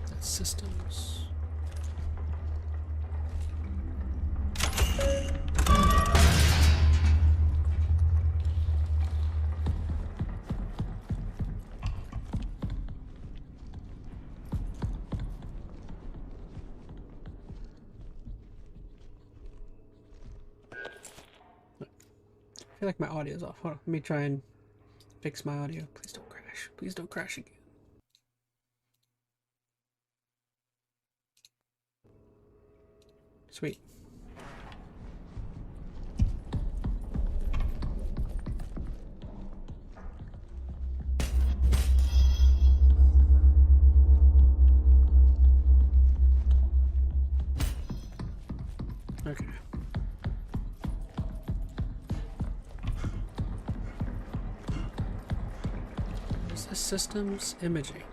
That's systems. I feel like my audio's off. Hold on, let me try and fix my audio. Please don't crash. Please don't crash again. Sweet. Okay. Is this systems imaging?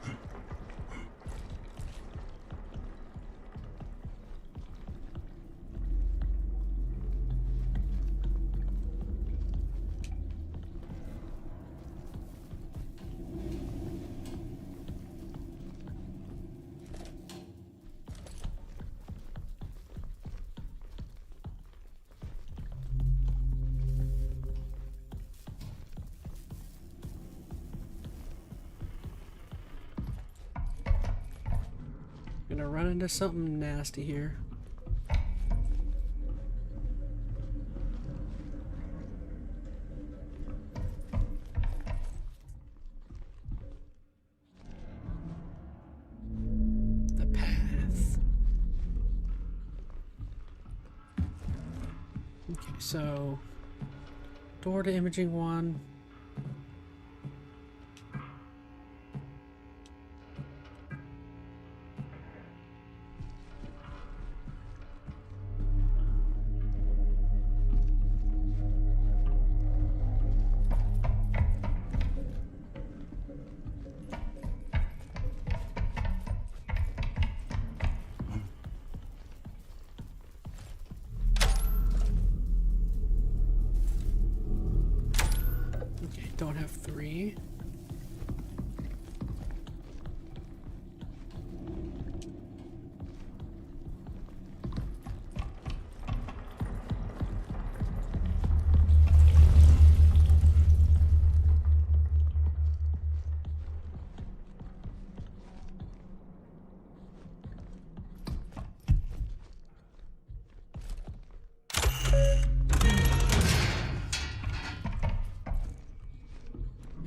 Gonna run into something nasty here. The path. Okay, so door to imaging one. Don't have 3.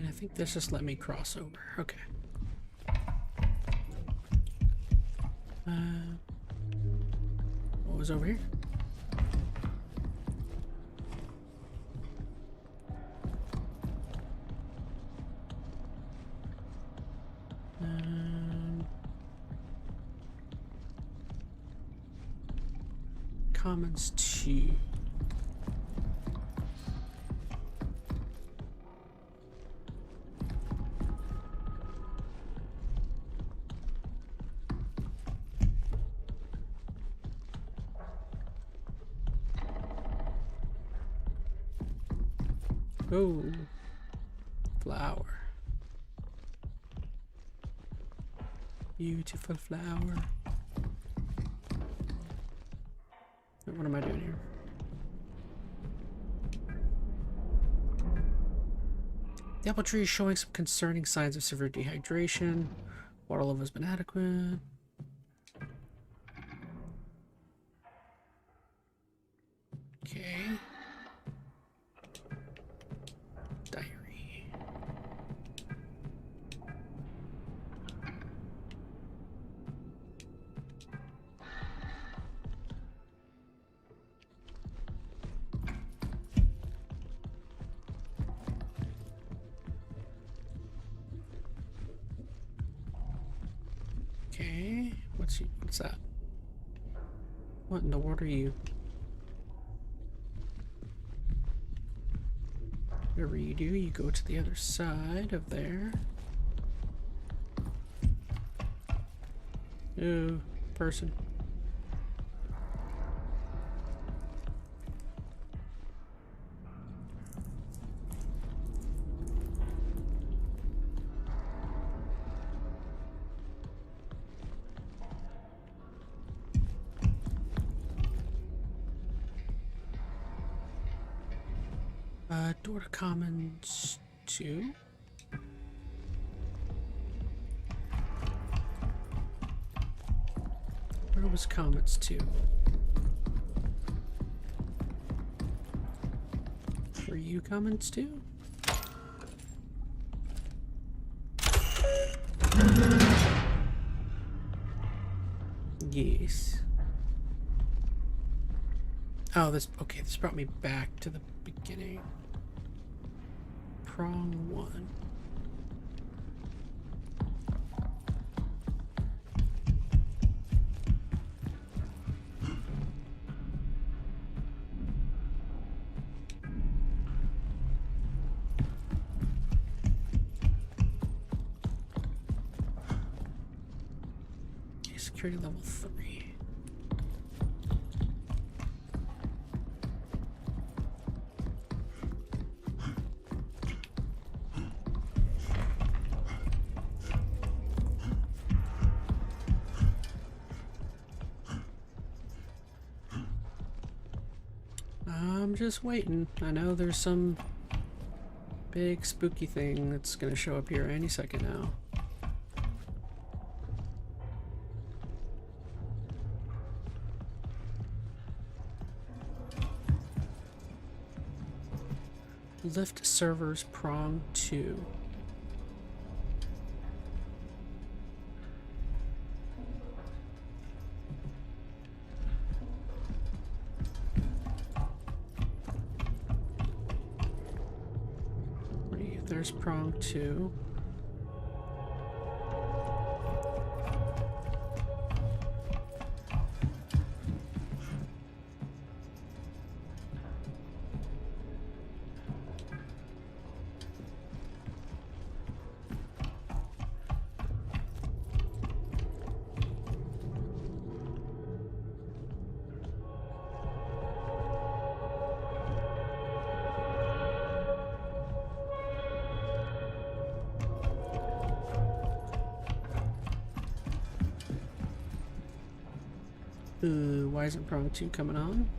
I think this just let me cross over. Okay. What was over here? Commons 2. Oh, flower. Beautiful flower. What am I doing here? The apple tree is showing some concerning signs of severe dehydration. Water level has been adequate. Okay. Diary. Okay, what's that? What in the world are you? Whatever you do, you go to the other side of there. Ooh, person. Door to Commons 2. Where was Commons 2? Were you Commons 2? Yes. Oh, this brought me back to the beginning. Prong 1. Okay, security level 3. I'm just waiting. I know there's some big spooky thing that's gonna show up here any second now. Lift servers prong 2. There's prong 2. Why isn't prong 2 coming on?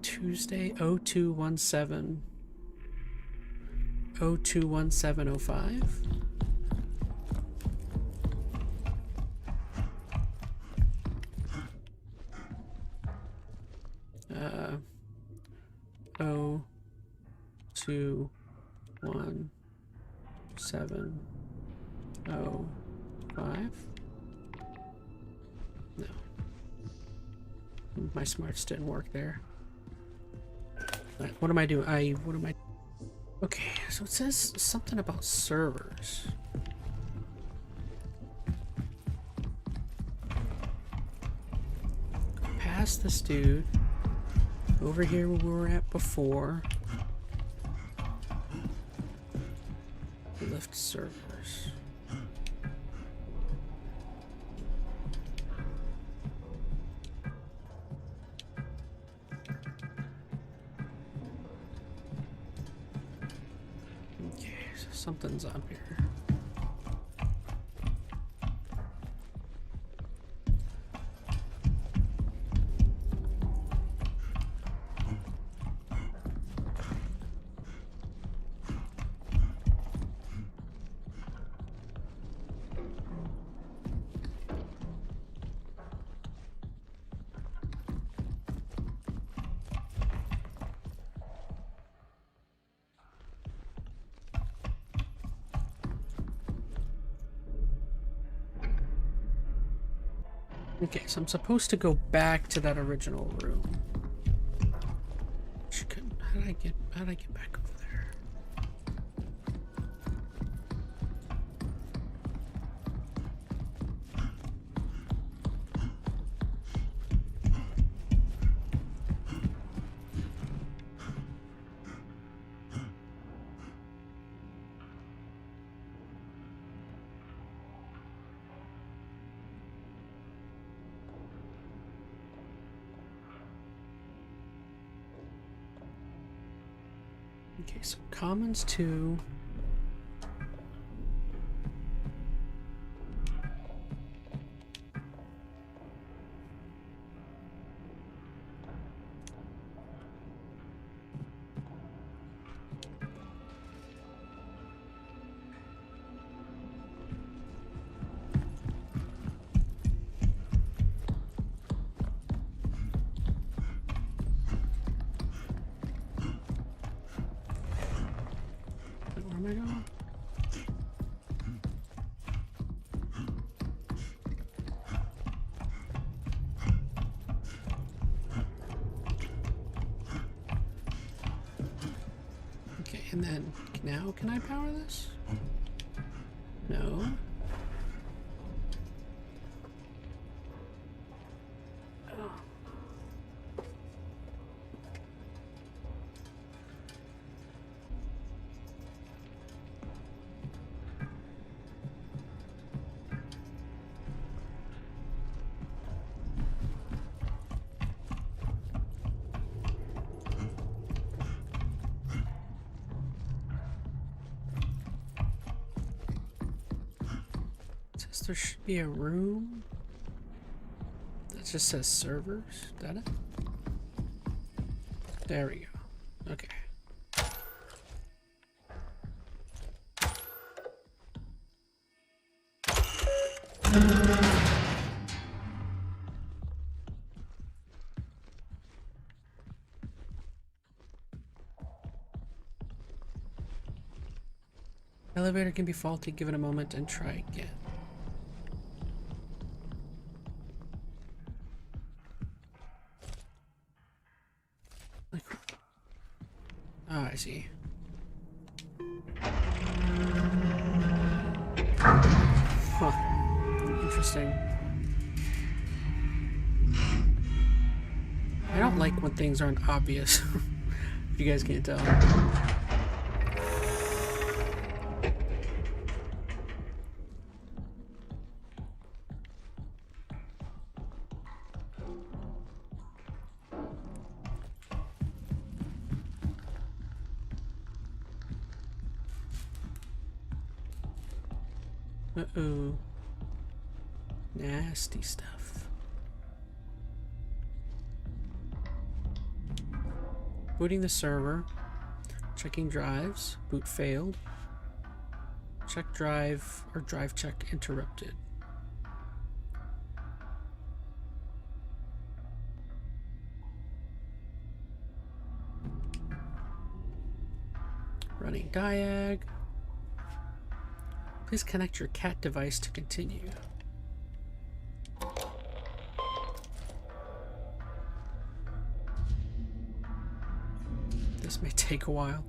Tuesday 0217 021705. Oh, 2, 1, 7, 0, 5. No, my smarts didn't work there. What am I doing? What am I... Okay, so it says something about servers. Go past this dude. Over here where we were at before. Lift servers. Okay, so something's up here. Okay, so I'm supposed to go back to that original room. How did I get back over there? Okay, so commons 2. Where am I going? Okay, and then now can I power this? No. There should be a room that just says servers. Is that it? There we go. Okay. Elevator can be faulty. Give it a moment and try again. Ah, I see. Huh. Interesting. I don't like when things aren't obvious. If you guys can't tell. Uh-oh. Nasty stuff. Booting the server. Checking drives. Boot failed. Check drive or drive check interrupted. Running diag. Please connect your cat device to continue. This may take a while.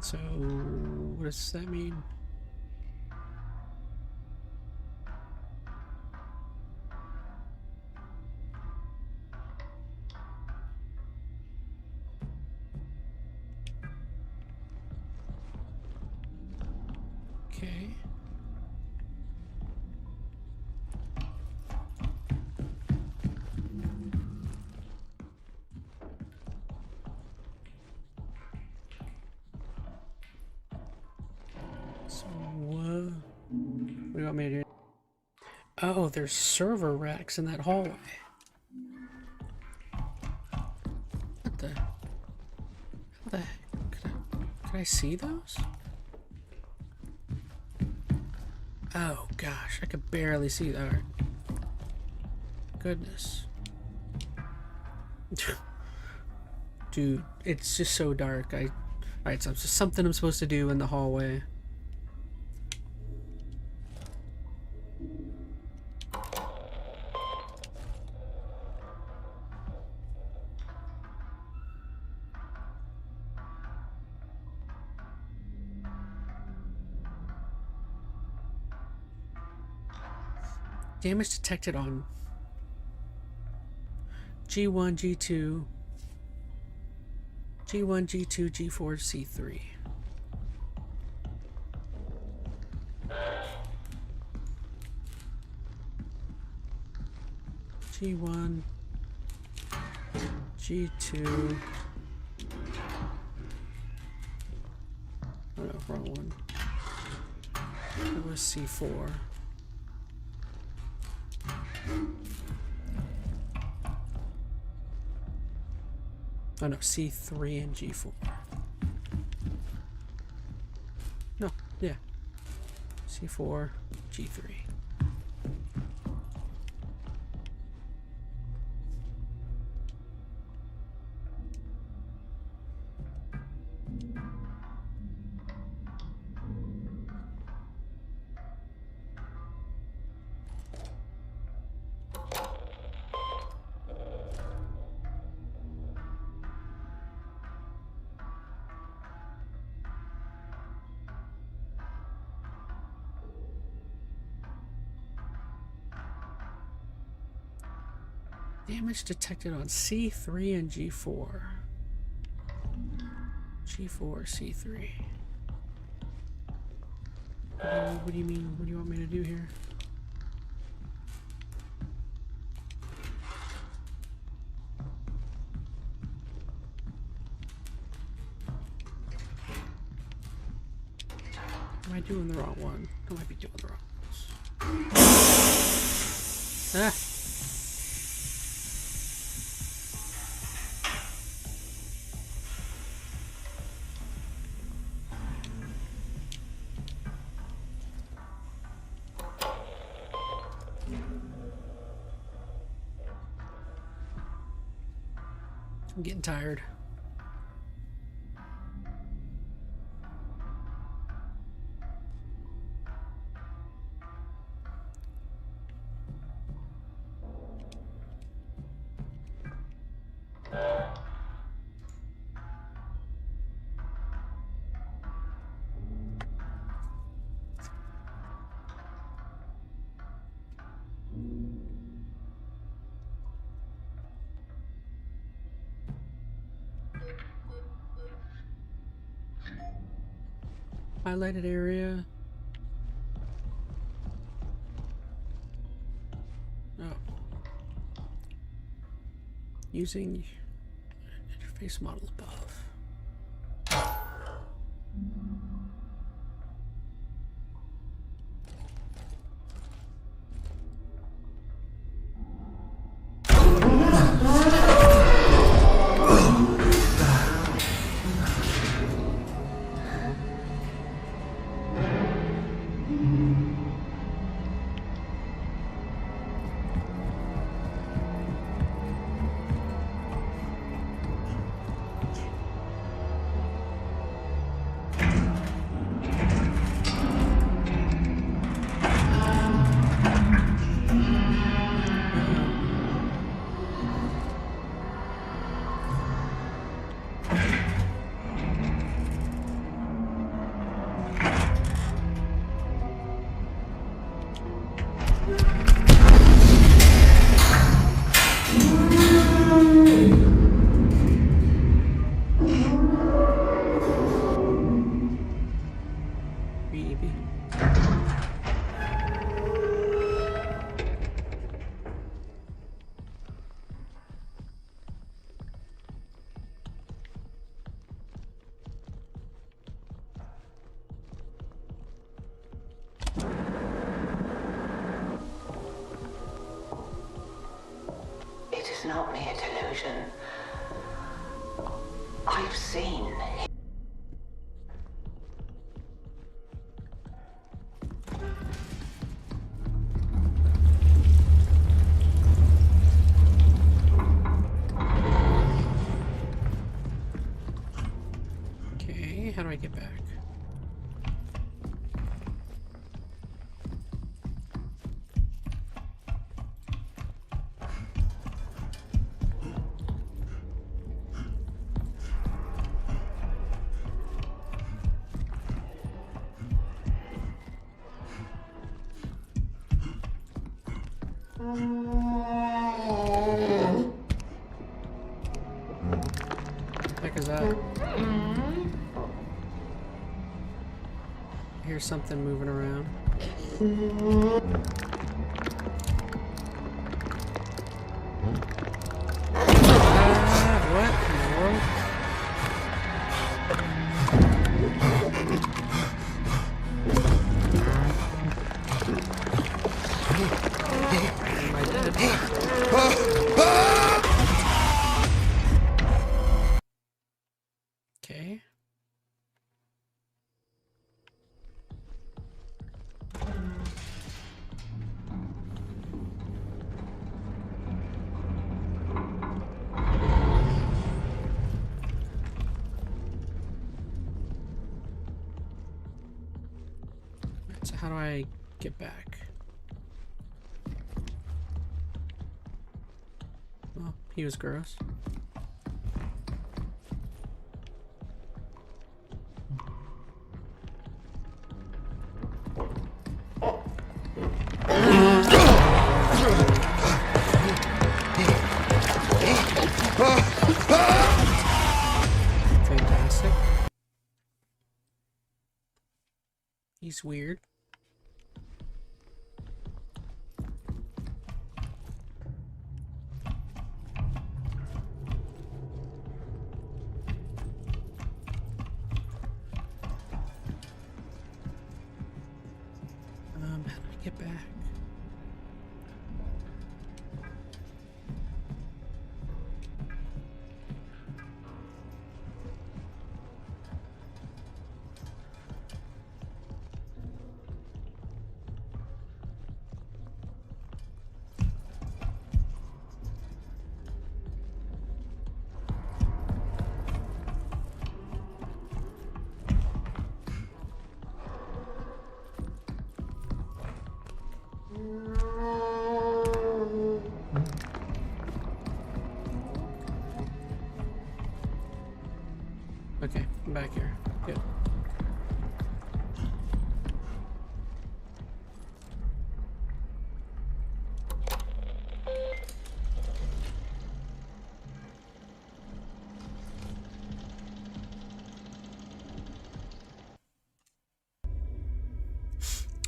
So, what does that mean? Okay. So, what do you want me to do? Oh, there's server racks in that hallway. What the? How the heck? Could I see those? Oh gosh, I could barely see that. Alright. Goodness. Dude, it's just so dark. Alright, so it's just something I'm supposed to do in the hallway. Damage detected on G1, G2, G1, G2, G4, C3. G1, G2. Oh no, wrong one. It was C4. Oh no, C3 and G4. No, yeah. C4, G3. Damage detected on C3 and G4. G4, C3. What do you mean? What do you want me to do here? Am I doing the wrong one? I might be doing the wrong ones. Ah! I'm getting tired. Highlighted area. Oh. Using interface model above. Creepy. It is not mere delusion. I've seen. Okay, how do I get back? What the heck is that? I hear something moving around. What in the world? Am I dead? Okay. So how do I get back? Well, he was gross. Fantastic. He's weird. How do I get back? Okay, I'm back here. Good.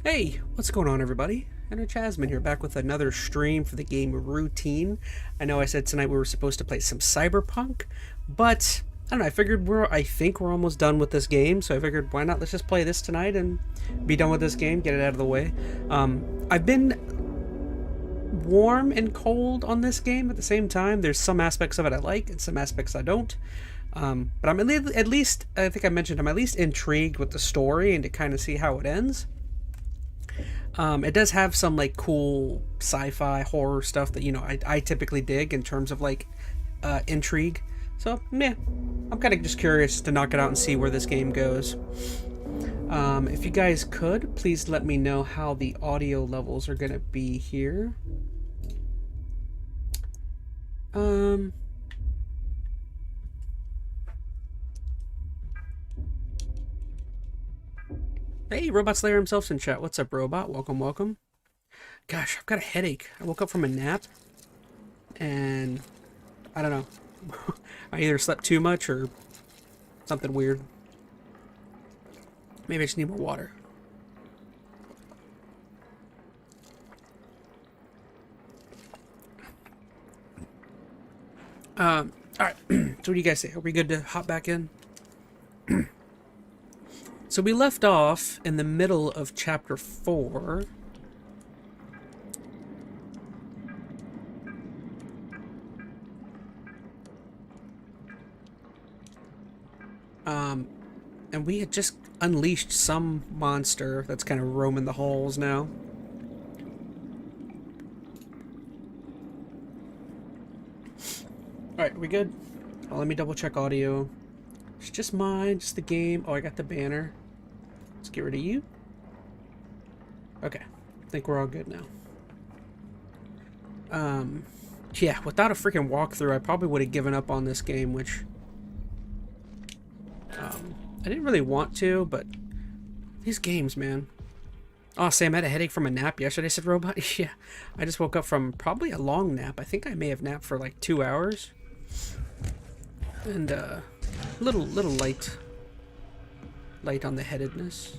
Hey, what's going on, everybody? I know ChazmaN here, back with another stream for the game Routine. I know I said tonight we were supposed to play some Cyberpunk, but I don't know, I think we're almost done with this game, so I figured why not, let's just play this tonight and be done with this game, get it out of the way. I've been warm and cold on this game at the same time. There's some aspects of it I like and some aspects I don't. But I'm at least, I think I mentioned, I'm at least intrigued with the story and to kind of see how it ends. It does have some like cool sci-fi horror stuff that, you know, I typically dig in terms of like intrigue. So, meh. I'm kind of just curious to knock it out and see where this game goes. If you guys could, please let me know how the audio levels are going to be here. Hey, Robot Slayer himself's in chat. What's up, Robot? Welcome, welcome. Gosh, I've got a headache. I woke up from a nap, and I don't know. I either slept too much or something weird. Maybe I just need more water. All right. So what do you guys say? Are we good to hop back in? So we left off in the middle of chapter 4. And we had just unleashed some monster that's kind of roaming the halls now. Alright, we good? Oh, let me double check audio. It's just mine, just the game. Oh, I got the banner. Let's get rid of you. Okay. I think we're all good now. Yeah, without a freaking walkthrough, I probably would have given up on this game, which... I didn't really want to, but... These games, man. Oh, Sam, I had a headache from a nap yesterday, said Robot. Yeah, I just woke up from probably a long nap. I think I may have napped for like 2 hours. And, little light on the headedness.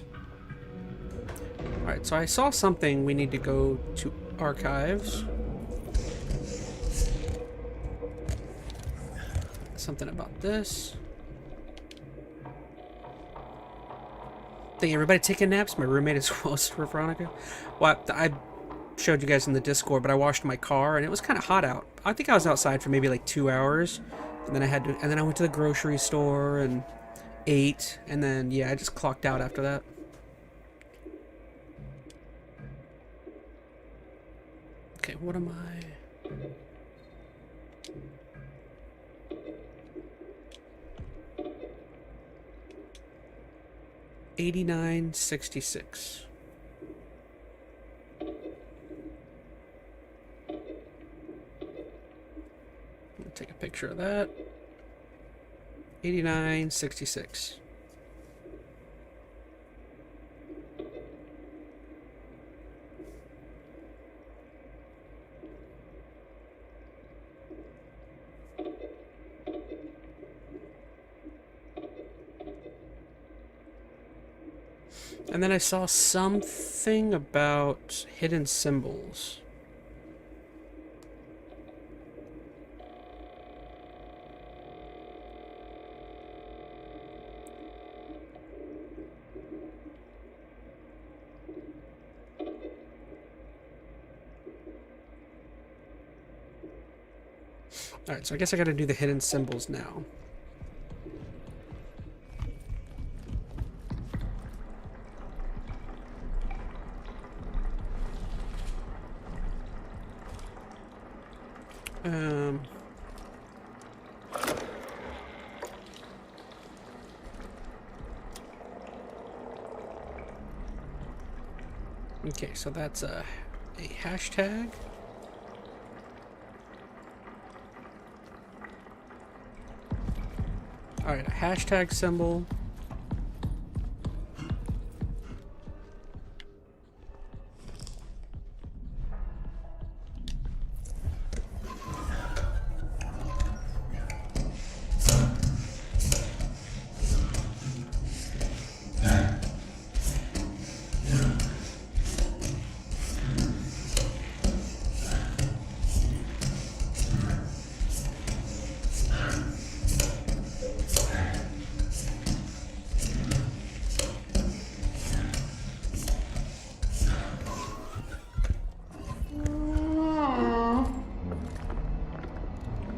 Alright, so I saw something. We need to go to archives. Something about this. Think everybody taking naps? My roommate as well as for Veronica. Well, I showed you guys in the Discord, but I washed my car and it was kind of hot out. I think I was outside for maybe like 2 hours, and then I went to the grocery store and ate, and then yeah, I just clocked out after that. Okay, what am I? $89.66. Take a picture of that. $89.66. And then I saw something about hidden symbols. Alright, so I guess I gotta do the hidden symbols now. Okay, so that's a hashtag. Alright, a hashtag symbol.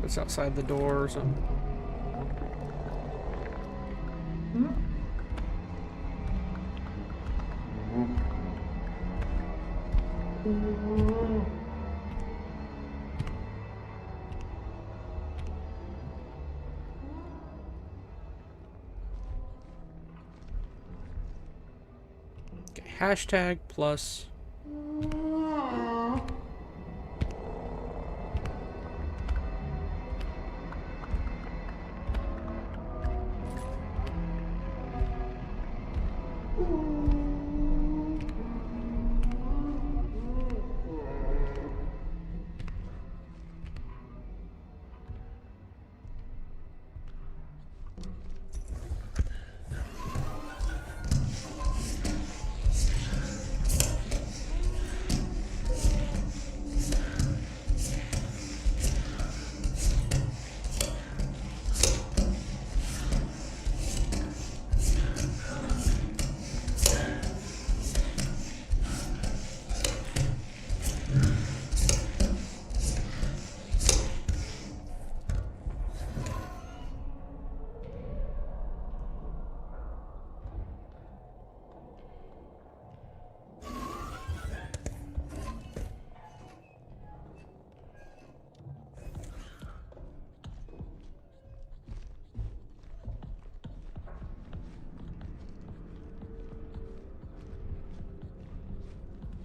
It's outside the door or something. Okay, hashtag plus.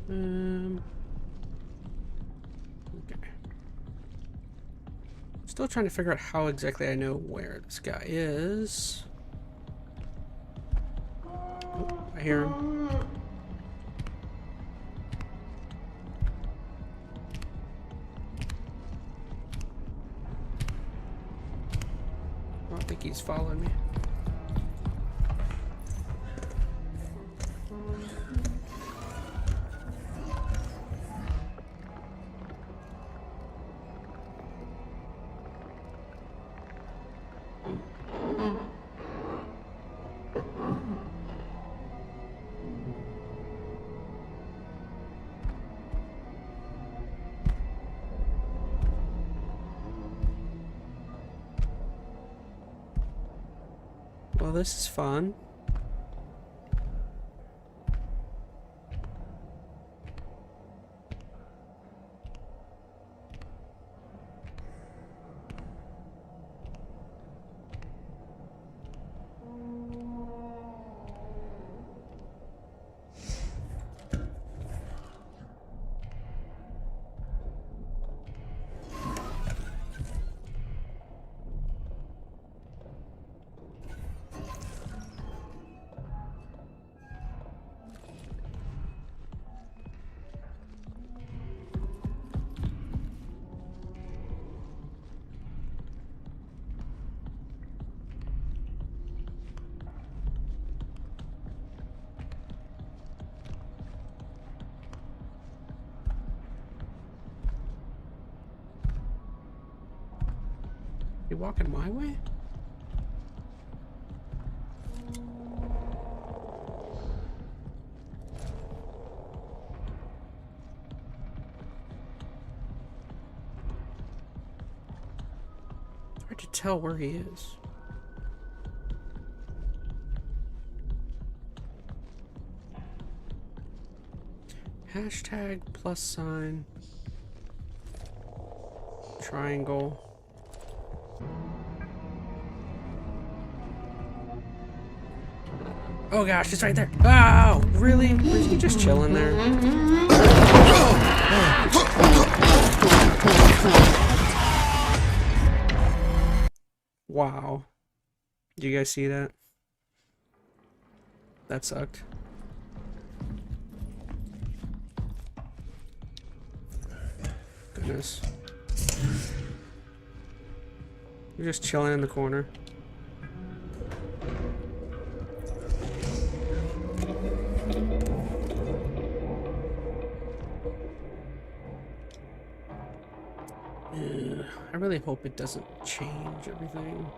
Okay. Still trying to figure out how exactly I know where this guy is. Oh, I hear him. I don't think he's following me. Well, this is fun. You walking my way? Hard to tell where he is. Hashtag plus sign triangle. Oh gosh, it's right there. Oh, really? Was he just chilling there? Wow. Did you guys see that? That sucked. Goodness. You're just chilling in the corner. I really hope it doesn't change everything.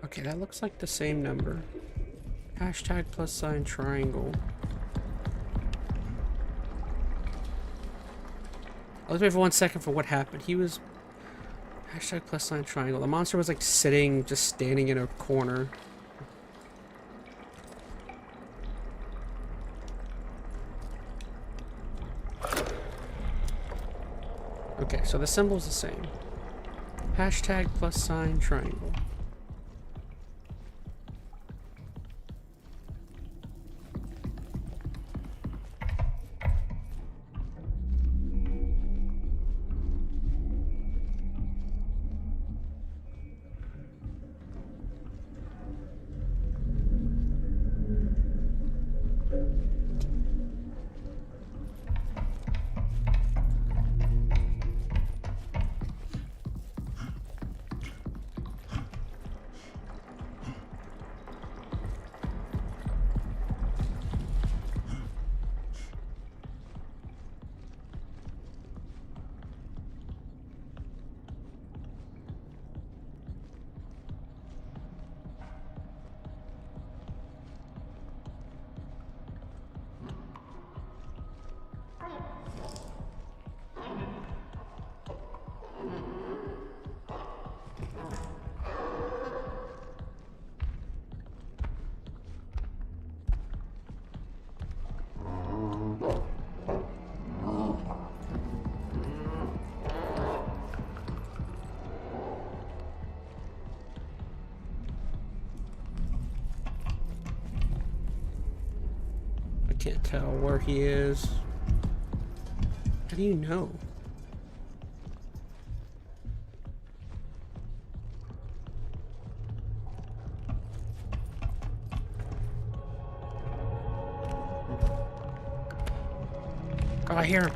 Okay, that looks like the same number. Hashtag plus sign triangle. Let's wait for 1 second for what happened. He was... Hashtag plus sign triangle. The monster was like sitting, just standing in a corner. Okay, so the symbol's the same. Hashtag plus sign triangle. Can't tell where he is. How do you know? Oh, I hear him.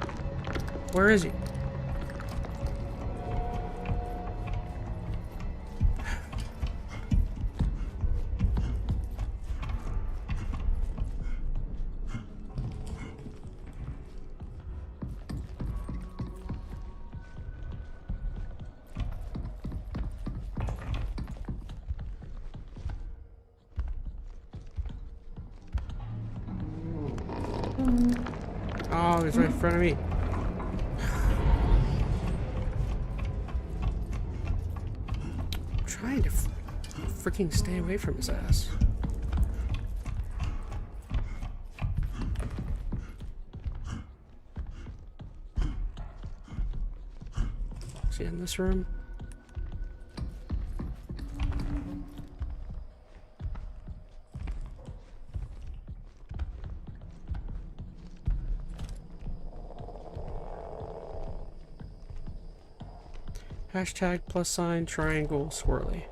Where is he? Oh, he's right in front of me. I'm trying to freaking stay away from his ass. Is he in this room? Hashtag +, triangle, swirly.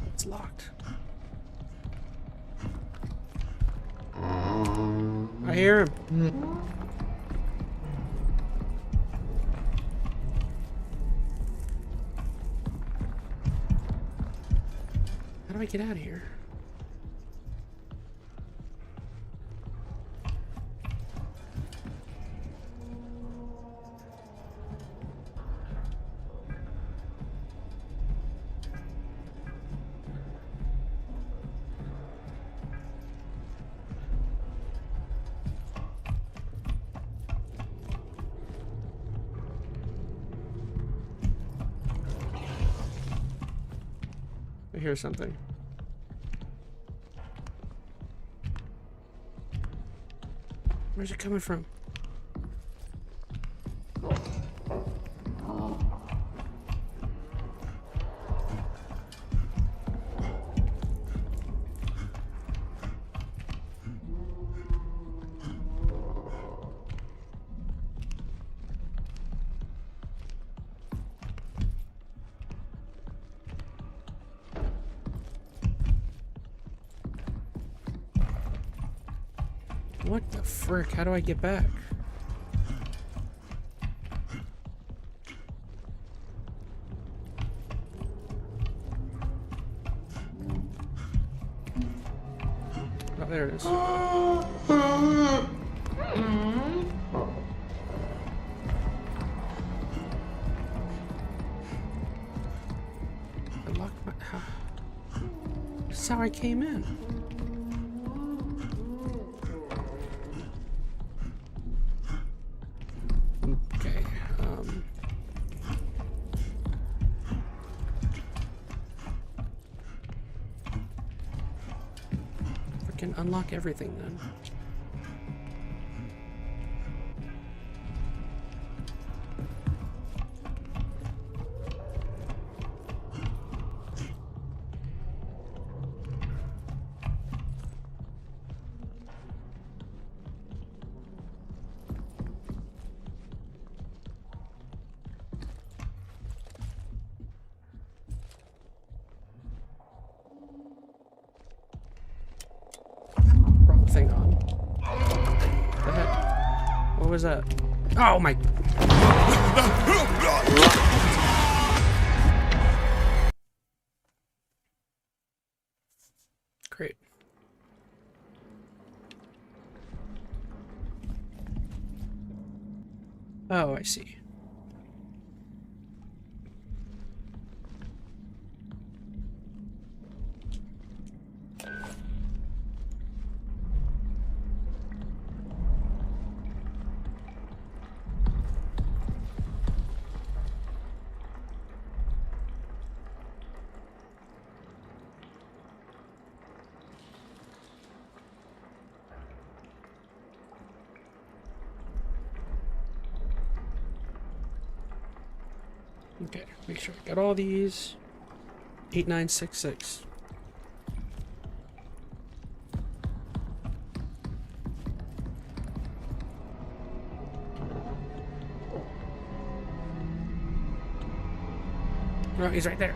It's locked. I hear him. How do I get out of here? I hear something. Where's it coming from? What the frick? How do I get back? Oh, there it is. I locked my... That's how I came in. Okay, freaking unlock everything then. Wrong thing on. The heck? What was that? Oh my... Great. Oh, I see. Okay, make sure I got all these. 8966. No, he's right there.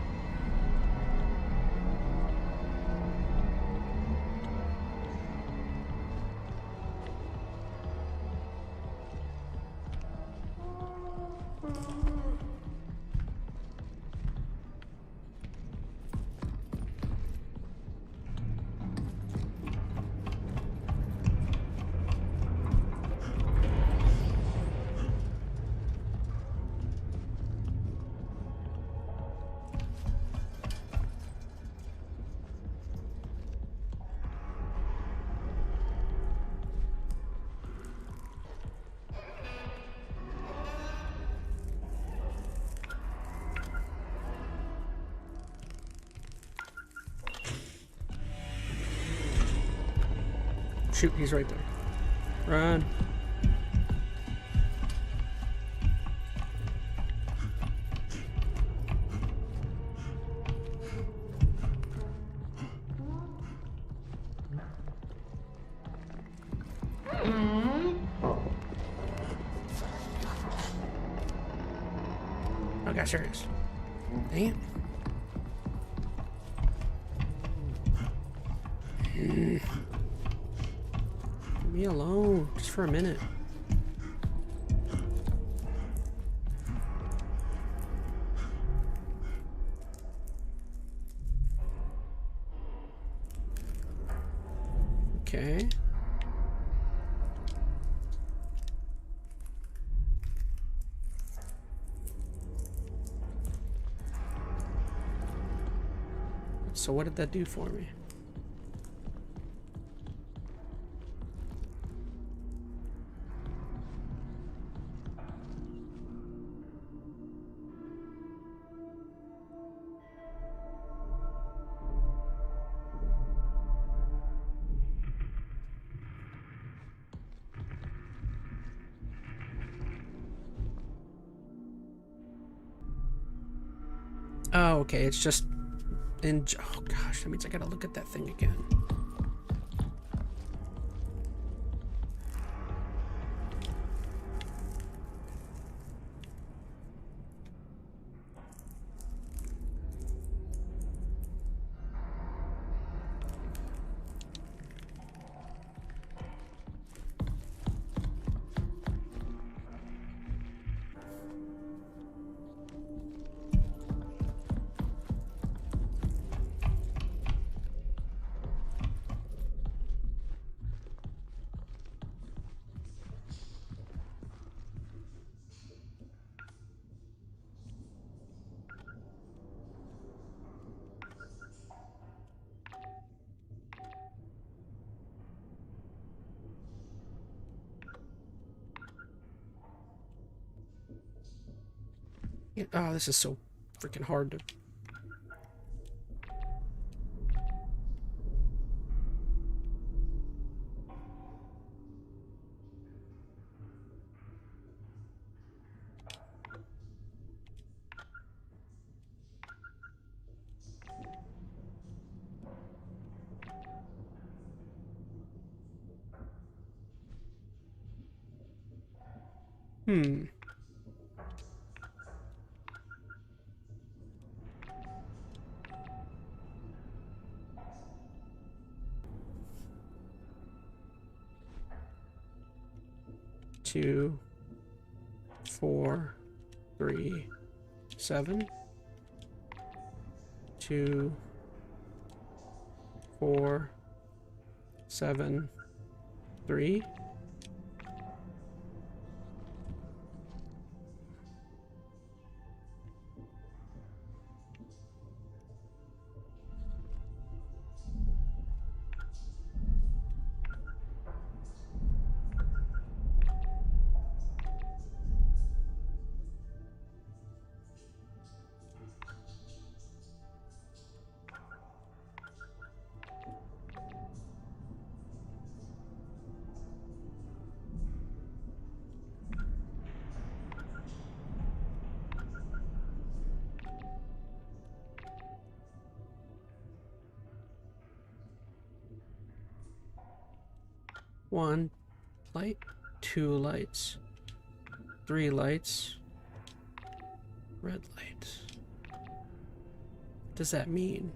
Shoot, he's right there. Run. Oh gosh, there he is. Dang it. Leave me alone, just for a minute. Okay. So what did that do for me? Oh, okay, it's just in... Oh gosh, that means I gotta look at that thing again. Oh, this is so freaking hard to... Hmm. Two, 4, 3, 7. 2, 4, 7, 3. 1 light, 2 lights, 3 lights, red light. What does that mean?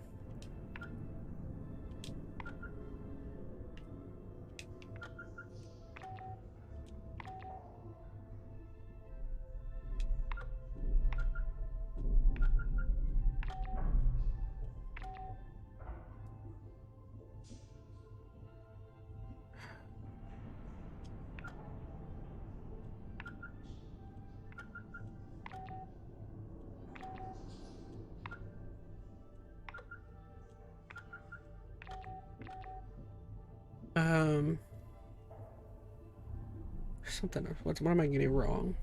Something. What am I getting wrong?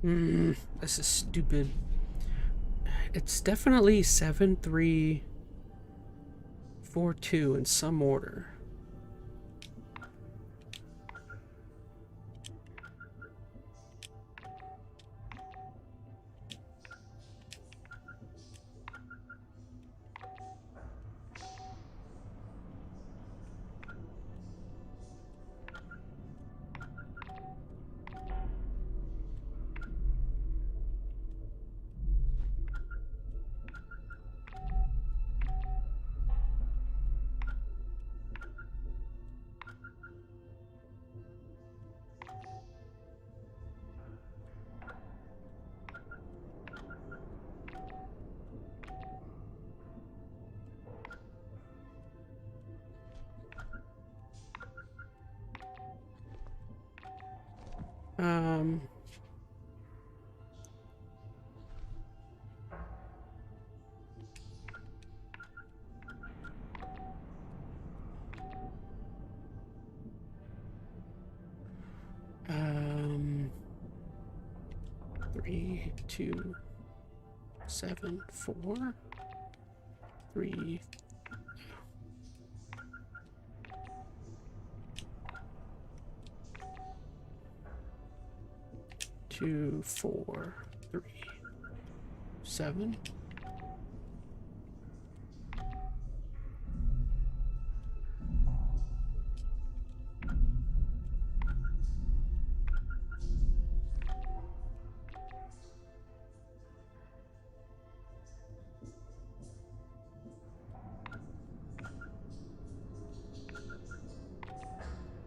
This is stupid. It's definitely 7342 in some order. Um, 3, 2, 7, 4, 3. 2, 4, 3, 7.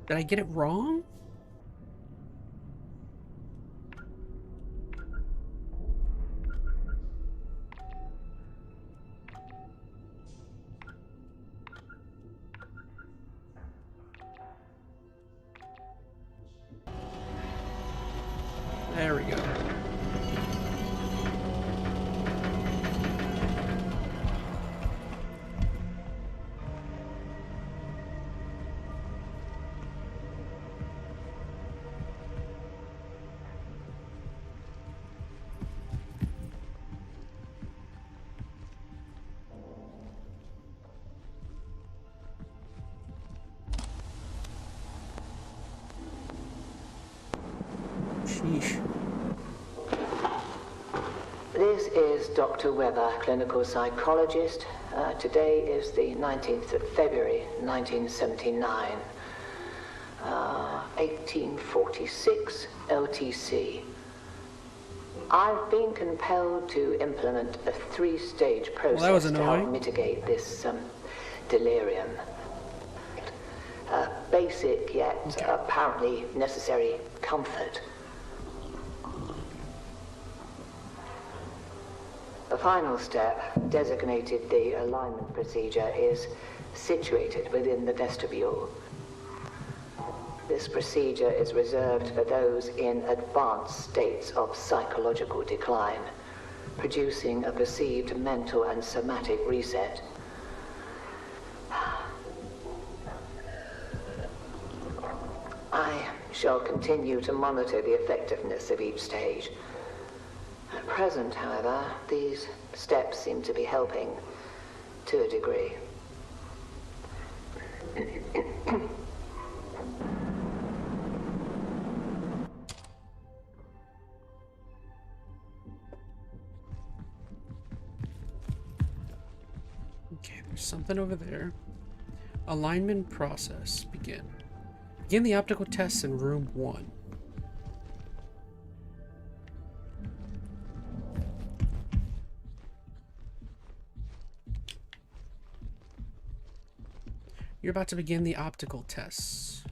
Did I get it wrong? There we go. Sheesh. This is Dr. Weber, clinical psychologist. Today is the 19th of February, 1979. 1846 LTC. I've been compelled to implement a 3-stage process that was to help annoying. mitigate this delirium. Basic yet apparently necessary comfort. The final step, designated the alignment procedure, is situated within the vestibule. This procedure is reserved for those in advanced states of psychological decline, producing a perceived mental and somatic reset. I shall continue to monitor the effectiveness of each stage. At present, however, these steps seem to be helping to a degree. There's something over there. Alignment process. Begin. Begin the optical tests in room 1. You're about to begin the optical tests.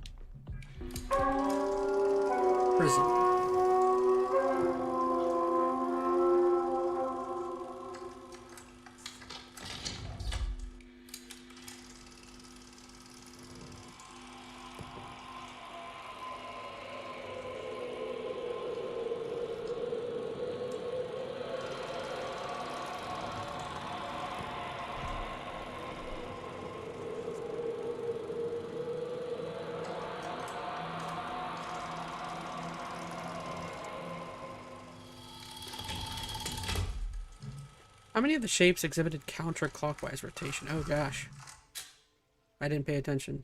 Prism. How many of the shapes exhibited counterclockwise rotation? Oh gosh. I didn't pay attention.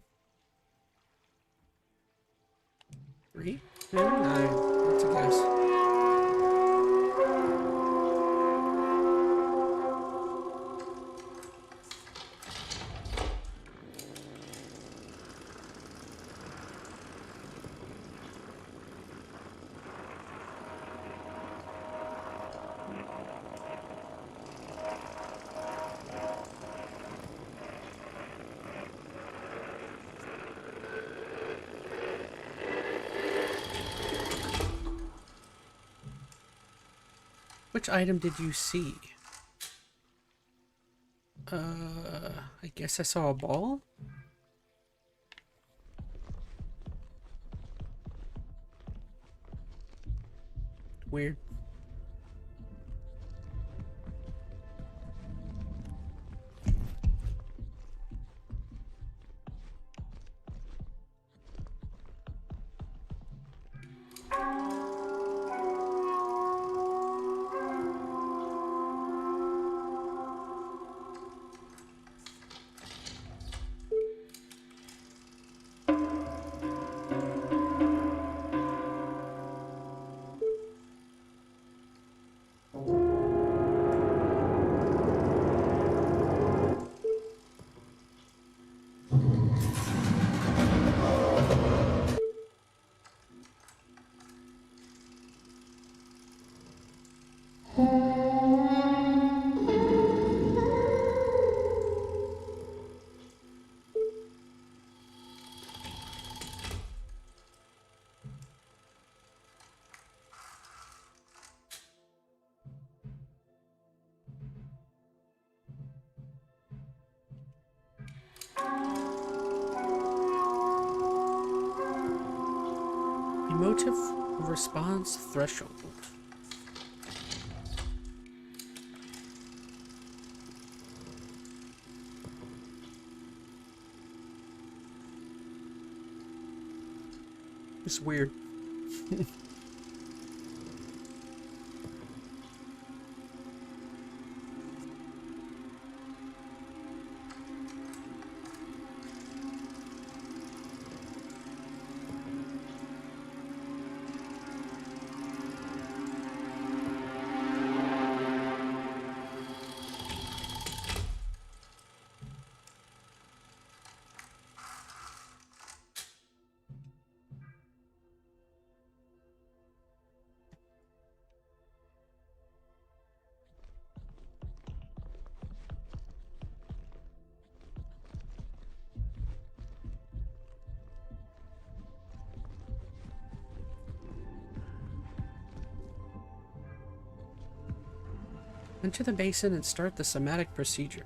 3? Maybe 9. That's a guess. Which item did you see? I guess I saw a ball? Weird. Emotive response threshold. It's weird. Enter the basin and start the somatic procedure.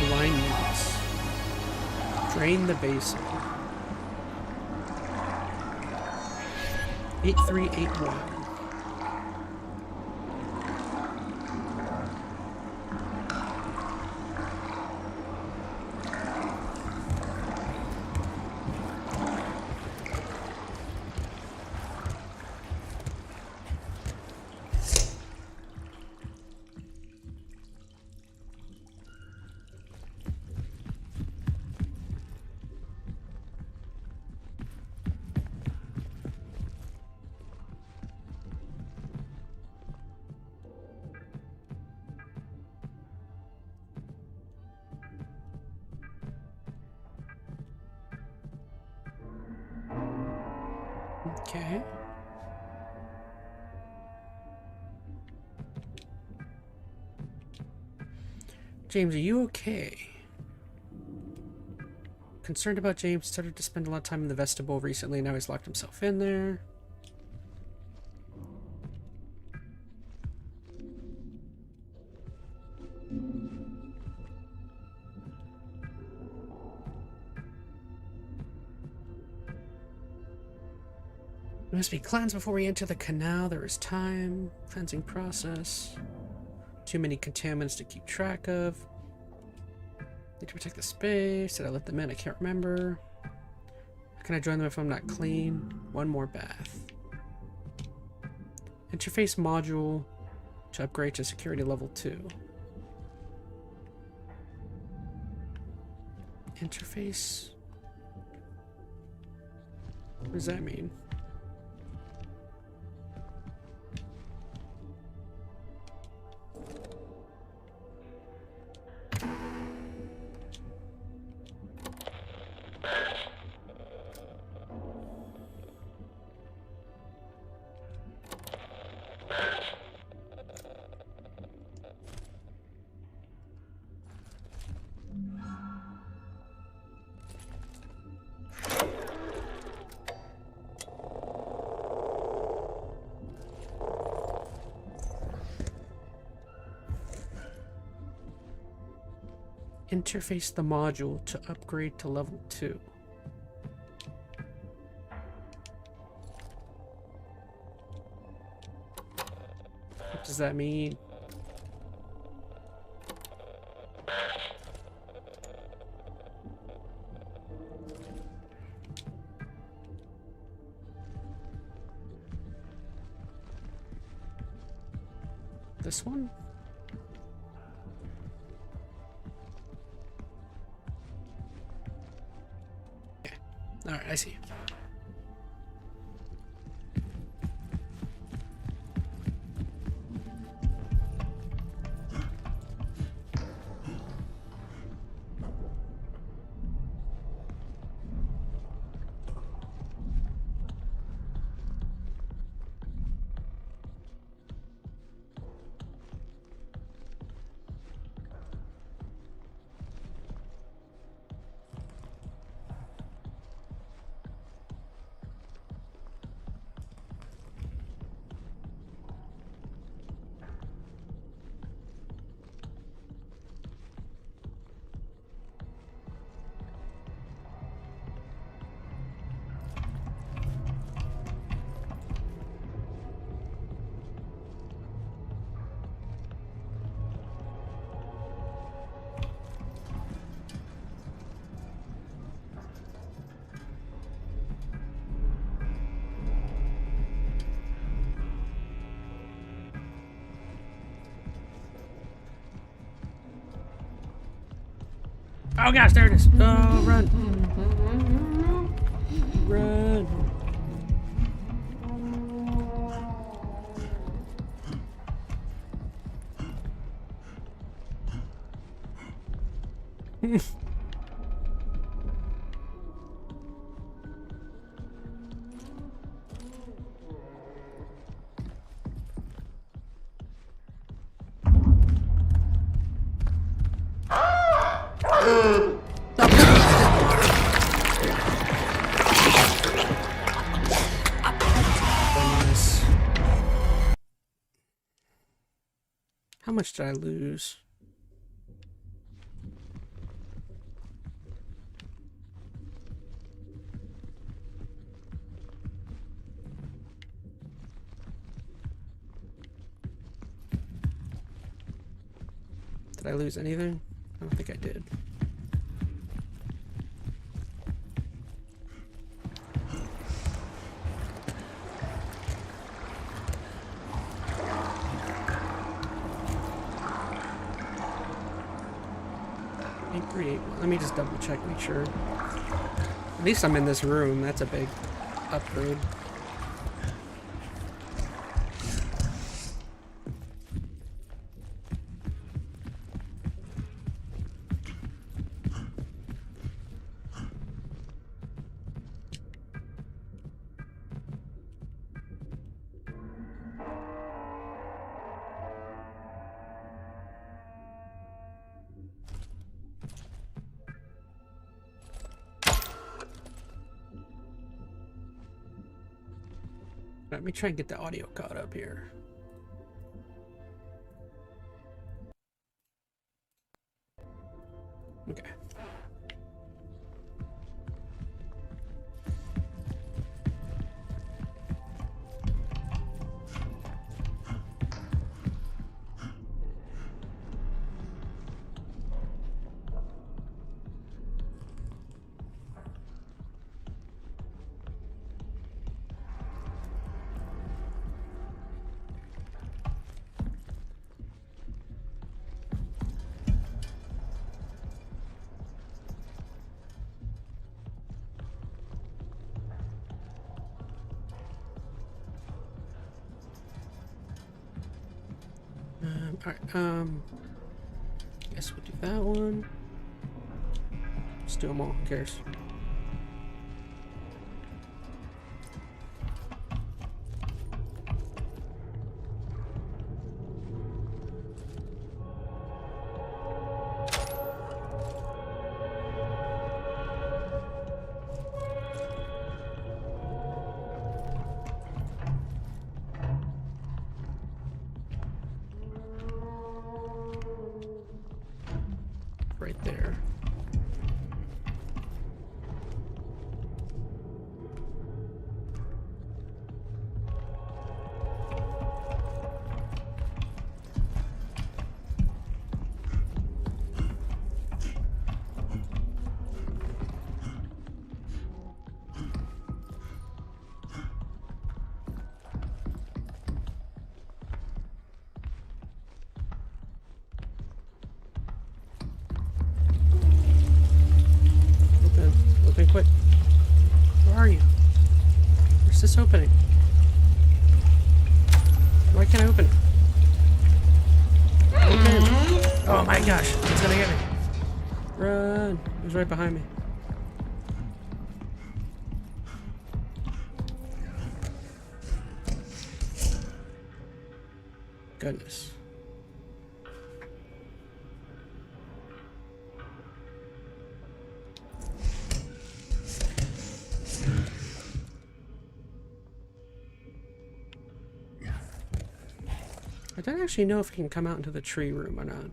Alignments. Drain the basin. 8381. Okay. James, are you okay? Concerned about James, started to spend a lot of time in the vestibule recently. Now he's locked himself in there. We must be cleansed before we enter the canal. There is time. Cleansing process. Too many contaminants to keep track of. Need to protect the space. Did I let them in? I can't remember. How can I join them if I'm not clean? One more bath. Interface module to upgrade to security level 2. Interface? What does that mean? Interface the module to upgrade to level 2. What does that mean? This one? Alright, I see. Oh gosh, there it is. Oh, run. Run. How much did I lose? Did I lose anything? I don't think I did. Let me just double check, make sure. At least I'm in this room. That's a big upgrade. Let me try and get the audio caught up here. Okay. Alright, guess we'll do that one. Let's do them all, who cares? Right there. Open quick. Where are you? Where's this opening? Why can't I open it? Open! Oh my gosh, it's gonna get me. Run! It was right behind me. Goodness. I don't actually know if I can come out into the tree room or not.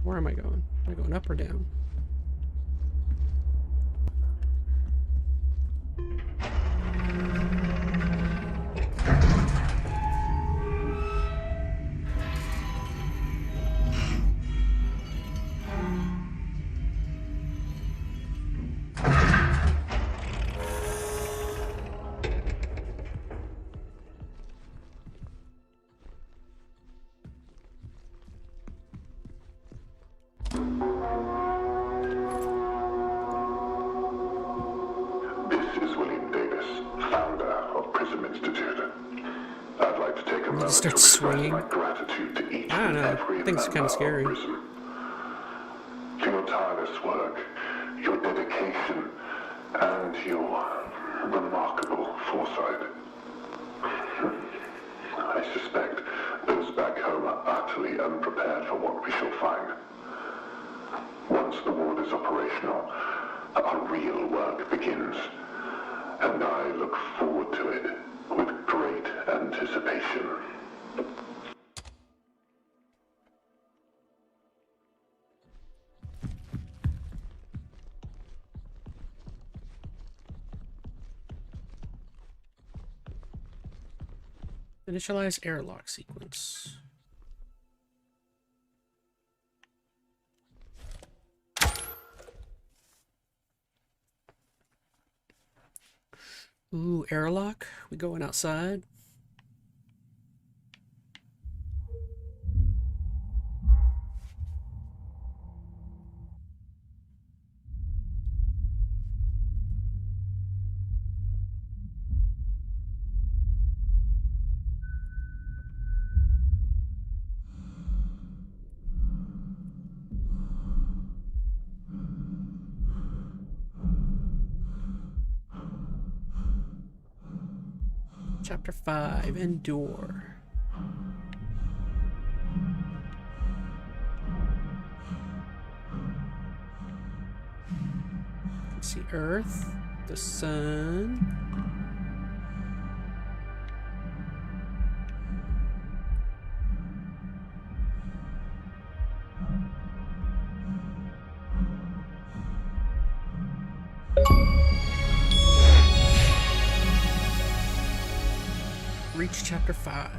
Where am I going? Am I going up or down? It starts swinging. I don't know. I think it's kind of scary. For your tireless work, your dedication, and your remarkable foresight. I suspect those back home are utterly unprepared for what we shall find. Once the ward is operational, our real work begins, and I look forward to it with great anticipation. Initialize airlock sequence. Ooh, airlock. We going outside? Chapter 5, Endure. Let's see, Earth, the sun. Reach chapter 5.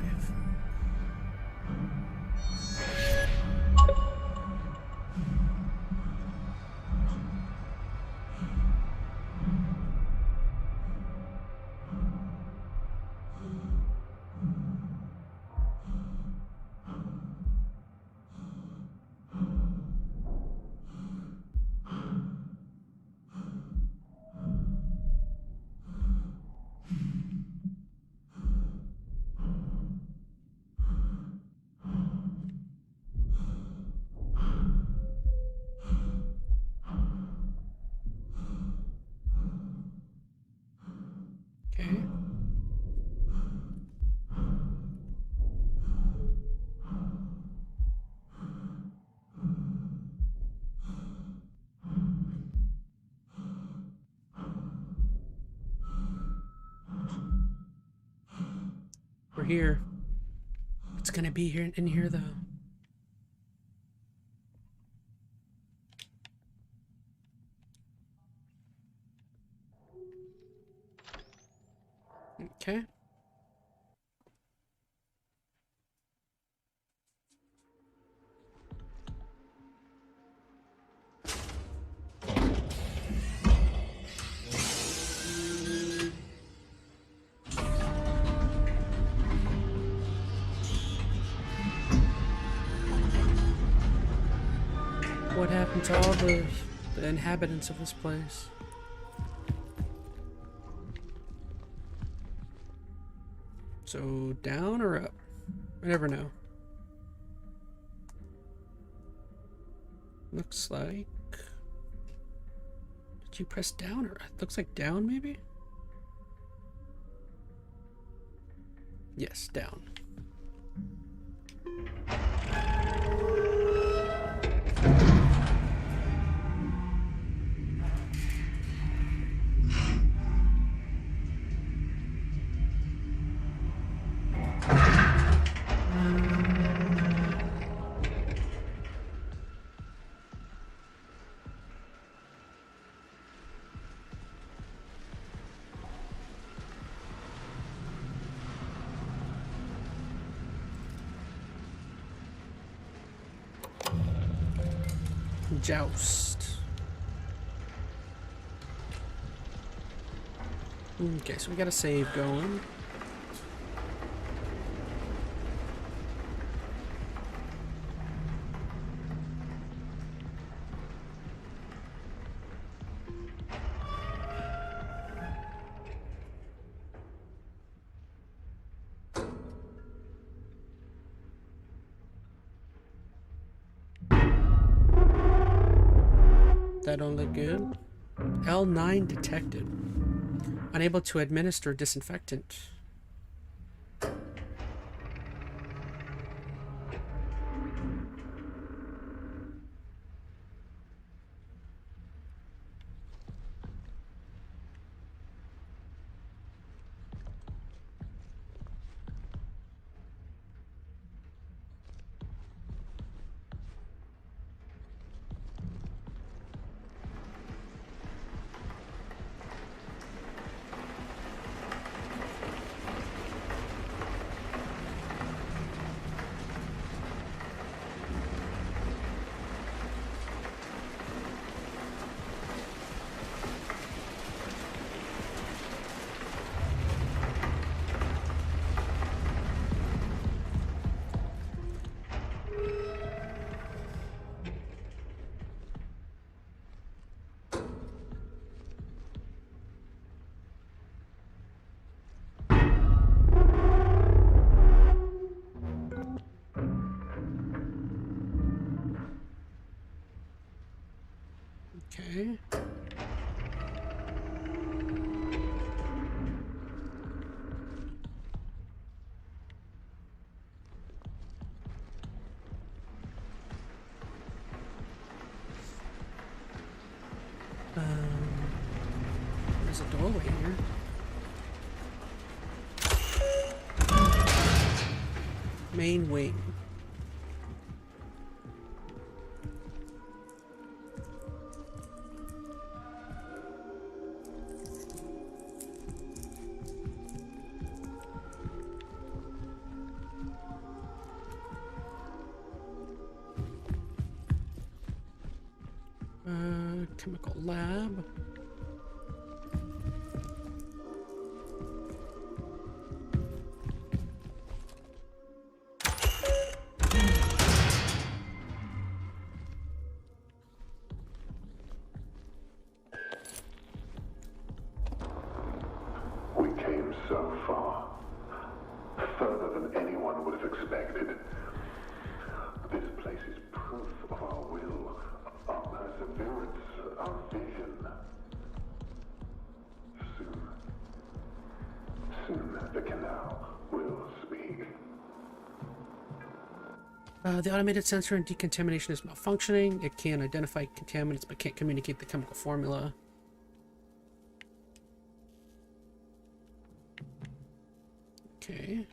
Okay. We're here. It's gonna be here in here though. Okay. What happened to all the inhabitants of this place? So, down or up? I never know. Looks like... Did you press down or... It looks like down, maybe? Yes, down. Joust. Okay, so we got a save going. That don't look good. L9 detected. Unable to administer disinfectant. Okay. There's a doorway here. Main wing. Chemical lab. We came so far, further than anyone would have expected. This place is proof of our will, our perseverance, our vision. Soon the canal will speak. The automated sensor and decontamination is malfunctioning. It can identify contaminants but can't communicate the chemical formula. Okay.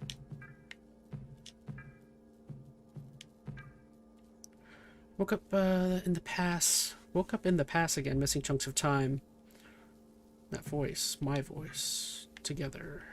Woke up in the past. Woke up in the past again, missing chunks of time. That voice, my voice, together.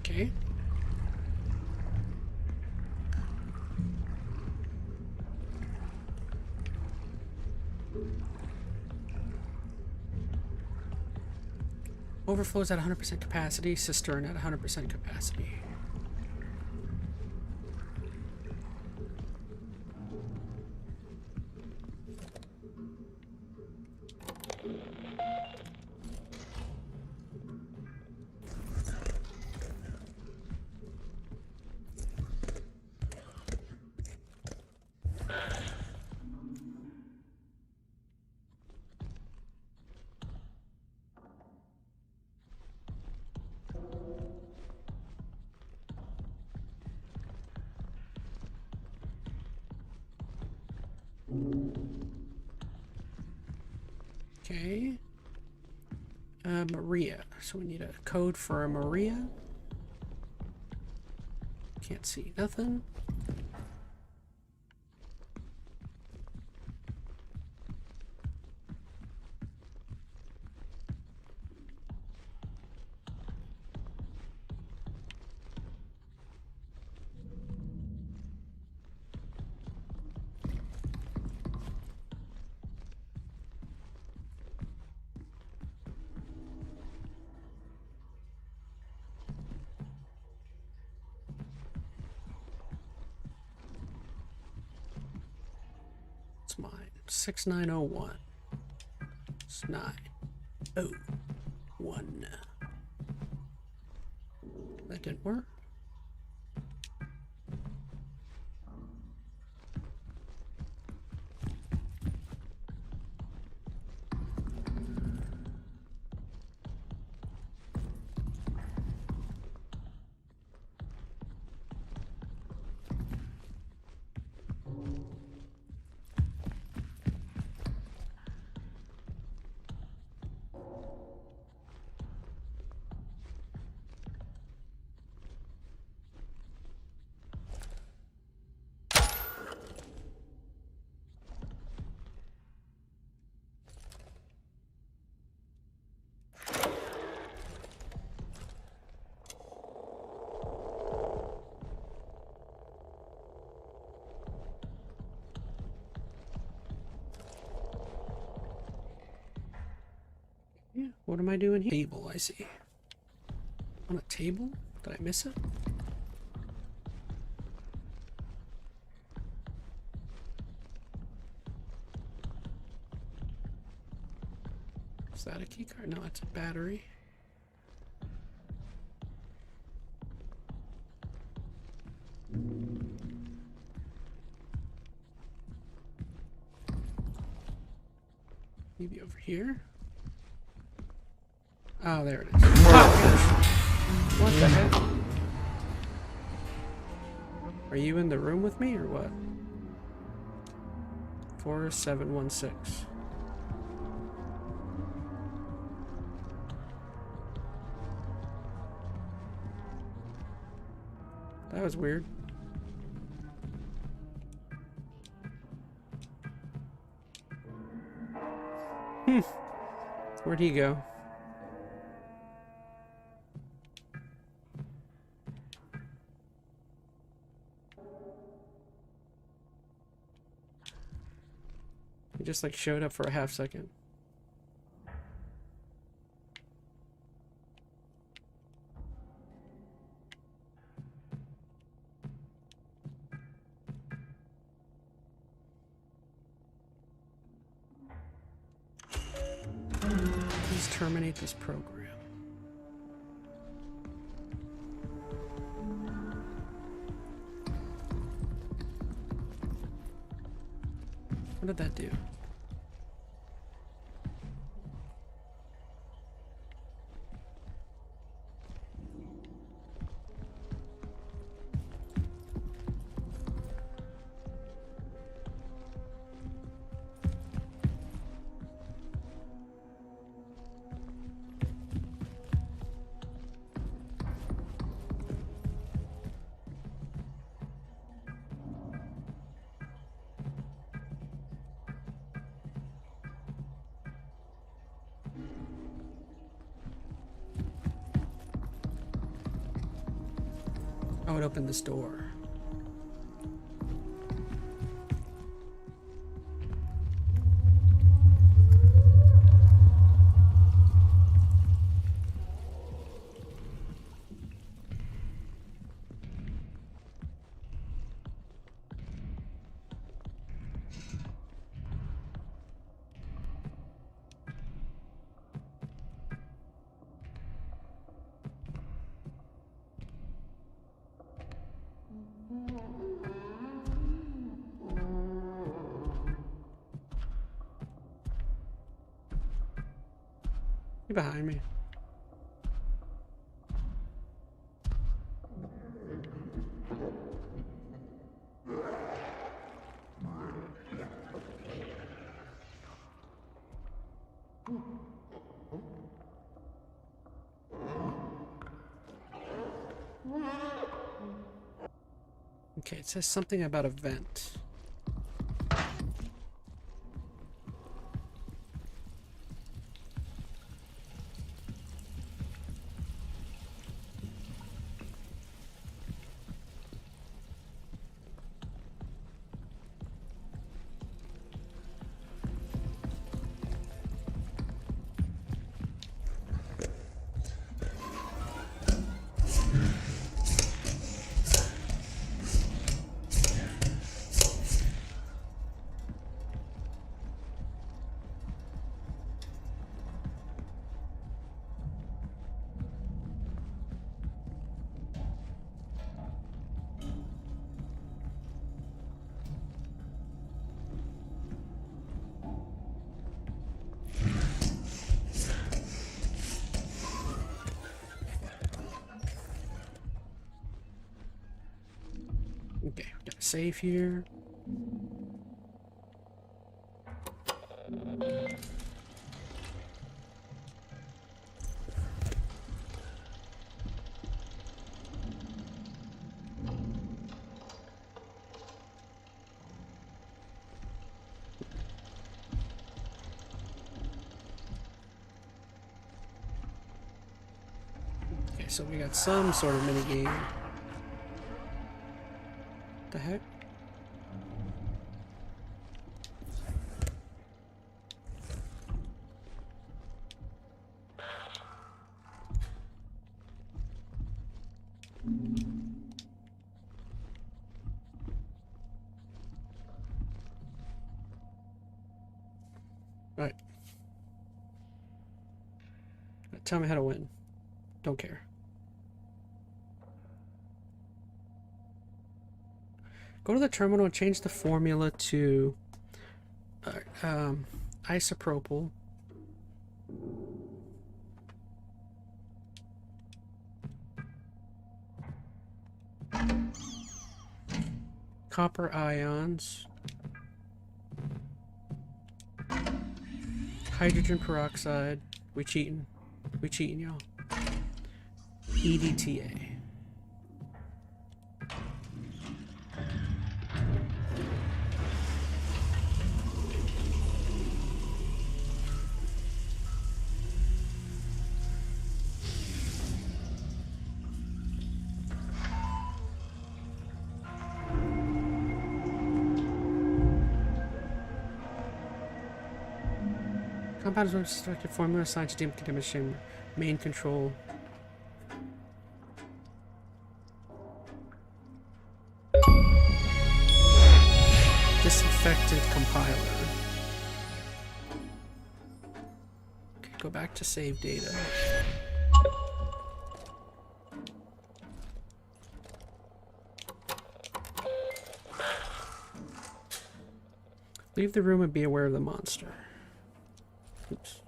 Okay. Overflows at 100% capacity, cistern at 100% capacity. Okay. Maria. So we need a code for a Maria. Can't see nothing. It's mine. 6901. It's 901. That didn't work. What am I doing here? Table, I see. On a table? Did I miss it? Is that a key card? No, it's a battery. Maybe over here? Oh, there it is. Oh, what the heck? Are you in the room with me or what? 4716. That was weird. Where'd he go? He just like showed up for a half second. Please terminate this program. What did that do? Oh, it opened this door. You're behind me. Okay, it says something about a vent. Okay, we got a safe here. Okay, so we got some sort of mini game. The heck? Alright. Tell me how to win. Don't care. Go to the terminal and change the formula to isopropyl. Copper ions. Hydrogen peroxide. We cheating. We cheating, y'all. EDTA. Compound is structured formula assigned to decontamination main control. Disinfected compiler. Okay, go back to save data. Leave the room and be aware of the monster. Oops.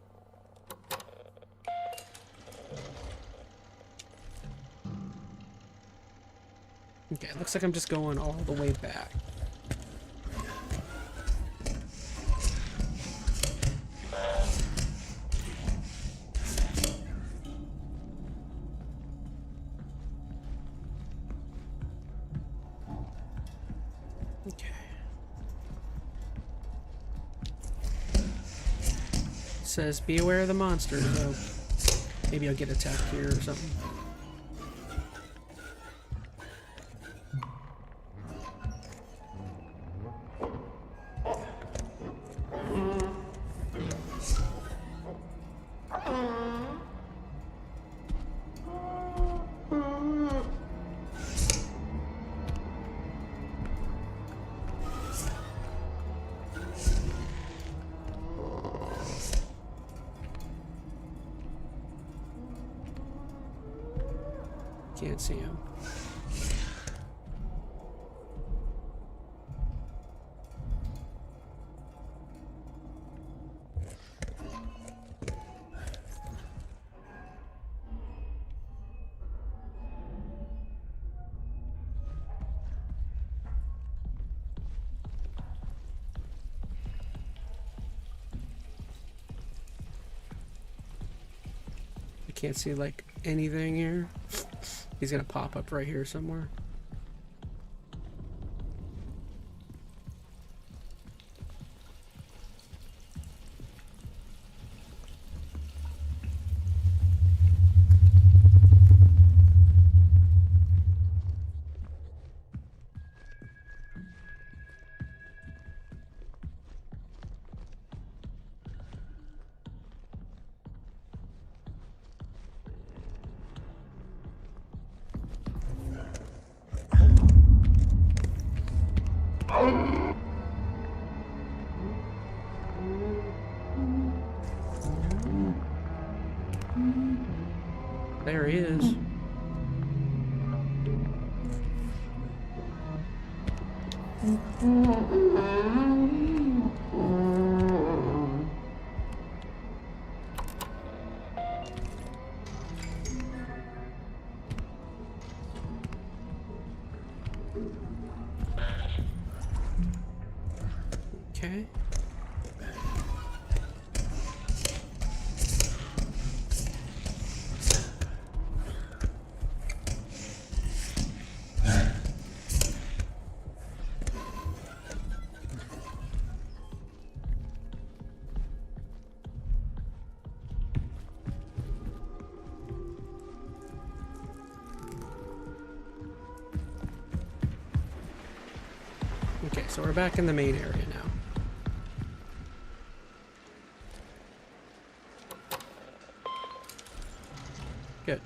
Okay, it looks like I'm just going all the way back. Okay. Says be aware of the monster, so maybe I'll get attacked here or something. Can't see him. I can't see like anything here. He's gonna pop up right here somewhere. There he is. Okay. Okay, so we're back in the main area now. Good.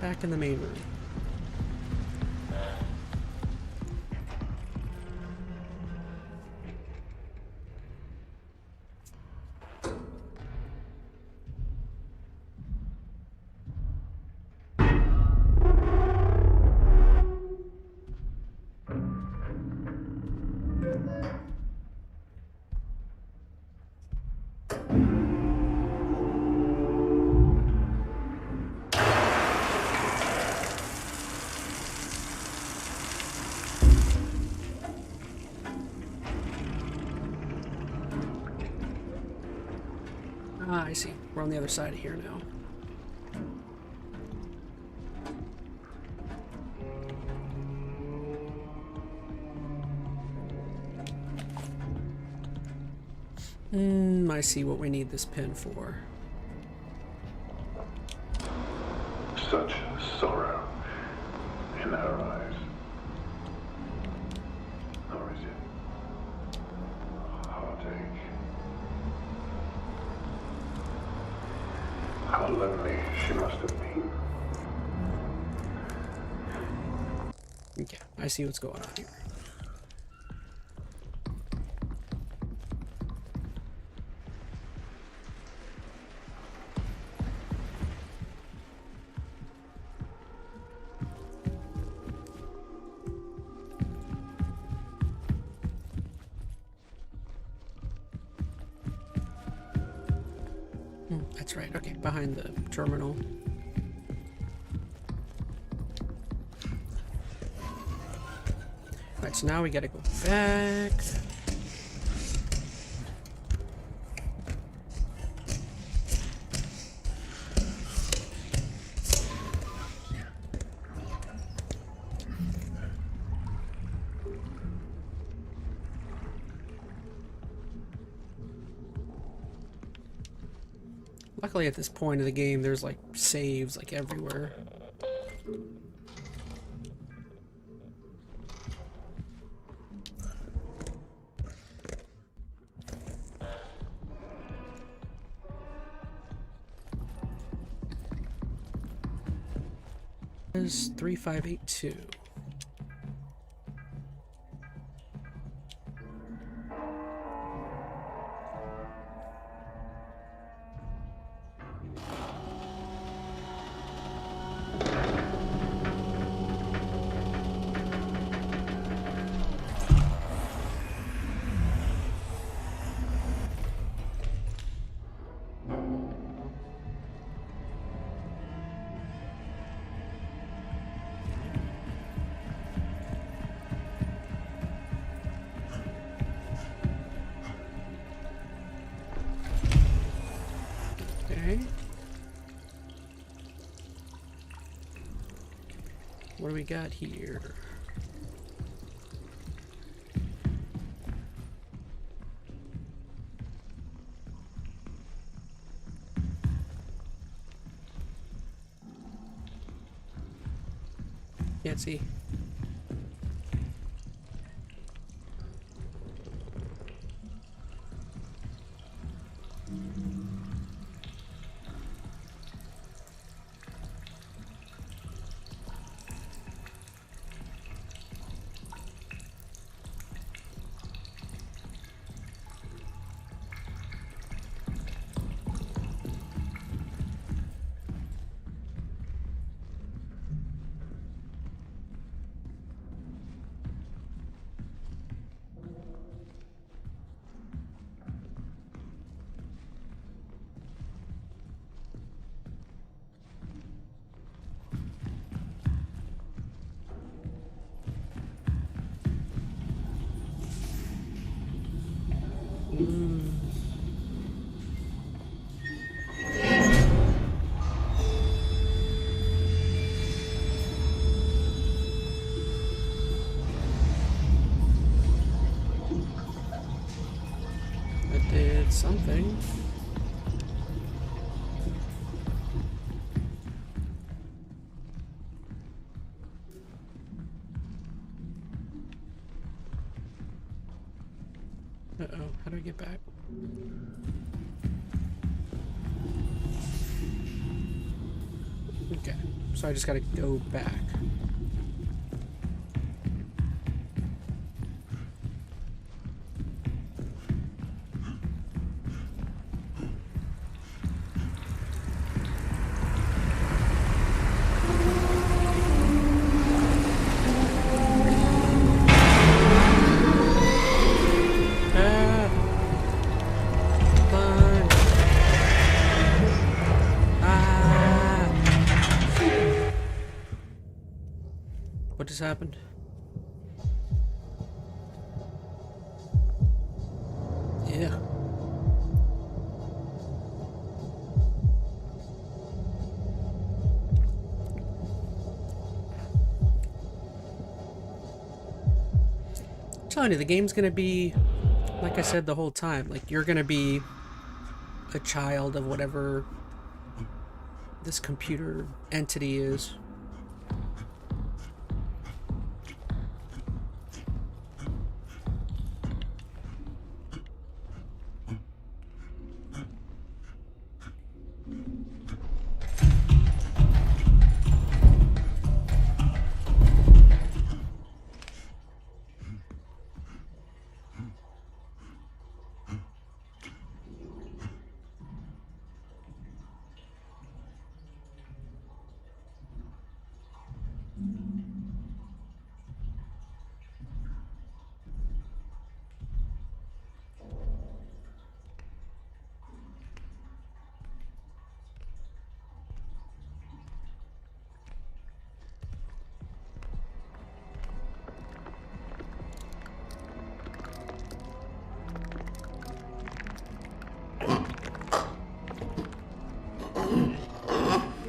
Back in the main room. Ah, I see. We're on the other side of here now. I see what we need this pin for. Such sorrow in her eyes. Or is it heartache? How lonely she must have been. Okay, I see what's going on here. That's right. Okay, behind the terminal. Alright, so now we gotta go back. Luckily at this point of the game there's like saves like everywhere. Is 3582. What do we got here? Can't see. That did something. Uh-oh, how do I get back? Okay, so I just gotta go back. What just happened? Yeah. telling you, the game's gonna be, like I said the whole time, like you're gonna be a child of whatever this computer entity is.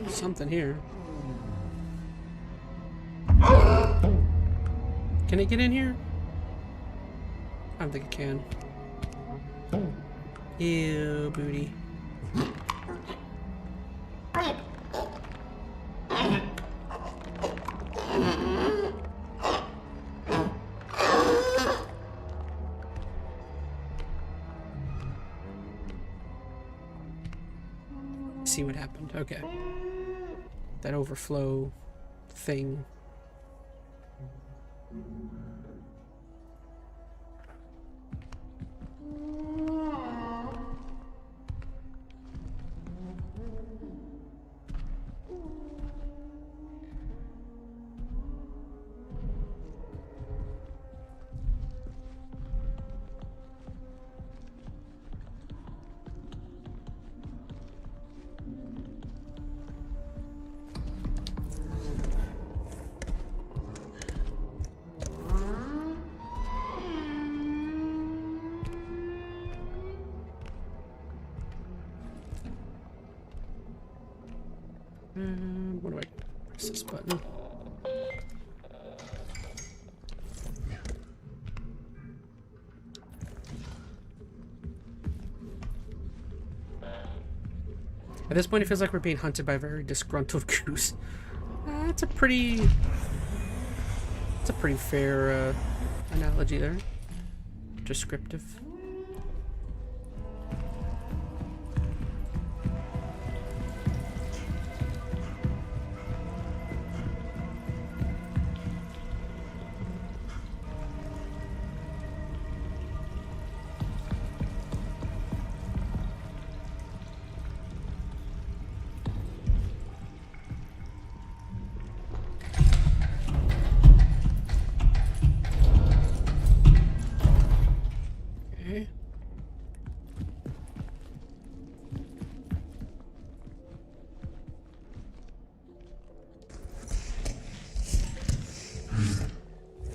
Something here. Can it get in here? I don't think it can. Ew, booty. See what happened. Okay. That overflow thing. What do I press this button? At this point, it feels like we're being hunted by a very disgruntled goose. That's a pretty fair analogy there. Descriptive.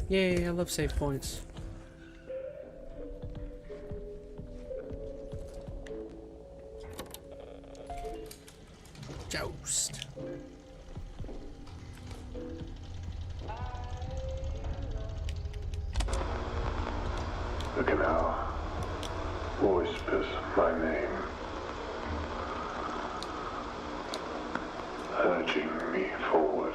Yay, I love save points. Joust. The canal whispers my name, urging me forward.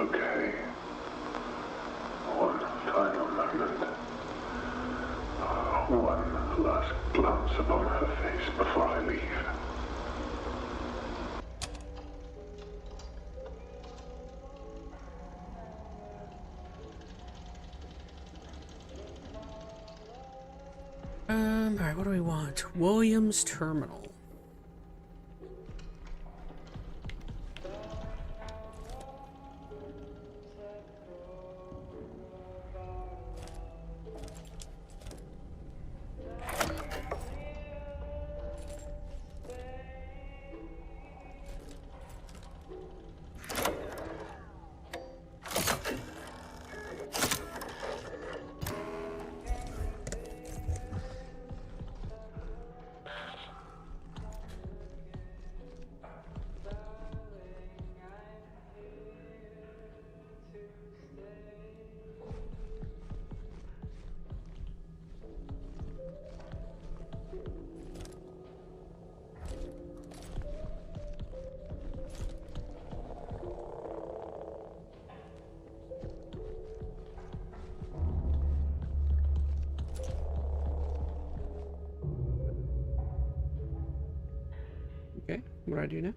Okay. One final moment. One last glance upon her face before I leave. Alright, what do we want? Williams Terminal. Okay, what do I do now?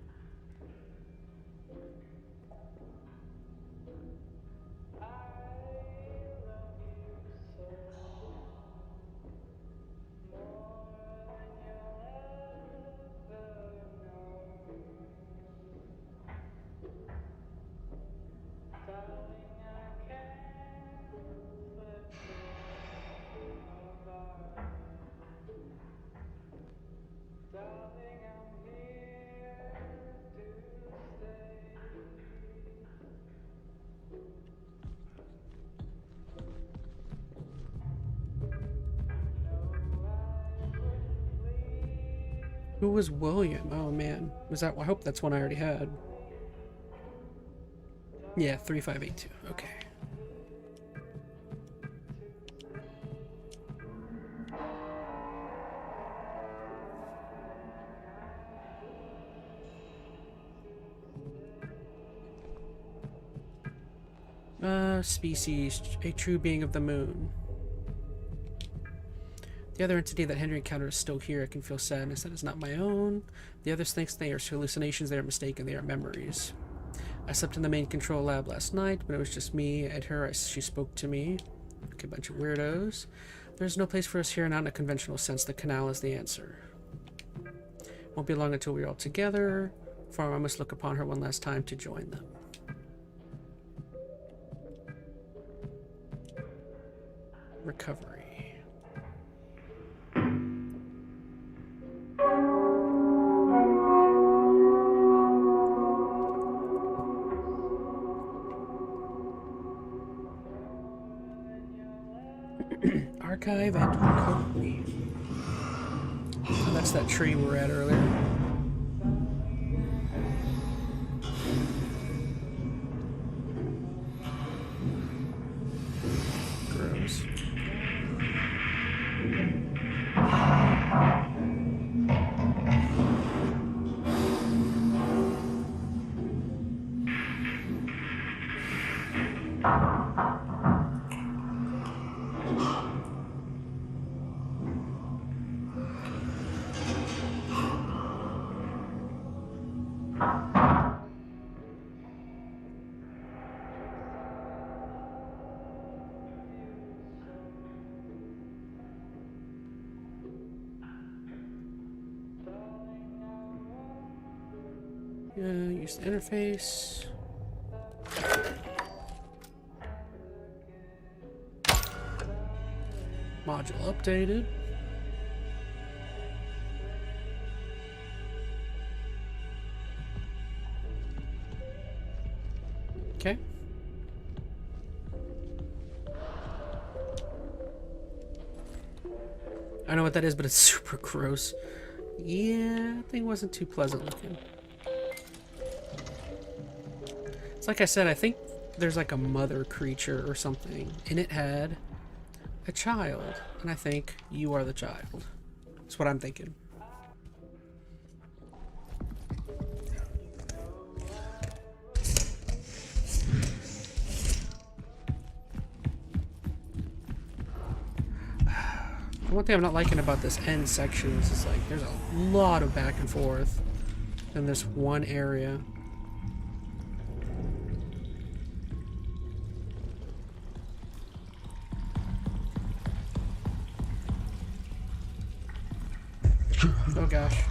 Who was William? Oh man, was that? I hope that's one I already had. Yeah, 3582. Okay. Species, a true being of the moon. The other entity that Henry encountered is still here. I can feel sadness that is not my own. The others think they are hallucinations, they are mistaken, they are memories. I slept in the main control lab last night, but it was just me and her. She spoke to me. Okay, bunch of weirdos. There's no place for us here, not in a conventional sense. The canal is the answer. Won't be long until we're all together. For I must look upon her one last time to join them. Recovery. Archive and recovery. Oh, that's that tree we were at earlier. Gross. Use the interface. Module updated. Okay. I know what that is, but it's super gross. Yeah, that thing wasn't too pleasant looking. It's like I said, I think there's like a mother creature or something, and it had a child, and I think you are the child. That's what I'm thinking. One thing I'm not liking about this end section is it's like there's a lot of back and forth in this one area. Oh gosh.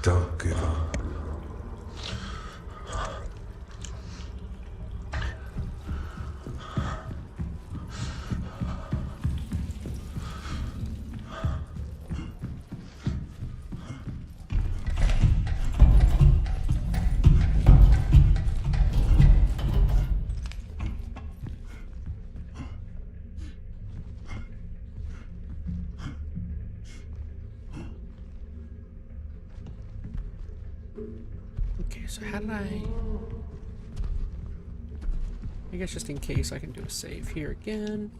Don't give up. Okay, so how did I guess just in case I can do a save here again.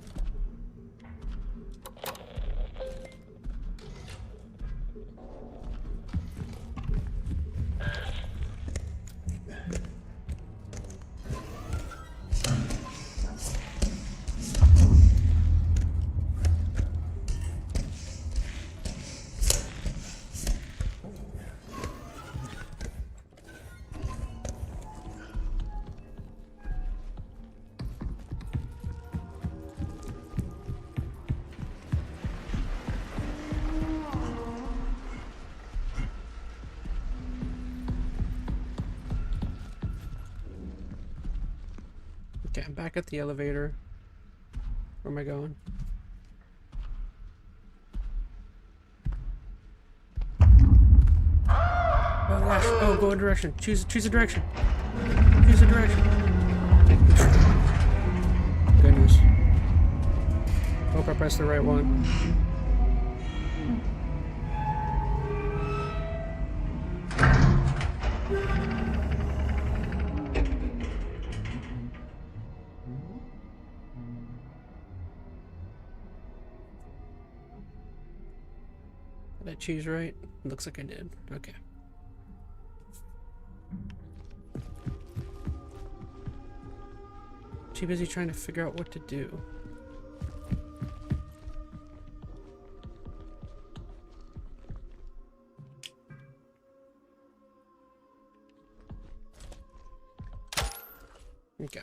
back at the elevator. Where am I going? Oh gosh. Oh, go a direction. Choose a direction. Choose a direction. Goodness. Hope I pressed the right one. Did I choose right? Looks like I did. Okay. Too busy trying to figure out what to do. Okay.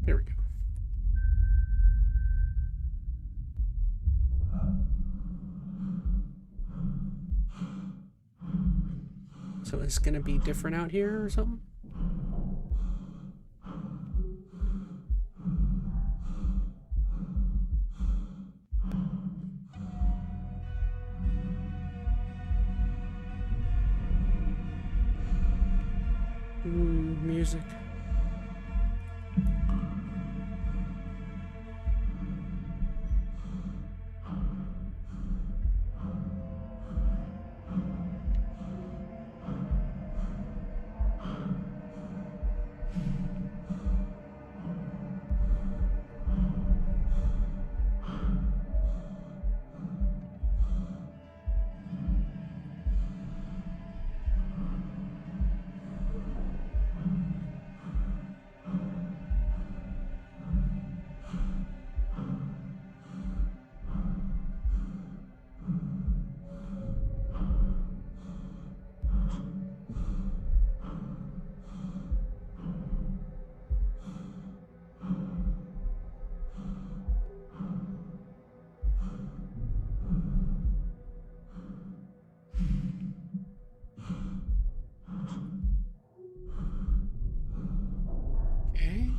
Here we go. So it's gonna be different out here or something? Music. Okay.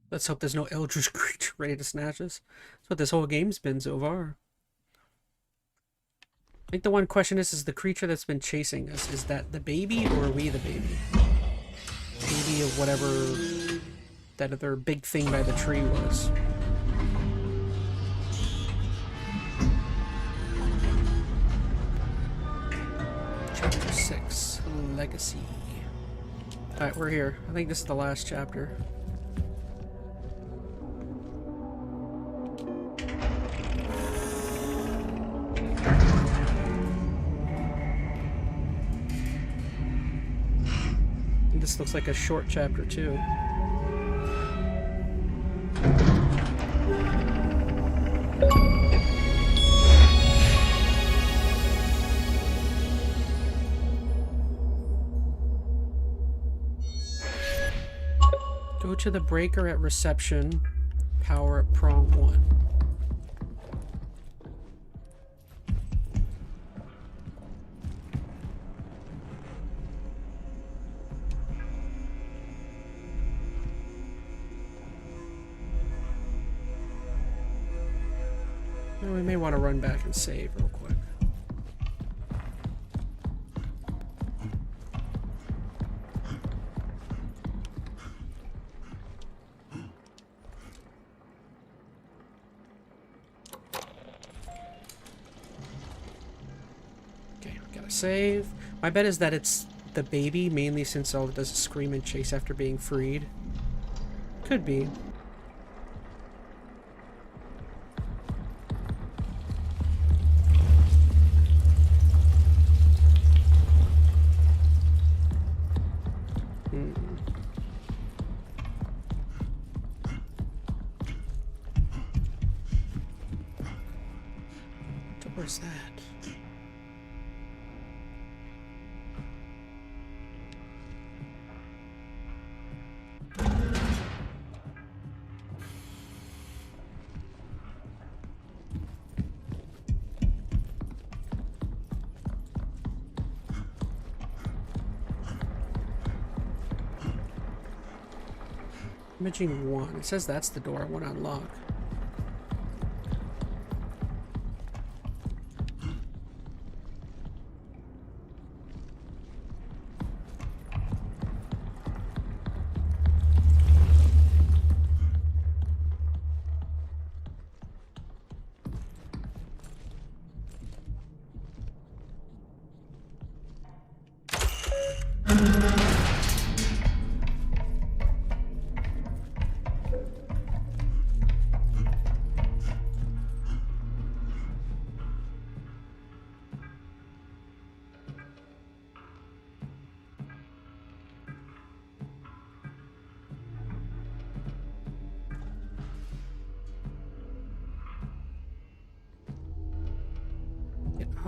Let's hope there's no eldritch creature ready to snatch us. That's what this whole game's been so far. I think the one question is the creature that's been chasing us, is that the baby or are we the baby? Baby of whatever that other big thing by the tree was. Chapter 6, Legacy. Alright, we're here. I think this is the last chapter. This looks like a short chapter too. Go to the breaker at reception. Power at prong 1. We may want to run back and save real quick. Okay, we gotta save. My bet is that it's the baby, mainly since all it does is scream and chase after being freed. Could be. Where's that? Imaging 1. It says that's the door I want to unlock.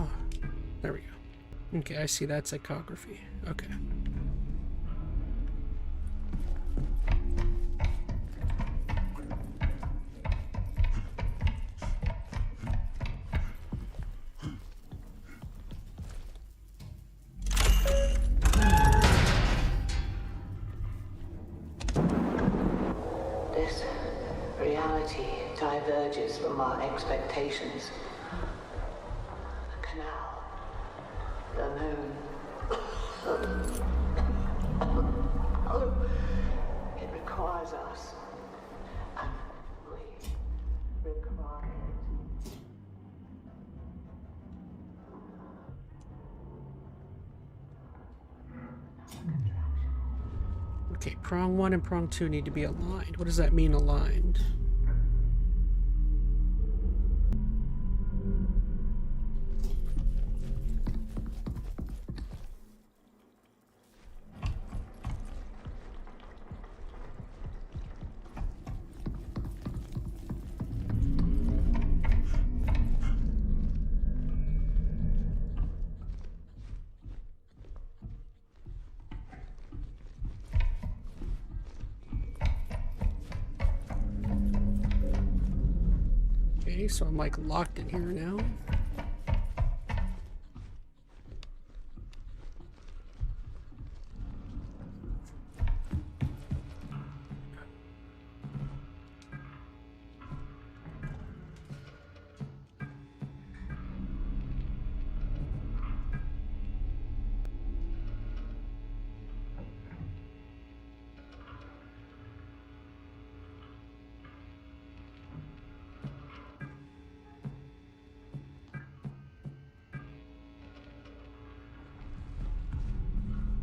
Oh, there we go. Okay, I see that psychography. Okay. This reality diverges from our expectations. The canal, the moon. It requires us, and we require it. Okay, prong 1 and prong 2 need to be aligned. What does that mean, aligned? So I'm like locked in here now.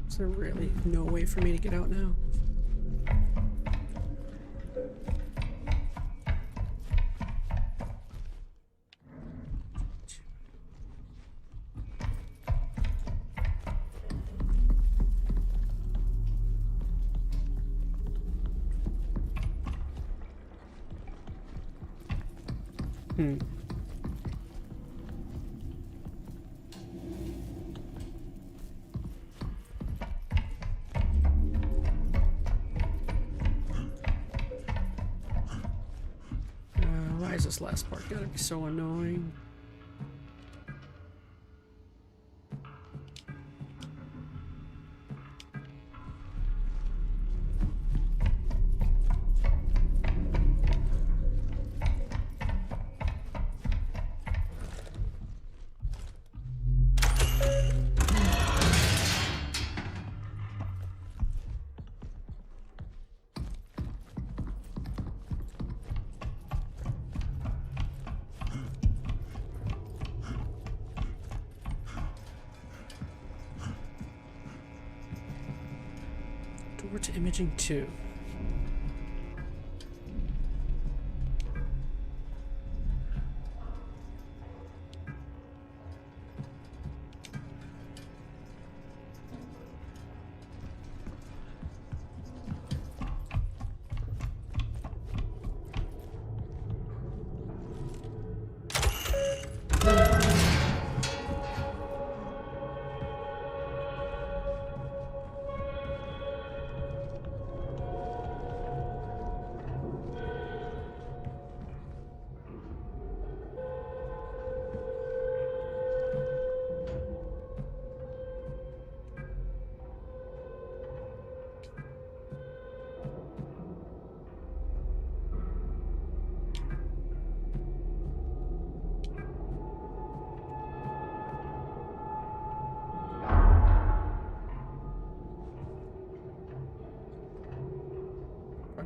Is there really no way for me to get out now? Why is this last part gotta be so annoying? Door to imaging 2.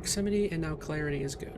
proximity, and now clarity is good.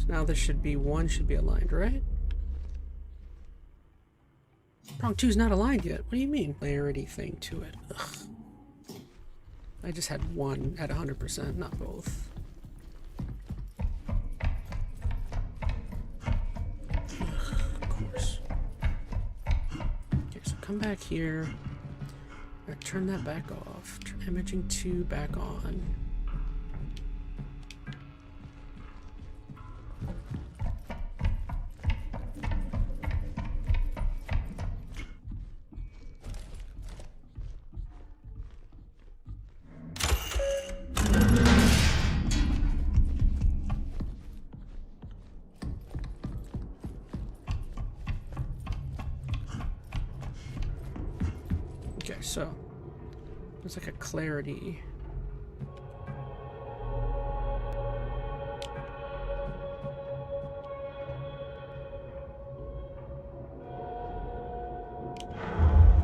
Now this should be aligned, right? Prong 2 is not aligned yet. What do you mean? Clarity thing to it. Ugh. I just had one at 100%, not both. Ugh, of course. Okay, so come back here. Turn that back off. Turn imaging 2 back on. Okay, so there's like a clarity.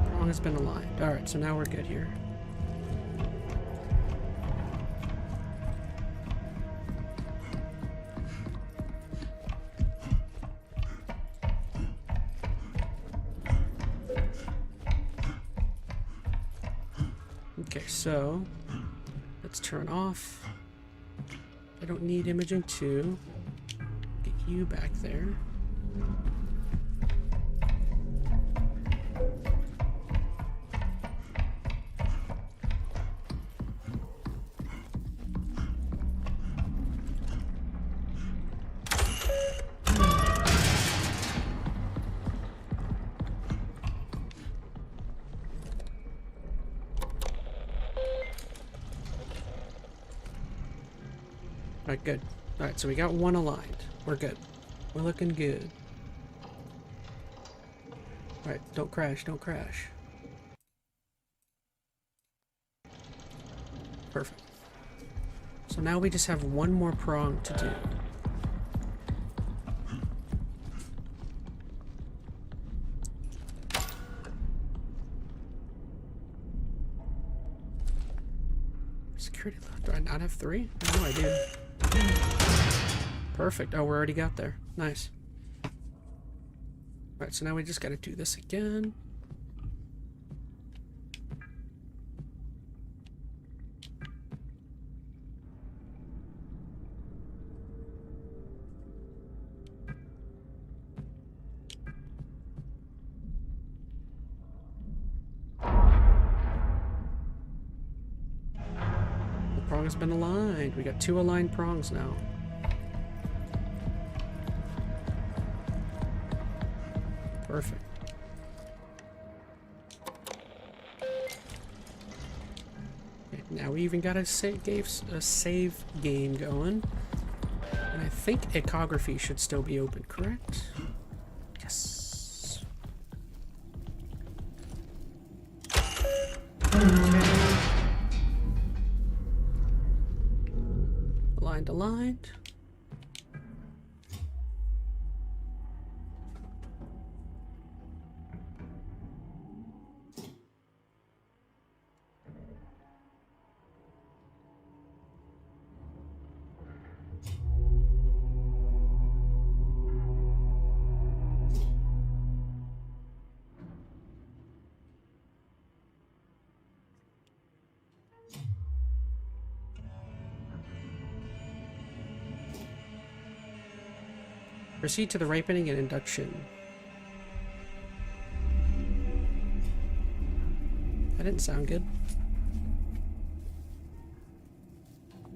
Prong has been aligned. Alright, so now we're good here. Okay, so let's turn off. I don't need imaging 2. Get you back there. Alright, good. Alright, so we got one aligned. We're good. We're looking good. Alright, don't crash, don't crash. Perfect. So now we just have one more prong to do. Security lock. Do I not have 3? No, I do. Perfect. Oh, we already got there. Nice. Alright, so now we just gotta do this again. The prong has been aligned. We got 2 aligned prongs now. Perfect. Okay, now we even got a save game going. And I think ecography should still be open, correct? Yes. Okay. Aligned. Proceed to the ripening and induction. That didn't sound good.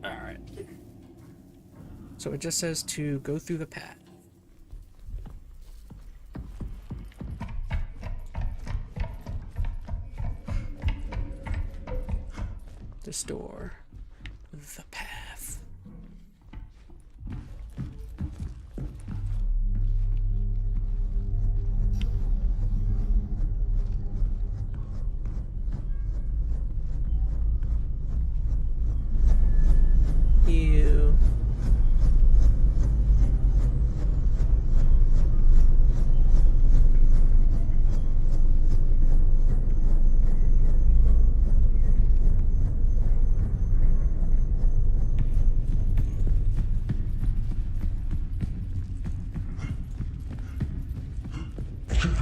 Alright. So it just says to go through the pad. This door. The path. Ew.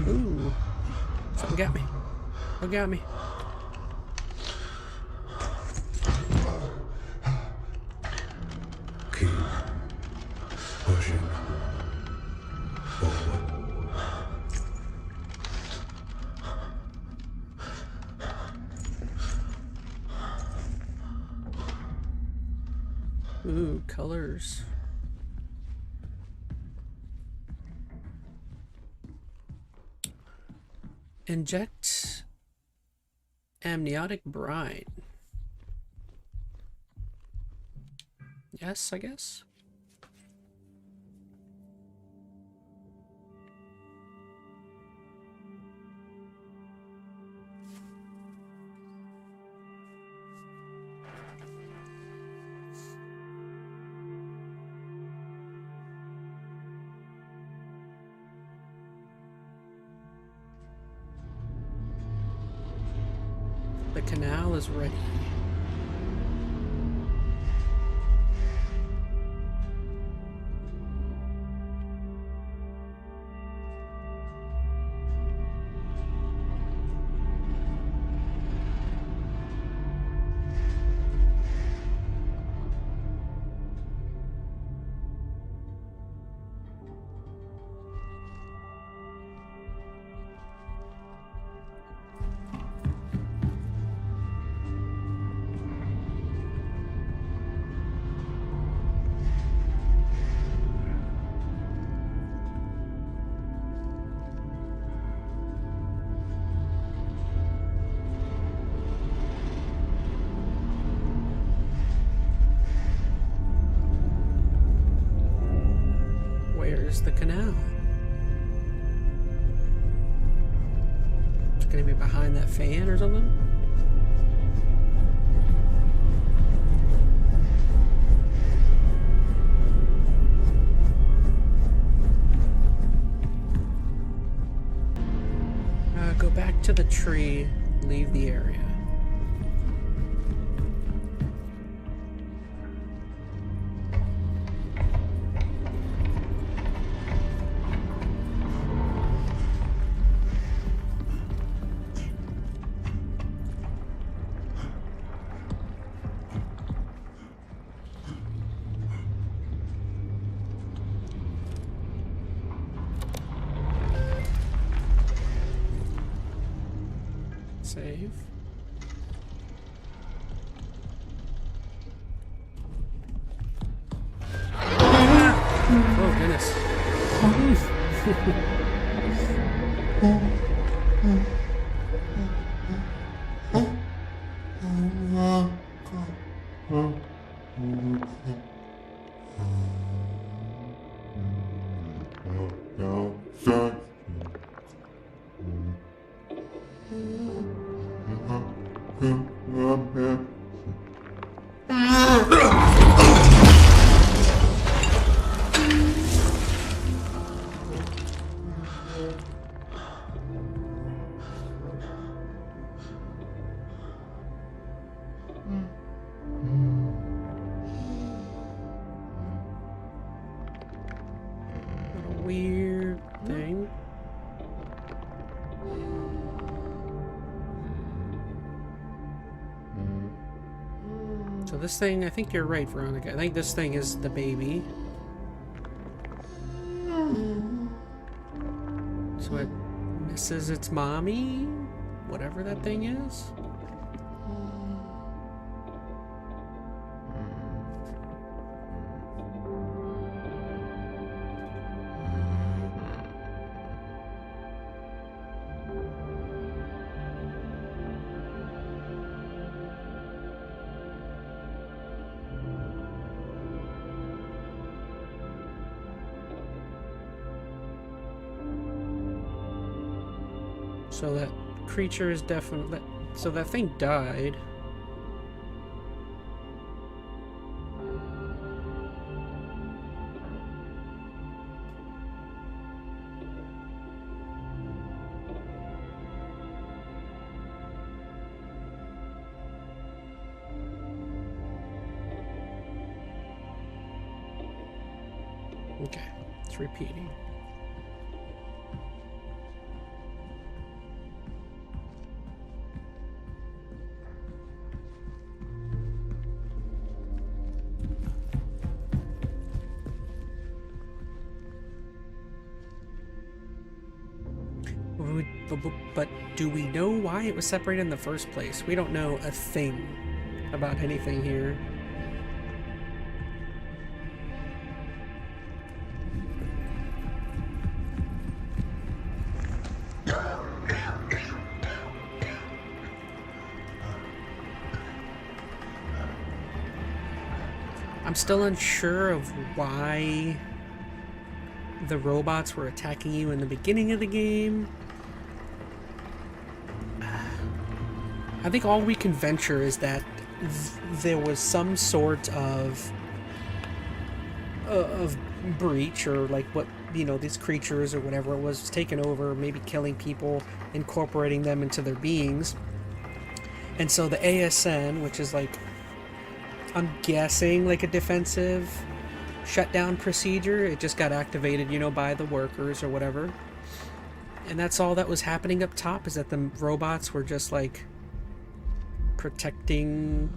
Ooh. Something got me. What got me? Keep pushing forward. Ooh, colors. Inject amniotic brine. Yes, I guess. The canal is ready. Where's the canal? It's gonna be behind that fan or something? Go back to the tree, leave the area. Save. Oh, goodness. What a weird thing. So this thing, I think you're right, Veronica. I think this thing is the baby. So it misses its mommy, whatever that thing is. So that creature is definitely... So that thing died. Okay, it's repeating. But do we know why it was separated in the first place? We don't know a thing about anything here. I'm still unsure of why the robots were attacking you in the beginning of the game. I think all we can venture is that there was some sort of breach, or like what, you know, these creatures or whatever it was taking over, maybe killing people, incorporating them into their beings. And so the ASN, which is like, I'm guessing like a defensive shutdown procedure, it just got activated, you know, by the workers or whatever. And that's all that was happening up top, is that the robots were just like protecting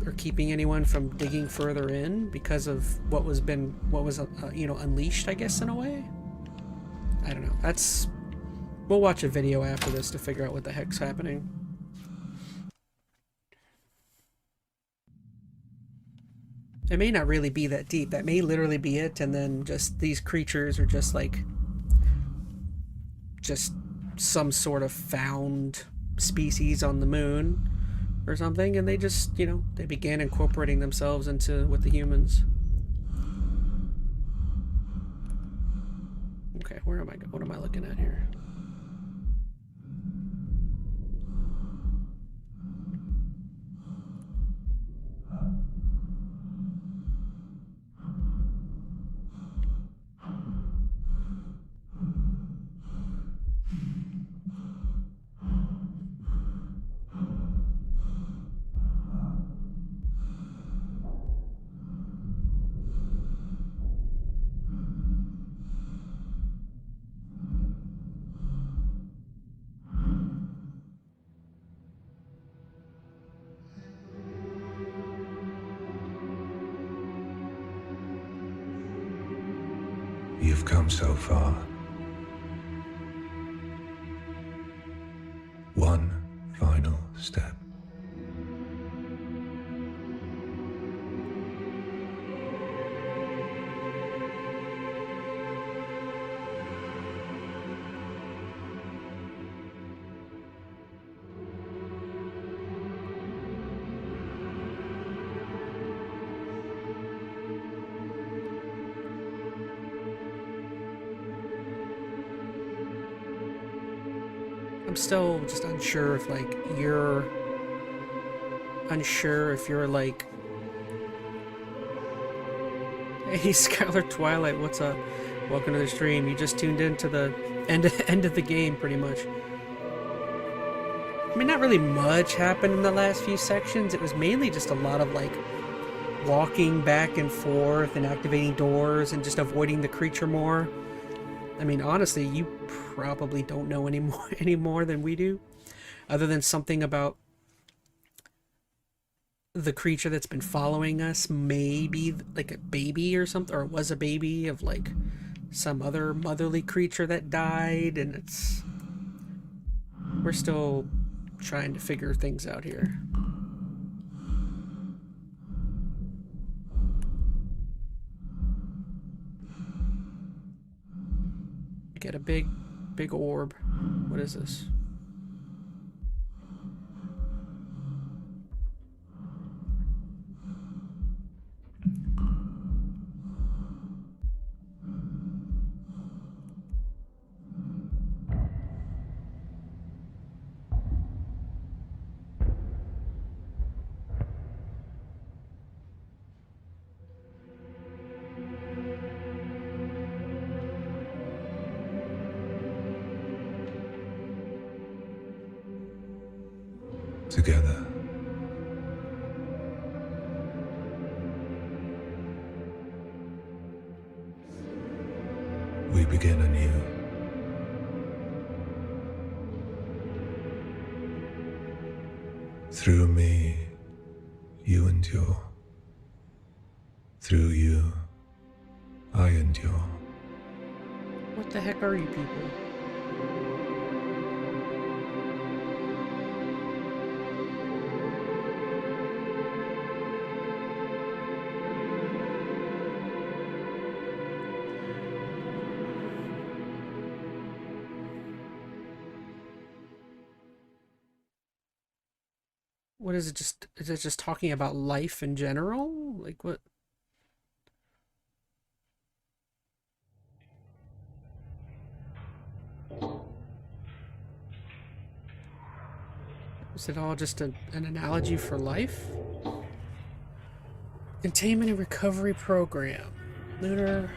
or keeping anyone from digging further in because of what was you know, unleashed, I guess, in a way. I don't know. We'll watch a video after this to figure out what the heck's happening. It may not really be that deep. That may literally be it, and then just these creatures are just like some sort of found species on the moon or something, and they just, you know, they began incorporating themselves with the humans. Okay, what am I looking at here? You've come so far. One final step. I'm still just unsure if like you're like, hey Skylar Twilight, what's up? Welcome to the stream. You just tuned in to the end of the game, pretty much. I mean, not really much happened in the last few sections. It was mainly just a lot of like walking back and forth and activating doors and just avoiding the creature more. I mean, honestly, you probably don't know any more than we do, other than something about the creature that's been following us, maybe like a baby or something, or was a baby of like some other motherly creature that died, and we're still trying to figure things out here. Get a big orb. What is this? Together. We begin anew. Through me, you endure. Through you, I endure. What the heck are you people? What is it is it just talking about life in general? Like what? Is it all just an analogy for life? Containment and recovery program. Lunar,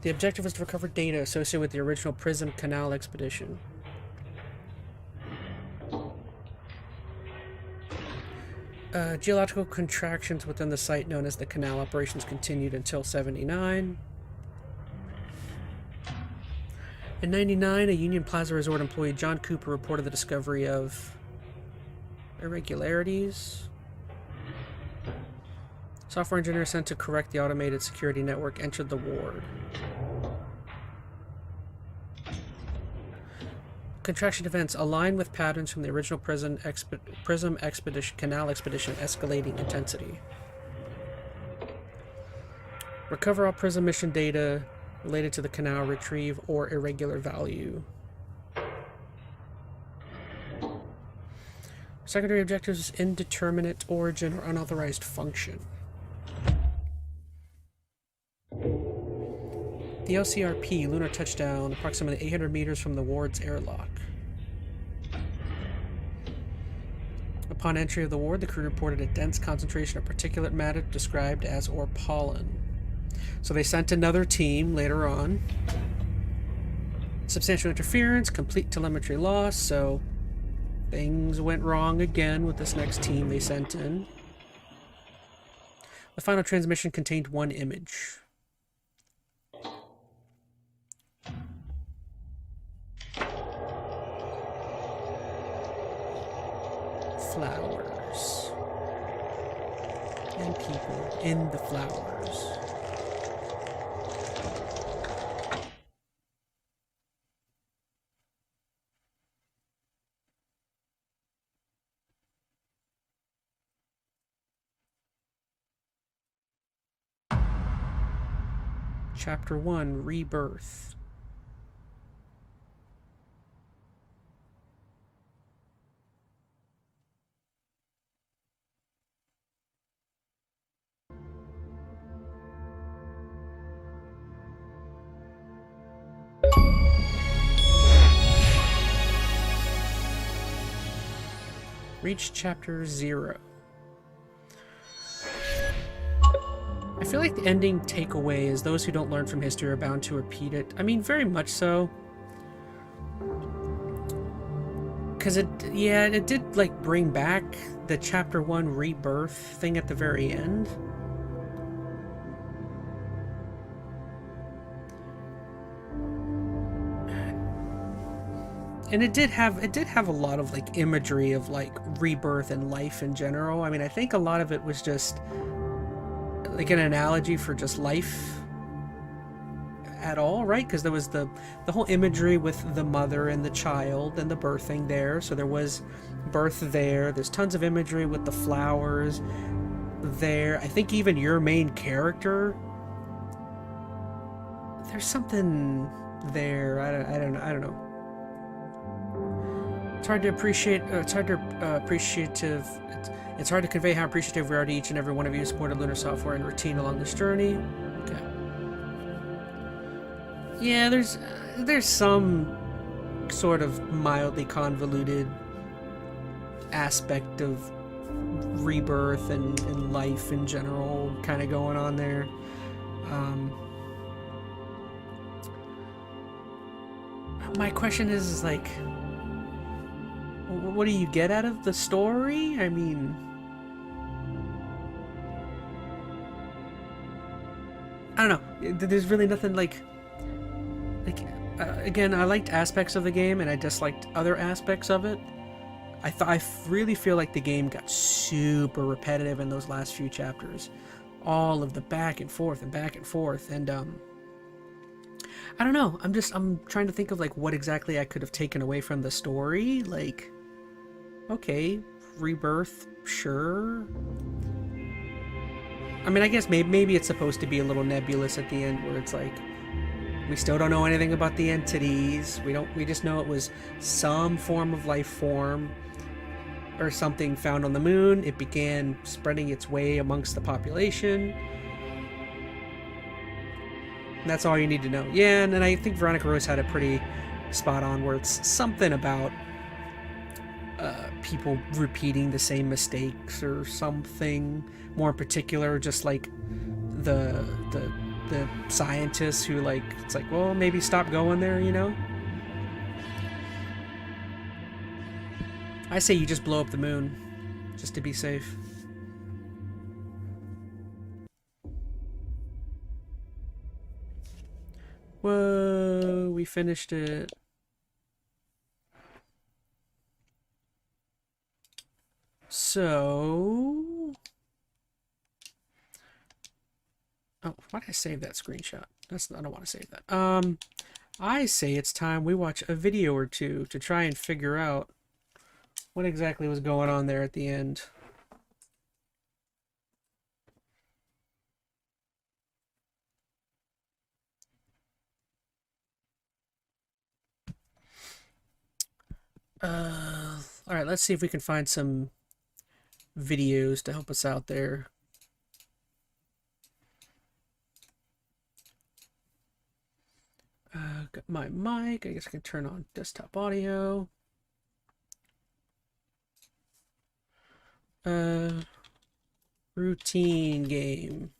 the objective was to recover data associated with the original Prism Canal expedition. Geological contractions within the site known as the canal operations continued until 79. In 99, a Union Plaza Resort employee, John Cooper, reported the discovery of irregularities. Software engineer sent to correct the automated security network entered the ward. Contraction events align with patterns from the original Prism expedition, Canal expedition, escalating intensity. Recover all Prism mission data related to the canal, retrieve or irregular value. Secondary objectives: indeterminate origin or unauthorized function. The LCRP, lunar touchdown, approximately 800 meters from the ward's airlock. Upon entry of the ward, the crew reported a dense concentration of particulate matter described as or pollen. So they sent another team later on. Substantial interference, complete telemetry loss, so things went wrong again with this next team they sent in. The final transmission contained one image. Flowers. And people in the flowers. Chapter 1, Rebirth. Reach chapter 0. I feel like the ending takeaway is those who don't learn from history are bound to repeat it. I mean, very much so. Because it did, like, bring back the chapter 1 rebirth thing at the very end. And it did have a lot of, like, imagery of, like, rebirth and life in general. I mean, I think a lot of it was just like an analogy for just life at all, right? Because there was the whole imagery with the mother and the child and the birthing there. So there was birth there. There's tons of imagery with the flowers there. I think even your main character, there's something there. I don't know. It's hard to appreciate. It's hard to appreciative. It's hard to convey how appreciative we are to each and every one of you who supported Lunar Software and routine along this journey. Okay. Yeah, there's some sort of mildly convoluted aspect of rebirth and life in general kind of going on there. My question is like, what do you get out of the story? I mean, I don't know. There's really nothing again, I liked aspects of the game and I disliked other aspects of it. I really feel like the game got super repetitive in those last few chapters. All of the back and forth and back and forth, and I don't know. I'm trying to think of like what exactly I could have taken away from the story. Like, okay, rebirth, sure. I mean, I guess maybe it's supposed to be a little nebulous at the end, where it's like we still don't know anything about the entities. We just know it was some form of life form or something found on the moon. It began spreading its way amongst the population. That's all you need to know. Yeah, and I think Veronica Rose had it pretty spot on, where it's something about people repeating the same mistakes or something. More in particular, just like the scientists who, like, it's like, well, maybe stop going there, you know? I say you just blow up the moon, just to be safe. Whoa, we finished it. So... oh, why did I save that screenshot? I don't want to save that. I say it's time we watch a video or two to try and figure out what exactly was going on there at the end. Alright, let's see if we can find some videos to help us out there. Got my mic. I guess I can turn on desktop audio. Routine game.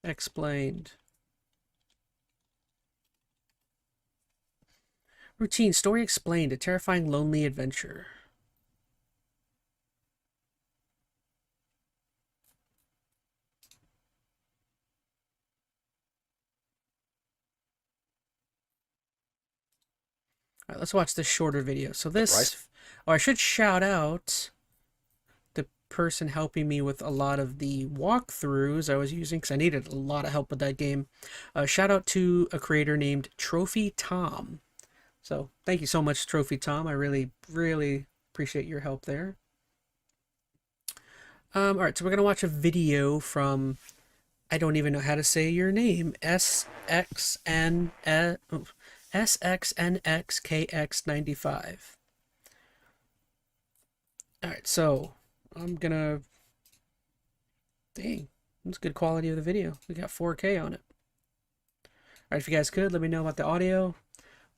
Explained. Routine story explained. A terrifying, lonely adventure. All right, let's watch this shorter video. So this, right. Oh, I should shout out the person helping me with a lot of the walkthroughs I was using, because I needed a lot of help with that game. Shout out to a creator named Trophy Tom. So thank you so much, Trophy Tom. I really, really appreciate your help there. All right, so we're gonna watch a video from, I don't even know how to say your name, SXNXKX95. All right, so I'm gonna, dang, that's good quality of the video. We got 4K on it. All right, if you guys could, let me know about the audio.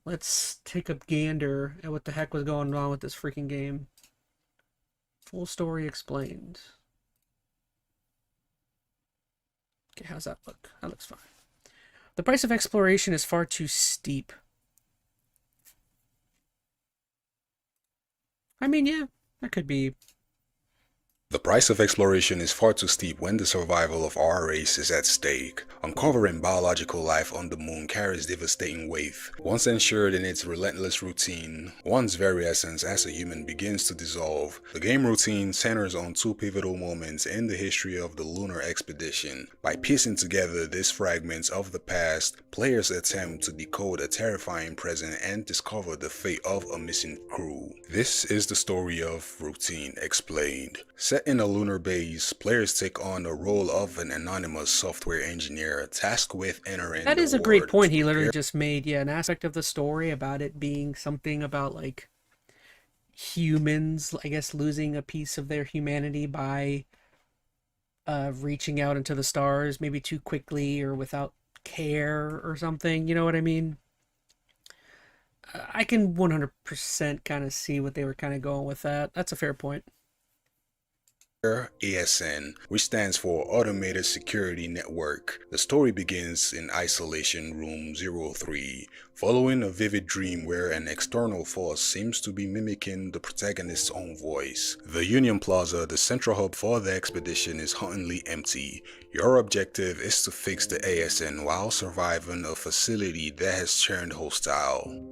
Let's take a gander at what the heck was going on with this freaking game. Full story explained. Okay, how's that look? That looks fine. The price of exploration is far too steep. I mean, yeah, that could be The price of exploration is far too steep when the survival of our race is at stake. Uncovering biological life on the moon carries devastating weight. Once ensured in its relentless routine, one's very essence as a human begins to dissolve. The game routine centers on two pivotal moments in the history of the lunar expedition. By piecing together these fragments of the past, players attempt to decode a terrifying present and discover the fate of a missing crew. This is the story of Routine Explained. Set in a lunar base, players take on the role of an anonymous software engineer tasked with entering That the is a great world point to he literally prepare just made. Yeah, an aspect of the story about it being something about like humans, I guess, losing a piece of their humanity by reaching out into the stars, maybe too quickly or without care or something. You know what I mean? I can 100% kind of see what they were kind of going with that. That's a fair point. ASN, which stands for Automated Security Network. The story begins in Isolation Room 03, following a vivid dream where an external force seems to be mimicking the protagonist's own voice. The Union Plaza, the central hub for the expedition, is hauntingly empty. Your objective is to fix the ASN while surviving a facility that has turned hostile.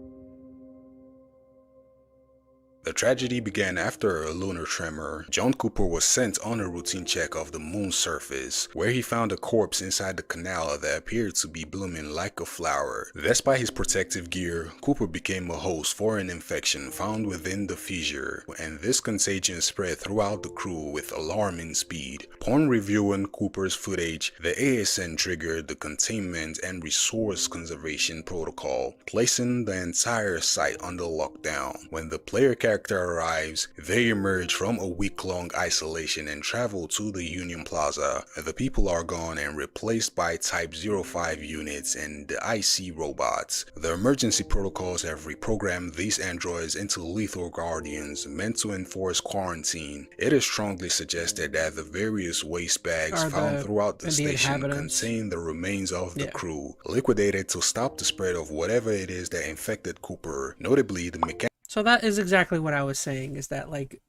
The tragedy began after a lunar tremor. John Cooper was sent on a routine check of the moon's surface, where he found a corpse inside the canal that appeared to be blooming like a flower. Despite his protective gear, Cooper became a host for an infection found within the fissure, and this contagion spread throughout the crew with alarming speed. Upon reviewing Cooper's footage, the ASN triggered the containment and resource conservation protocol, placing the entire site under lockdown. When the player character arrives, they emerge from a week-long isolation and travel to the Union Plaza. The people are gone and replaced by Type 05 units and the IC robots. The emergency protocols have reprogrammed these androids into lethal guardians meant to enforce quarantine. It is strongly suggested that the various waste bags found throughout the station contain the remains of the crew, liquidated to stop the spread of whatever it is that infected Cooper, notably the mechanical. So that is exactly what I was saying, is that like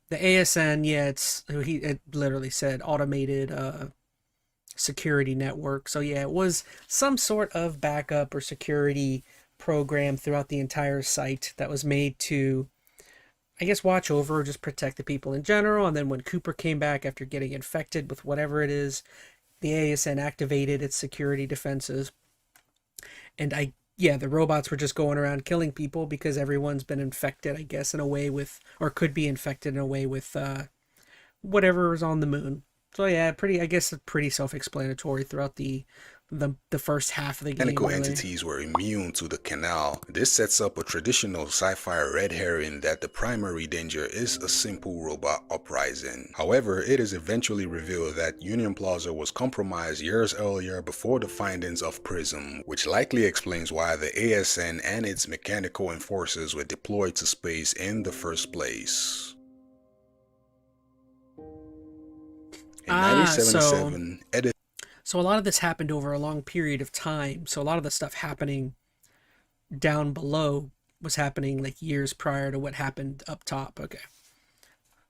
the ASN, it literally said automated security network. So yeah, it was some sort of backup or security program throughout the entire site that was made to, I guess, watch over or just protect the people in general. And then when Cooper came back after getting infected with whatever it is, the ASN activated its security defenses. And the robots were just going around killing people because everyone's been infected, I guess, in a way with, or could be infected in a way with whatever is on the moon. So yeah, pretty self-explanatory throughout the first half of the game. Mechanical entities were immune to the canal. This sets up a traditional sci-fi red herring that the primary danger is a simple robot uprising. However, it is eventually revealed that Union Plaza was compromised years earlier before the findings of PRISM, which likely explains why the ASN and its mechanical enforcers were deployed to space in the first place. In 1977, So a lot of this happened over a long period of time. So a lot of the stuff happening down below was happening like years prior to what happened up top. Okay.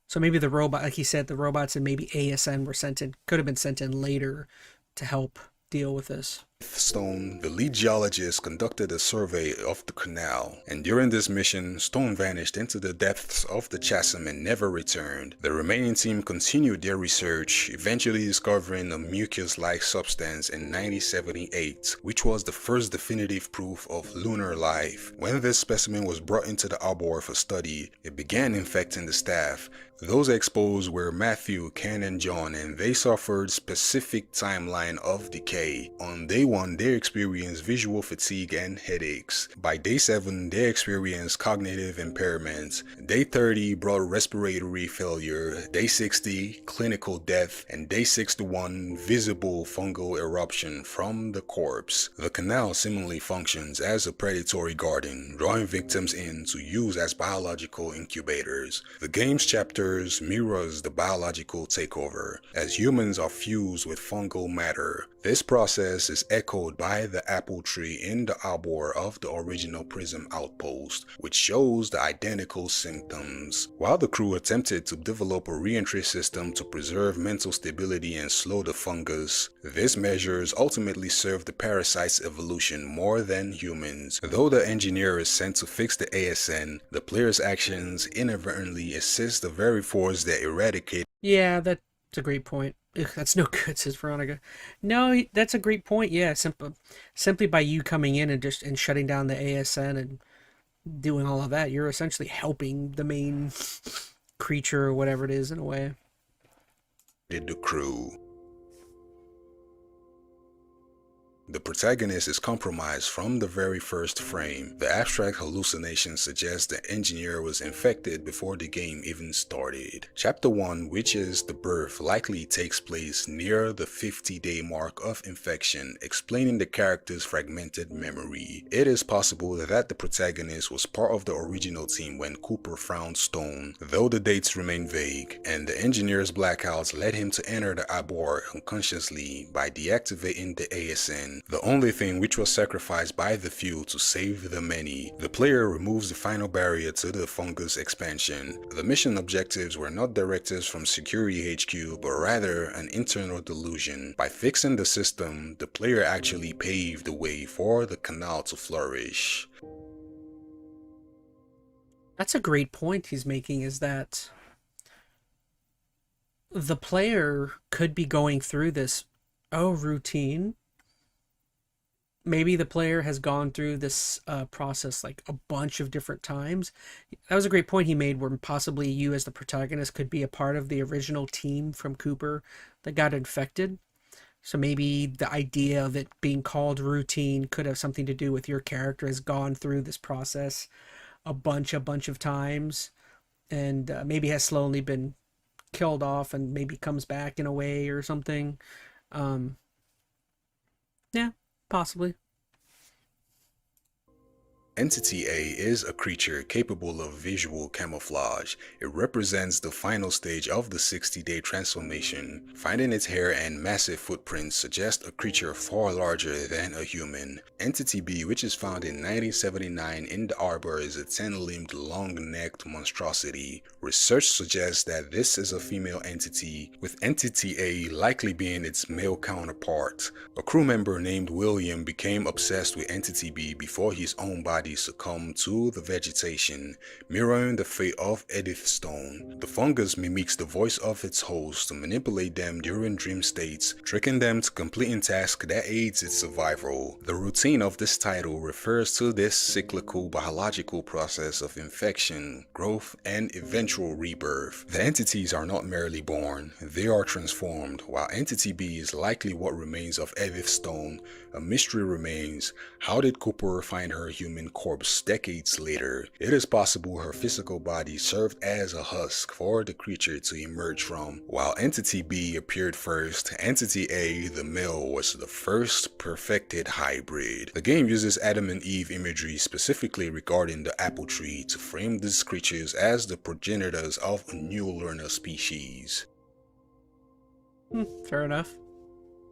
So maybe the robot, like he said, the robots and maybe ASN could have been sent in later to help deal with this. Stone, the lead geologist, conducted a survey of the canal, and during this mission, Stone vanished into the depths of the chasm and never returned. The remaining team continued their research, eventually discovering a mucus-like substance in 1978, which was the first definitive proof of lunar life. When this specimen was brought into the arbor for study, it began infecting the staff. Those exposed were Matthew, Ken, and John, and they suffered specific timeline of decay. On day 1, they experienced visual fatigue and headaches. By day 7, they experienced cognitive impairments. Day 30 brought respiratory failure. Day 60, clinical death. And day 61, visible fungal eruption from the corpse. The canal seemingly functions as a predatory garden, drawing victims in to use as biological incubators. The game's chapters mirrors the biological takeover. As humans are fused with fungal matter, This process is echoed by the apple tree in the arbor of the original Prism outpost, which shows the identical symptoms. While the crew attempted to develop a re-entry system to preserve mental stability and slow the fungus, these measures ultimately served the parasite's evolution more than humans. Though the engineer is sent to fix the ASN, the player's actions inadvertently assist the very force that eradicated. Yeah, that's a great point. Ugh, that's no good, says Veronica. No, that's a great point. Yeah, simply by you coming in and just and shutting down the ASN and doing all of that, you're essentially helping the main creature or whatever it is in a way. The crew. The protagonist is compromised from the very first frame. The abstract hallucination suggests the engineer was infected before the game even started. Chapter 1, which is the birth, likely takes place near the 50-day mark of infection, explaining the character's fragmented memory. It is possible that the protagonist was part of the original team when Cooper found Stone, though the dates remain vague, and the engineer's blackouts led him to enter the arbor unconsciously by deactivating the ASN. The only thing which was sacrificed by the few to save the many. The player removes the final barrier to the fungus expansion. The mission objectives were not directives from Security HQ, but rather an internal delusion. By fixing the system, the player actually paved the way for the canal to flourish. That's a great point he's making, is that the player could be going through this routine. Maybe the player has gone through this process like a bunch of different times. That was a great point he made, where possibly you as the protagonist could be a part of the original team from Cooper that got infected. So maybe the idea of it being called routine could have something to do with your character has gone through this process a bunch of times, and maybe has slowly been killed off and maybe comes back in a way or something. Yeah. Possibly. Entity A is a creature capable of visual camouflage. It represents the final stage of the 60-day transformation. Finding its hair and massive footprints suggest a creature far larger than a human. Entity B, which is found in 1979 in the arbor, is a 10-limbed, long-necked monstrosity. Research suggests that this is a female entity, with Entity A likely being its male counterpart. A crew member named William became obsessed with Entity B before his own body succumbed to the vegetation, mirroring the fate of Edith Stone. The fungus mimics the voice of its host to manipulate them during dream states, tricking them to completing tasks that aids its survival. The routine of this title refers to this cyclical biological process of infection, growth, and eventual rebirth. The entities are not merely born, they are transformed. While Entity B is likely what remains of Edith Stone, a mystery remains. How did Cooper find her human corpse decades later? It is possible her physical body served as a husk for the creature to emerge from. While Entity B appeared first, Entity A, the male, was the first perfected hybrid. The game uses Adam and Eve imagery specifically regarding the apple tree to frame these creatures as the progenitors of a new learner species. Fair enough.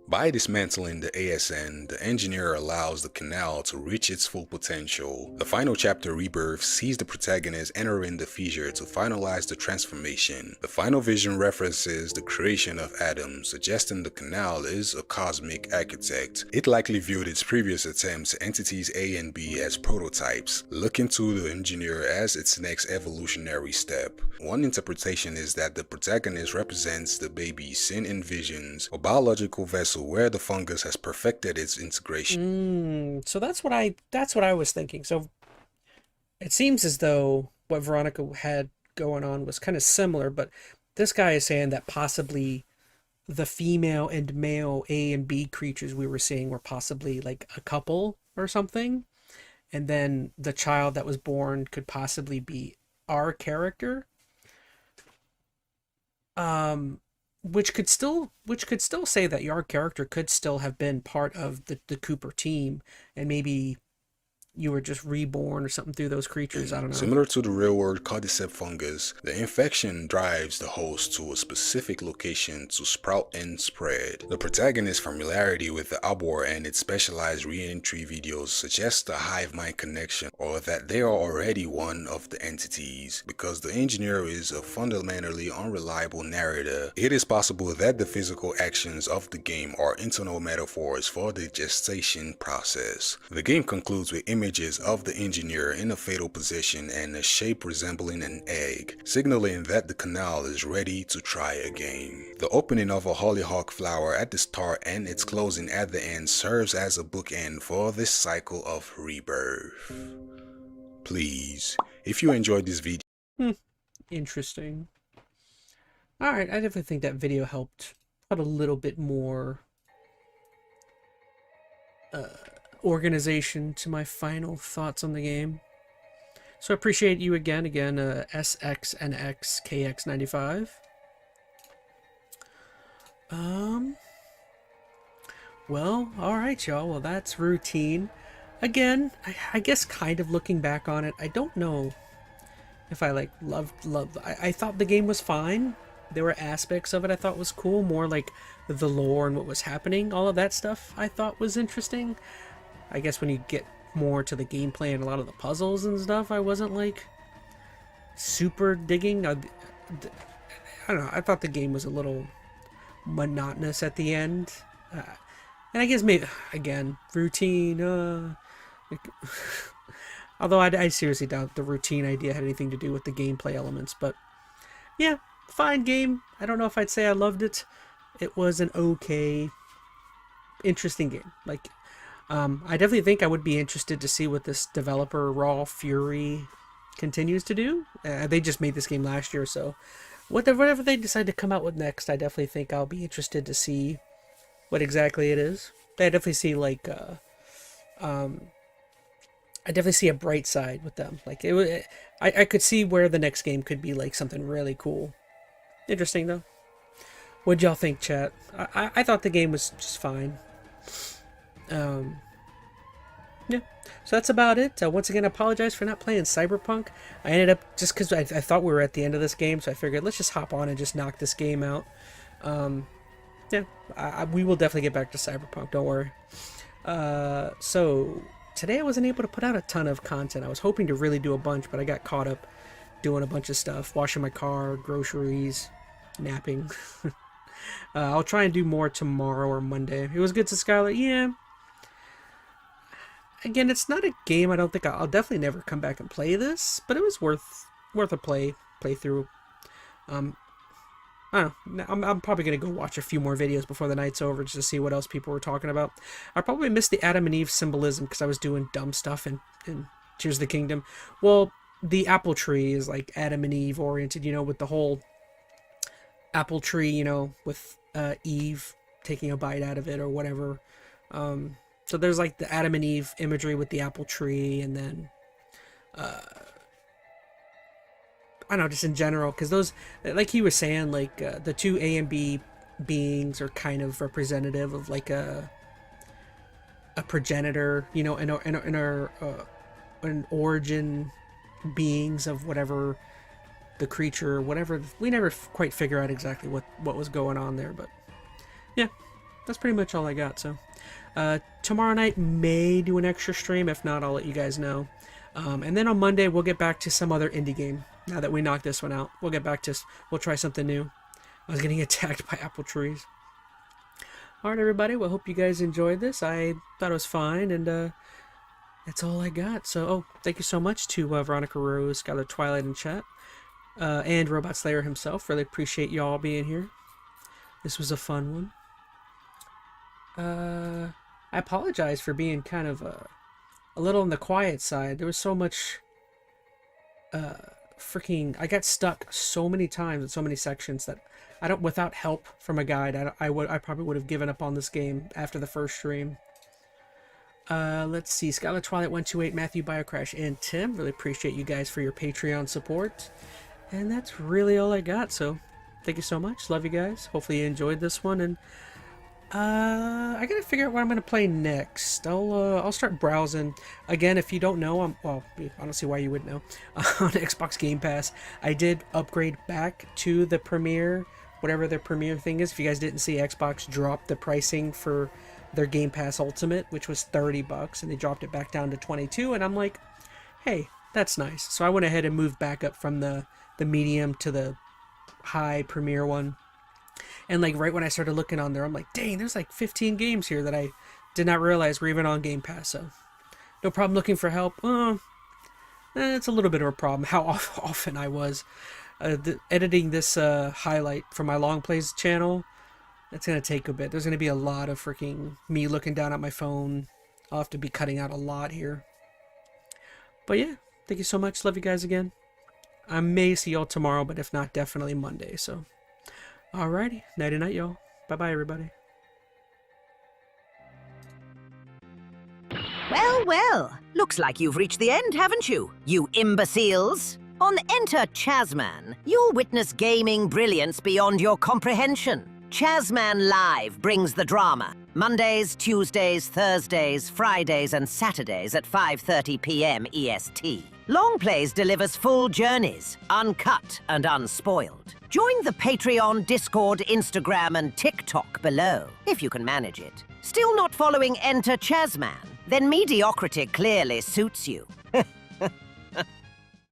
By dismantling the ASN, the engineer allows the canal to reach its full potential. The final chapter, Rebirth, sees the protagonist entering the fissure to finalize the transformation. The final vision references the creation of Adam, suggesting the canal is a cosmic architect. It likely viewed its previous attempts, entities A and B, as prototypes, looking to the engineer as its next evolutionary step. One interpretation is that the protagonist represents the baby seen in visions, a biological vessel where the fungus has perfected its integration. So that's what I was thinking. So it seems as though what Veronica had going on was kind of similar, but this guy is saying that possibly the female and male A and B creatures we were seeing were possibly like a couple or something, and then the child that was born could possibly be our character. Which could still say that your character could still have been part of the Cooper team, and maybe you were just reborn or something through those creatures. I don't know. Similar to the real-world cordyceps fungus, the infection drives the host to a specific location to sprout and spread. The protagonist's familiarity with the arbor and its specialized re-entry videos suggest a hive mind connection, or that they are already one of the entities. Because the engineer is a fundamentally unreliable narrator, it is possible that the physical actions of the game are internal metaphors for the gestation process. The game concludes with images of the engineer in a fetal position and a shape resembling an egg, signaling that the canal is ready to try again. The opening of a hollyhock flower at the start and its closing at the end serves as a bookend for this cycle of rebirth. Please, if you enjoyed this video, Interesting. Alright, I definitely think that video helped put a little bit more organization to my final thoughts on the game. So I appreciate you again, SXNXKX95. Well, alright, y'all. Well, that's routine. Again, I guess kind of looking back on it, I don't know if I like loved. I thought the game was fine. There were aspects of it I thought was cool, more like the lore and what was happening. All of that stuff I thought was interesting. I guess when you get more to the gameplay and a lot of the puzzles and stuff, I wasn't like super digging. I don't know. I thought the game was a little monotonous at the end. And I guess maybe, again, routine. Although I seriously doubt the routine idea had anything to do with the gameplay elements. But yeah, fine game. I don't know if I'd say I loved it. It was an okay, interesting game. Like, I definitely think I would be interested to see what this developer, Raw Fury, continues to do. They just made this game last year, so whatever they decide to come out with next, I definitely think I'll be interested to see what exactly it is. I definitely see like I definitely see a bright side with them. Like I could see where the next game could be like something really cool. Interesting though. What'd y'all think, chat? I thought the game was just fine. Yeah, so that's about it. Once again, I apologize for not playing Cyberpunk. I ended up, just because I thought we were at the end of this game, so I figured let's just hop on and just knock this game out. Yeah, we will definitely get back to Cyberpunk, don't worry. So today I wasn't able to put out a ton of content. I was hoping to really do a bunch, but I got caught up doing a bunch of stuff, washing my car, groceries, napping. I'll try and do more tomorrow or Monday. It was good to Skylar, yeah. Again, it's not a game I don't think I'll definitely never come back and play this, but it was worth a playthrough. I don't know. I'm probably gonna go watch a few more videos before the night's over just to see what else people were talking about. I probably missed the Adam and Eve symbolism because I was doing dumb stuff in Tears of the Kingdom. Well, the apple tree is like Adam and Eve oriented, you know, with the whole apple tree, you know, with Eve taking a bite out of it or whatever. So there's like the Adam and Eve imagery with the apple tree, and then I don't know, just in general, because those, like he was saying, like the two A and B beings are kind of representative of like a progenitor, you know, an origin beings of whatever the creature, whatever. We never quite figure out exactly what was going on there, but yeah, that's pretty much all I got. So tomorrow night may do an extra stream. If not, I'll let you guys know. And then on Monday we'll get back to some other indie game. Now that we knocked this one out, we'll try something new. I was getting attacked by apple trees. Alright everybody, well, hope you guys enjoyed this. I thought it was fine, and that's all I got. So, thank you so much to Veronica Rose, Skylar Twilight in chat, and Robot Slayer himself. Really appreciate y'all being here. This was a fun one. I apologize for being kind of a little on the quiet side. There was so much I got stuck so many times in so many sections that without help from a guide, I probably would have given up on this game after the first stream. Let's see, Skylar Twilight 128, Matthew Biocrash, and Tim. Really appreciate you guys for your Patreon support. And that's really all I got, so thank you so much. Love you guys. Hopefully you enjoyed this one, and I gotta figure out what I'm gonna play next. I'll start browsing again. If you don't know, I don't see why you would know. On Xbox Game Pass, I did upgrade back to the Premier, whatever their Premier thing is. If you guys didn't see, Xbox dropped the pricing for their Game Pass Ultimate, which was $30, and they dropped it back down to 22. And I'm like, hey, that's nice. So I went ahead and moved back up from the medium to the high Premier one. And like right when I started looking on there, I'm like, dang, there's like 15 games here that I did not realize were even on Game Pass. So no problem looking for help. It's a little bit of a problem how often I was editing this highlight for my Longplays channel. It's going to take a bit. There's going to be a lot of freaking me looking down at my phone. I'll have to be cutting out a lot here. But yeah, thank you so much. Love you guys again. I may see y'all tomorrow, but if not, definitely Monday. So alrighty, nighty night, y'all. Bye bye, everybody. Well, well. Looks like you've reached the end, haven't you, you imbeciles? On Enter ChazmaN, you'll witness gaming brilliance beyond your comprehension. ChazmaN Live brings the drama. Mondays, Tuesdays, Thursdays, Fridays, and Saturdays at 5:30 p.m. EST. Longplays delivers full journeys, uncut and unspoiled. Join the Patreon, Discord, Instagram, and TikTok below, if you can manage it. Still not following Enter ChazmaN? Then mediocrity clearly suits you.